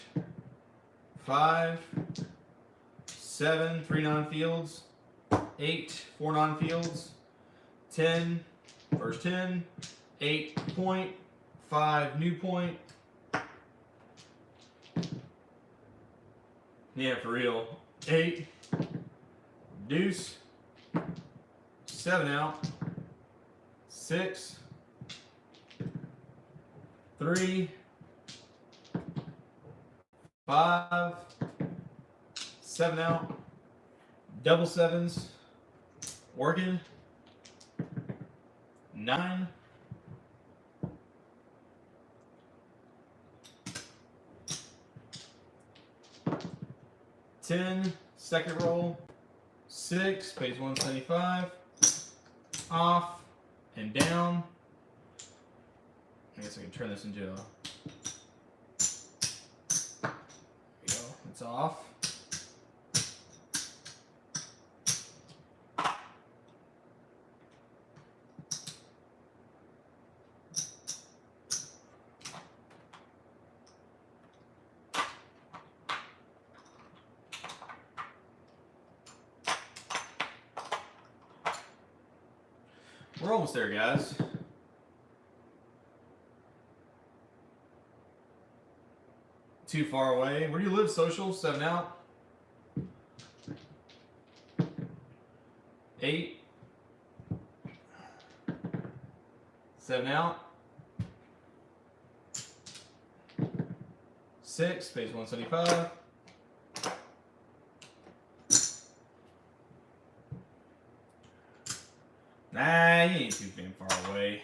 5, 7, 3 non-fields, 8, 4 non-fields, 10, first 10, 8 point, 5 new point. Yeah, for real. 8, deuce, 7 out, 6, 3, 5, 7 out, double sevens, working, 9, 10, second roll, 6, pays 175, off and down. I guess I can turn this into a, there we go, it's off. We're almost there, guys. Too far away. Where do you live, social? 7 out. 8. 7 out. 6, pays 175. Nah, you ain't too damn far away.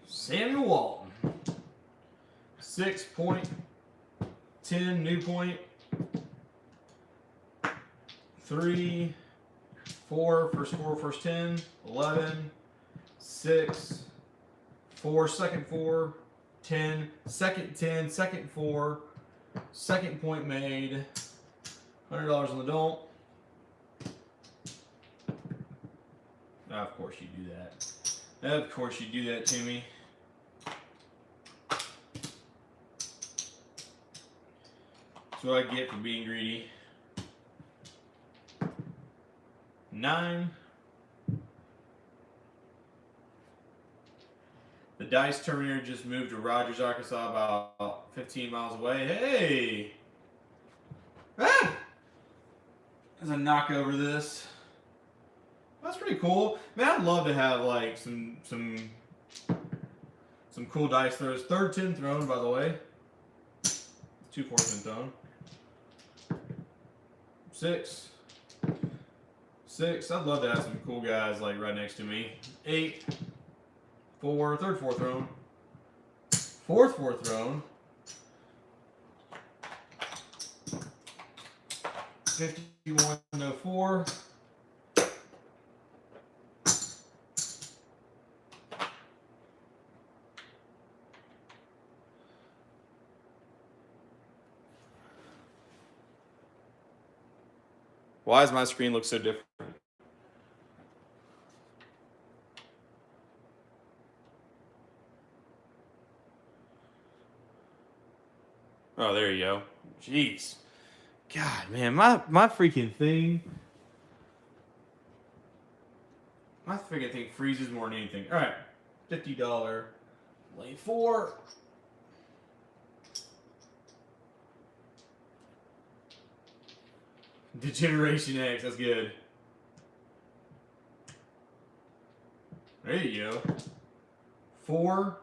Samuel Walton. 6 point, 10 new point, 3, 4, first 10, 11, 6, 4, second 4, 10, second 10, second 4, second point made, $100 on the don't. Of course you do that. Of course you do that to me. That's what I get for being greedy. 9. The Dice Terminator just moved to Rogers, Arkansas, about 15 miles away. Hey! Ah! There's a knock over this. That's pretty cool. Man, I'd love to have like some cool dice throws. Third 10 thrown, by the way. 2 4 10 thrown. 6. 6. I'd love to have some cool guys like right next to me. 8. 4. Third 4 thrown. Fourth 4 thrown. 51 no 4. Why does my screen look so different? Oh, there you go. Jeez. God, man, my freaking thing. My freaking thing freezes more than anything. All right, $50 lay 4. Degeneration X, that's good. There you go. 4,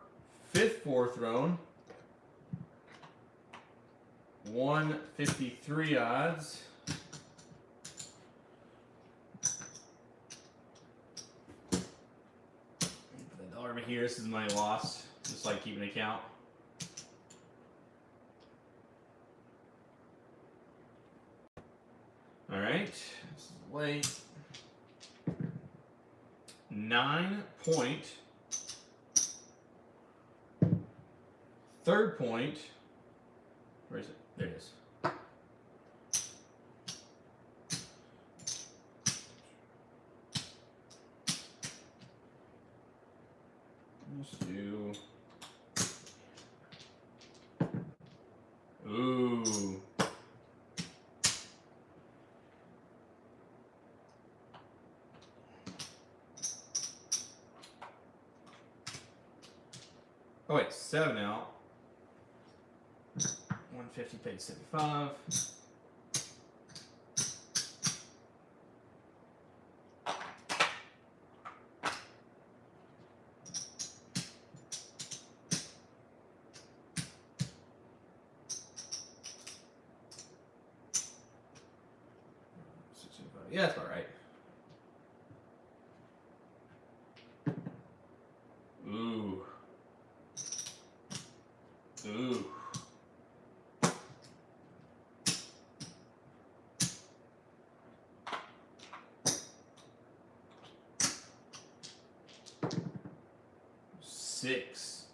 fifth 4 thrown. 153 odds. Put that dollar over here. This is money lost. Just like keeping an account. All right. This is late. 9 point. Third point. Where is it? There it is. Let's do. Ooh. Oh wait, 7 out. 150 paid 75. Yeah, that's about right. Ooh. Ooh. Six.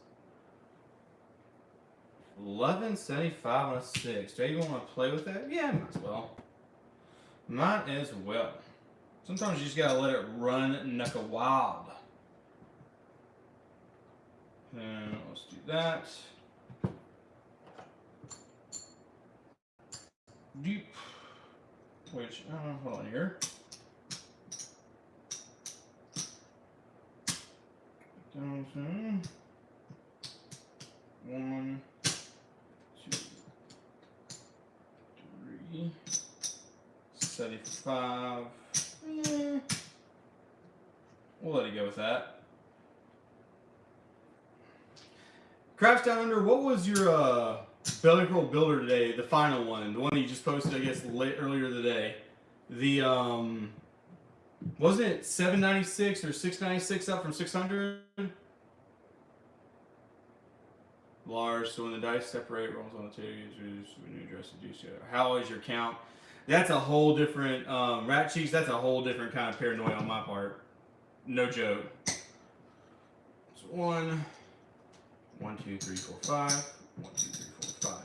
1175 on a 6. Do you want to play with that? Yeah, might as well. Might as well. Sometimes you just gotta let it run knuckle wild. And let's do that. Deep. Which, hold on here. Down to 1, 2, 3, 75. Yeah. We'll let it go with that. Crash Down Under, what was your belly roll builder today? The final one, the one you just posted, I guess, earlier today. The wasn't it 796 or 696 up from 600? Large, so when the dice separate, rolls on the table, use new address to do so. How is your count? That's a whole different rat cheeks. That's a whole different kind of paranoia on my part. No joke. So 1, 2, 3, 4, 5. 1, 2, 3, 4, 5.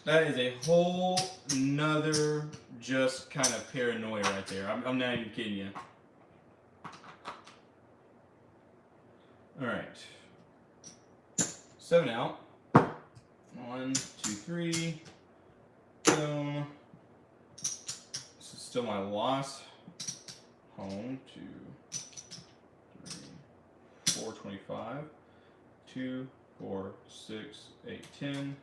That is a whole nother just kind of paranoia right there. I'm not even kidding you. All right. 7 out. 1, 2, 3. Boom. This is still my loss. Home. 2, 3, 4, 25. 2, 4, 6, 8, 10.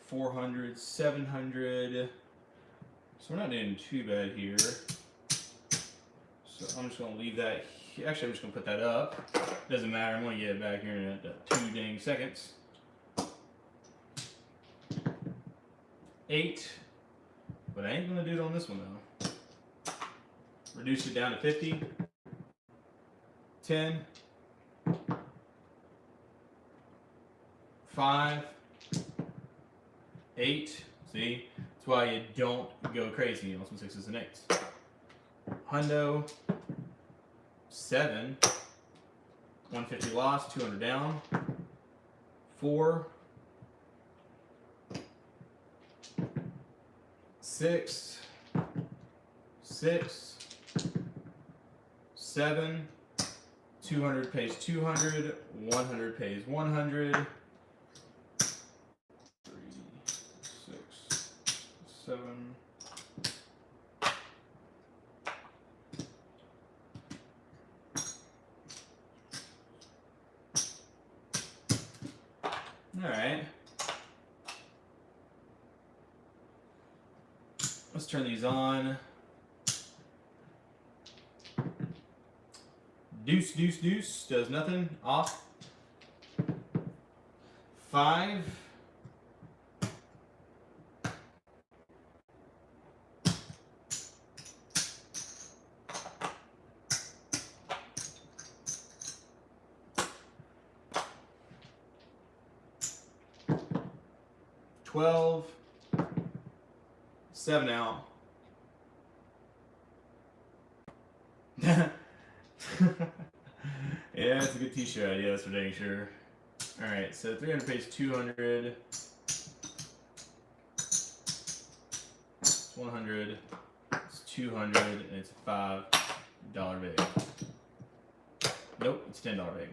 400, 700. So we're not doing too bad here. So I'm just going to leave that. Actually, I'm just going to put that up. Doesn't matter. I'm going to get it back here in 2 dang seconds. 8. But I ain't going to do it on this one, though. Reduce it down to 50. 10. 5. 8. See? That's why you don't go crazy on some 6s and 8s. Hundo. 7. 150 loss, 200 down. 4. 6. 6. 7. 200 pays 200. 100 pays 100. 7. All right. Let's turn these on. Deuce, deuce, deuce. Does nothing. Off. 5. 12. 7 out. Yeah, it's a good t-shirt idea, that's for dang sure. All right, so 300 pays 200. 100. It's 200, and it's a $5 big. Nope, it's $10 big.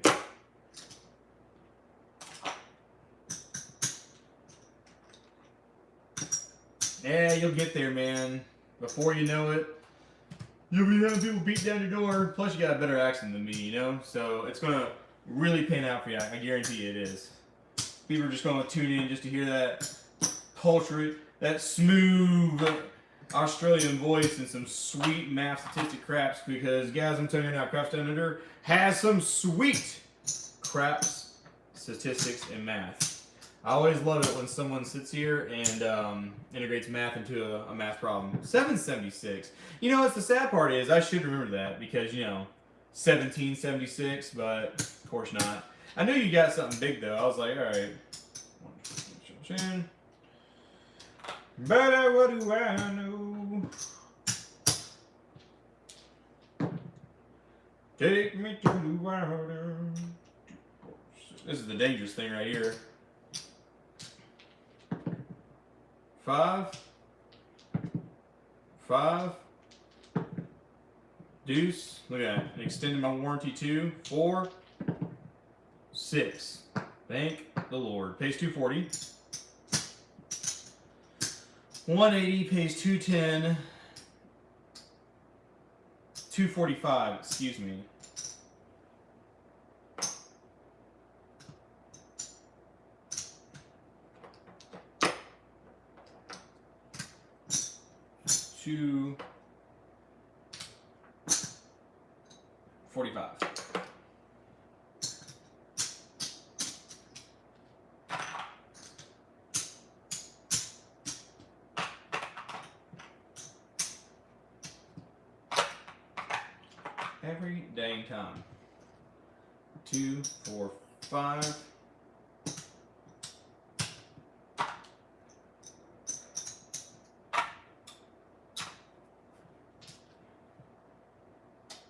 Yeah, you'll get there, man. Before you know it, you'll be having people beat down your door. Plus, you got a better accent than me, you know? So it's going to really pan out for you. I guarantee you it is. People are just going to tune in just to hear that poultry, that smooth Australian voice and some sweet math statistic craps, because, guys, I'm telling you now, Craps Down Under has some sweet craps, statistics, and math. I always love it when someone sits here and integrates math into a math problem. 776. You know, what's the sad part is I should remember that because, you know, 1776, but of course not. I knew you got something big, though. I was like, all right. But what do I know? Take me to the water. This is the dangerous thing right here. 5, 5, deuce. Look at that. Extended my warranty to 4, 6. Thank the Lord. Pays 240. 180 pays 210. 245. Excuse me. $245. Every dang time. 2, 4, 5.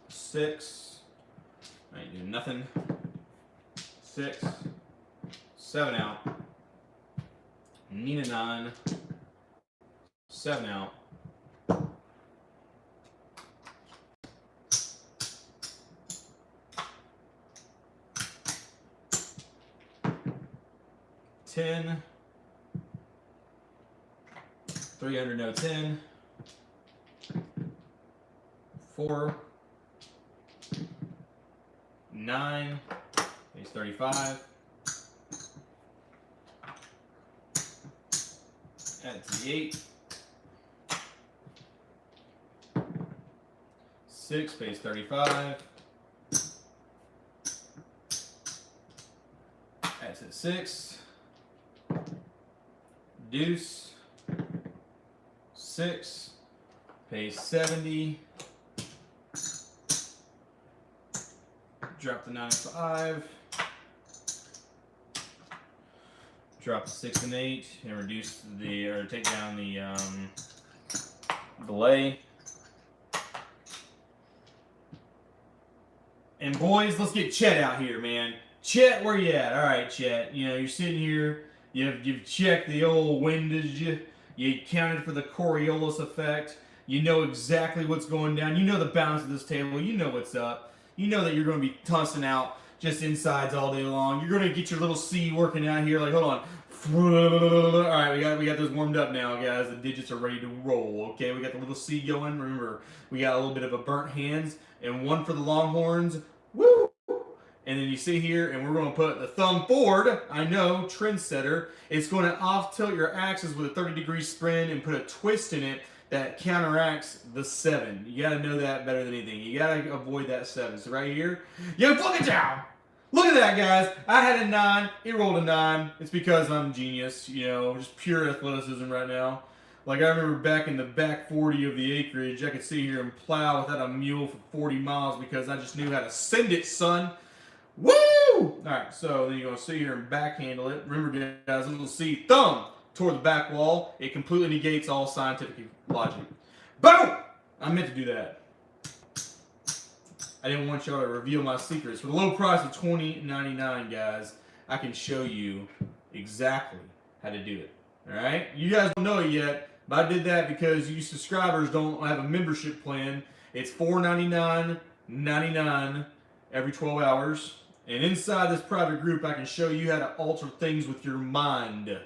Six. I ain't doing nothing. 6. 7 out. Nina 9. 7 out. $10. 300, no 10. 4. 9. Pays 35. Add to the 8. 6 pays 35. Add to the 6. Deuce. 6 pays 70. Drop the 9 and 5. Drop the 6 and 8 and reduce the, or take down the delay. And boys, let's get Chet out here, man. Chet, where you at? All right, Chet. You know, you're sitting here. You've checked the old windage. You counted for the Coriolis effect. You know exactly what's going down. You know the balance of this table. You know what's up. You know that you're going to be tossing out just insides all day long. You're going to get your little C working out here. Like, hold on. All right, we got those warmed up now, guys. The digits are ready to roll. Okay, we got the little C going. Remember, we got a little bit of a burnt hands and one for the Longhorns. Woo! And then you see here, and we're going to put the thumb forward. I know, trendsetter. It's going to off-tilt your axis with a 30-degree spin and put a twist in it that counteracts the 7. You got to know that better than anything. You got to avoid that 7. So right here, yo, look at down. Look at that, guys. I had a 9. It rolled a 9. It's because I'm a genius, you know, just pure athleticism right now. Like I remember back in the back 40 of the acreage, I could sit here and plow without a mule for 40 miles because I just knew how to send it, son. Woo! All right, so then you're going to sit here and backhandle it. Remember, guys, a little C, thumb toward the back wall. It completely negates all scientific logic. Boom! I meant to do that. I didn't want y'all to reveal my secrets. For the low price of $20.99, guys, I can show you exactly how to do it. All right? You guys don't know it yet, but I did that because you subscribers don't have a membership plan. It's $4.99.99 every 12 hours. And inside this private group, I can show you how to alter things with your mind.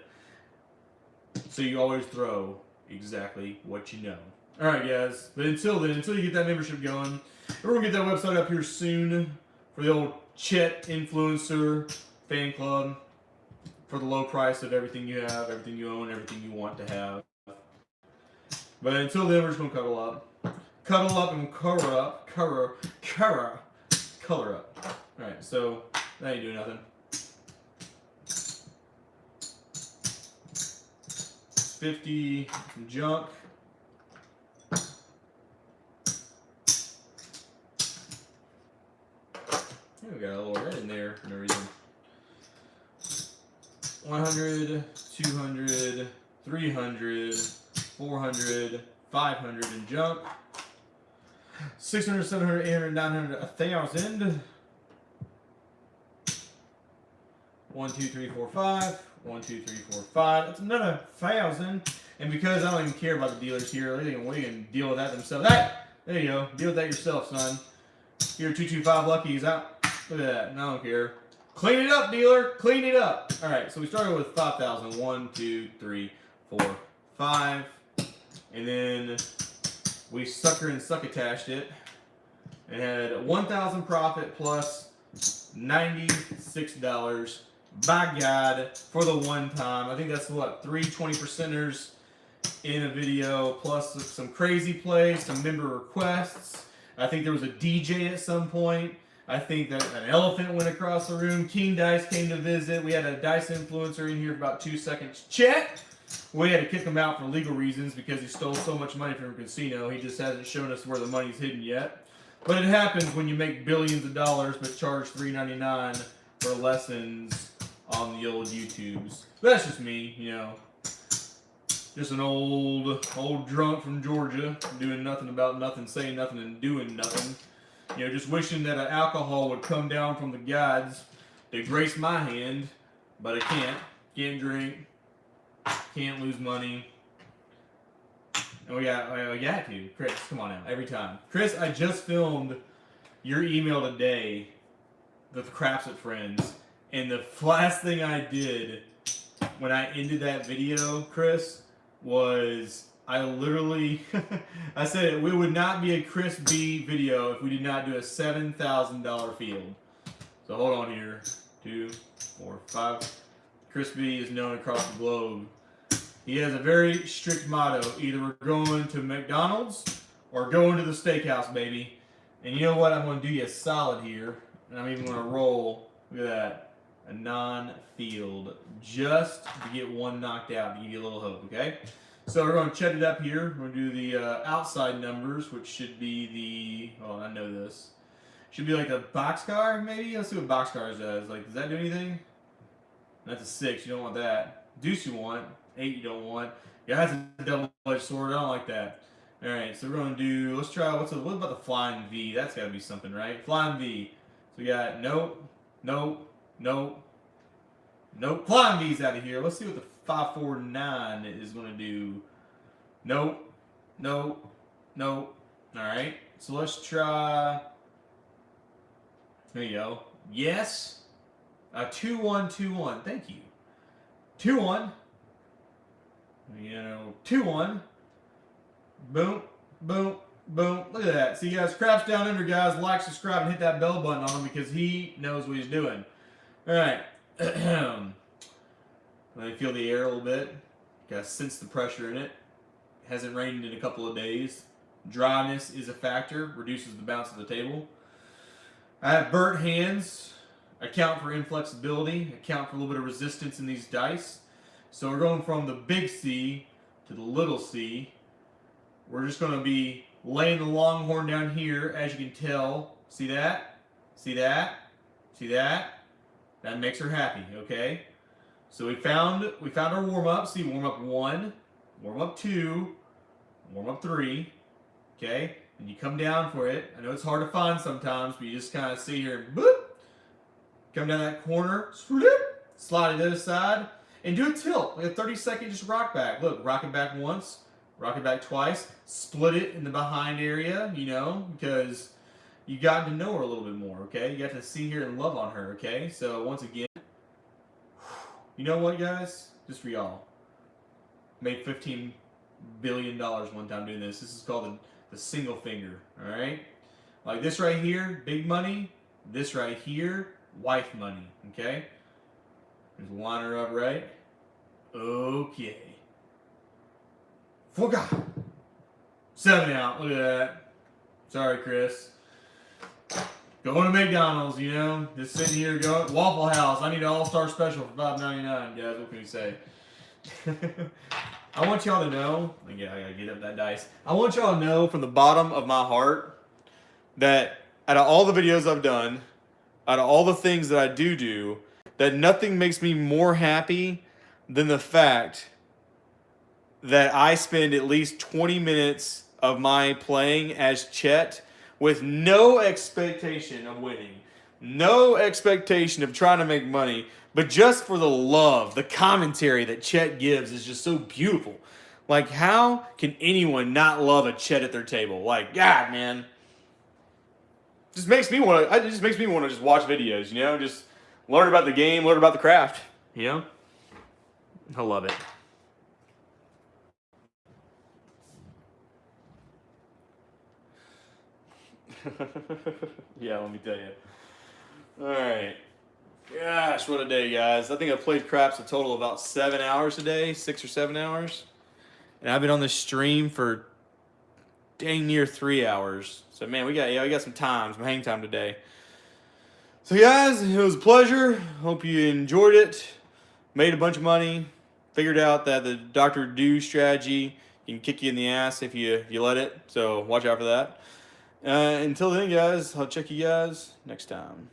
So you always throw exactly what you know. All right, guys. But until then, until you get that membership going, we're going to get that website up here soon for the old Chet Influencer fan club for the low price of everything you have, everything you own, everything you want to have. But until then, we're just going to cuddle up. Cuddle up and color up. Color up. All right, so that ain't doing nothing. 50, some junk. We got a little red in there for no reason. 100, 200, 300, 400, 500 in junk. 600, 700, 800, 900, 1,000. 1, 2, 3, 4, 5. 1, 2, 3, 4, 5. That's another 1,000. And because I don't even care about the dealers here, they can deal with that themselves. There you go. Deal with that yourself, son. Here, 225 Lucky's out. Look at that. I don't care. Clean it up, dealer. Clean it up. All right, so we started with 5,000. 1, 2, 3, 4, 5. And then we sucker and succotashed it. And had 1,000 profit plus $96. By God, for the one time. I think that's what, 3 20%ers in a video, plus some crazy plays, some member requests. I think there was a DJ at some point. I think that an elephant went across the room. King Dice came to visit. We had a Dice influencer in here for about 2 seconds. Chet! We had to kick him out for legal reasons because he stole so much money from a casino. He just hasn't shown us where the money's hidden yet. But it happens when you make billions of dollars but charge $3.99 for lessons on the old YouTubes. But that's just me, you know. Just an old drunk from Georgia, doing nothing about nothing, saying nothing, and doing nothing. You know, just wishing that an alcohol would come down from the gods to grace my hand, but I can't. Can't drink. Can't lose money. And we got to. Chris, come on now, every time. Chris, I just filmed your email today, the Craps at Friends. And the last thing I did when I ended that video, Chris, was I literally, I said it would not be a Chris B video if we did not do a $7,000 field. So hold on here. 2, 4, 5. Chris B is known across the globe. He has a very strict motto. Either we're going to McDonald's or going to the steakhouse, baby. And you know what? I'm going to do you a solid here. And I'm even going to roll. Look at that. A non-field, just to get one knocked out, to give you a little hope, okay? So we're going to check it up here. We're going to do the outside numbers, which should be the, oh, I know this. Should be like a boxcar, maybe? Let's see what boxcars does. Like, does that do anything? That's a 6. You don't want that. Deuce you want. 8 you don't want. Yeah, that's a double-edged sword. I don't like that. All right, so we're going to do, let's try, what about the flying V? That's got to be something, right? Flying V. So we got nope, nope. Nope. Nope. Flying V's out of here. Let's see what the 549 is going to do. Nope. Nope. Nope. Alright. So let's try. There you go. Yes. 2121. Thank you. 2-1. You know, 2-1. Boom. Boom. Boom. Look at that. See, guys, Craps down under, guys. Like, subscribe, and hit that bell button on him because he knows what he's doing. All right. Let me feel the air a little bit. Gotta sense the pressure in it. Hasn't rained in a couple of days. Dryness is a factor. Reduces the bounce of the table. I have burnt hands. Account for inflexibility. Account for a little bit of resistance in these dice. So we're going from the big C to the little c. We're just going to be laying the longhorn down here, as you can tell. See that? See that? See that? That makes her happy, okay? So we found our warm-up. See, warm-up 1, warm-up 2, warm-up 3, okay? And you come down for it. I know it's hard to find sometimes, but you just kind of see here, boop, come down that corner, slip, slide it to the other side, and do a tilt, like a 30-second just rock back. Look, rock it back once, rock it back twice, split it in the behind area, you know, because you got to know her a little bit more, okay? You got to see her and love on her, okay? So once again, you know what, guys? Just for y'all, made $15 billion one time doing this. This is called the single finger, all right? Like this right here, big money. This right here, wife money, okay? Just line her up right. Okay. 4 God. 7 out. Look at that. Sorry, Chris. Going to McDonald's, you know. Just sitting here going Waffle House. I need an all-star special for $5.99, guys. What can you say? I want y'all to know. Yeah, I gotta get up that dice. I want y'all to know from the bottom of my heart that out of all the videos I've done, out of all the things that I do, that nothing makes me more happy than the fact that I spend at least 20 minutes of my playing as Chet with no expectation of winning, no expectation of trying to make money, but just for the love, the commentary that Chet gives is just so beautiful. Like, how can anyone not love a Chet at their table? Like, God, man. It just makes me want to just watch videos, you know, just learn about the game, learn about the craft, you know? I love it. Yeah, let me tell you. All right. Gosh, what a day, guys. I think I've played craps a total of about 7 hours today, 6 or 7 hours. And I've been on this stream for dang near 3 hours. So, man, we got some hang time today. So, guys, it was a pleasure. Hope you enjoyed it. Made a bunch of money. Figured out that the Dr. Do strategy can kick you in the ass if you let it. So, watch out for that. Until then, guys, I'll check you guys next time.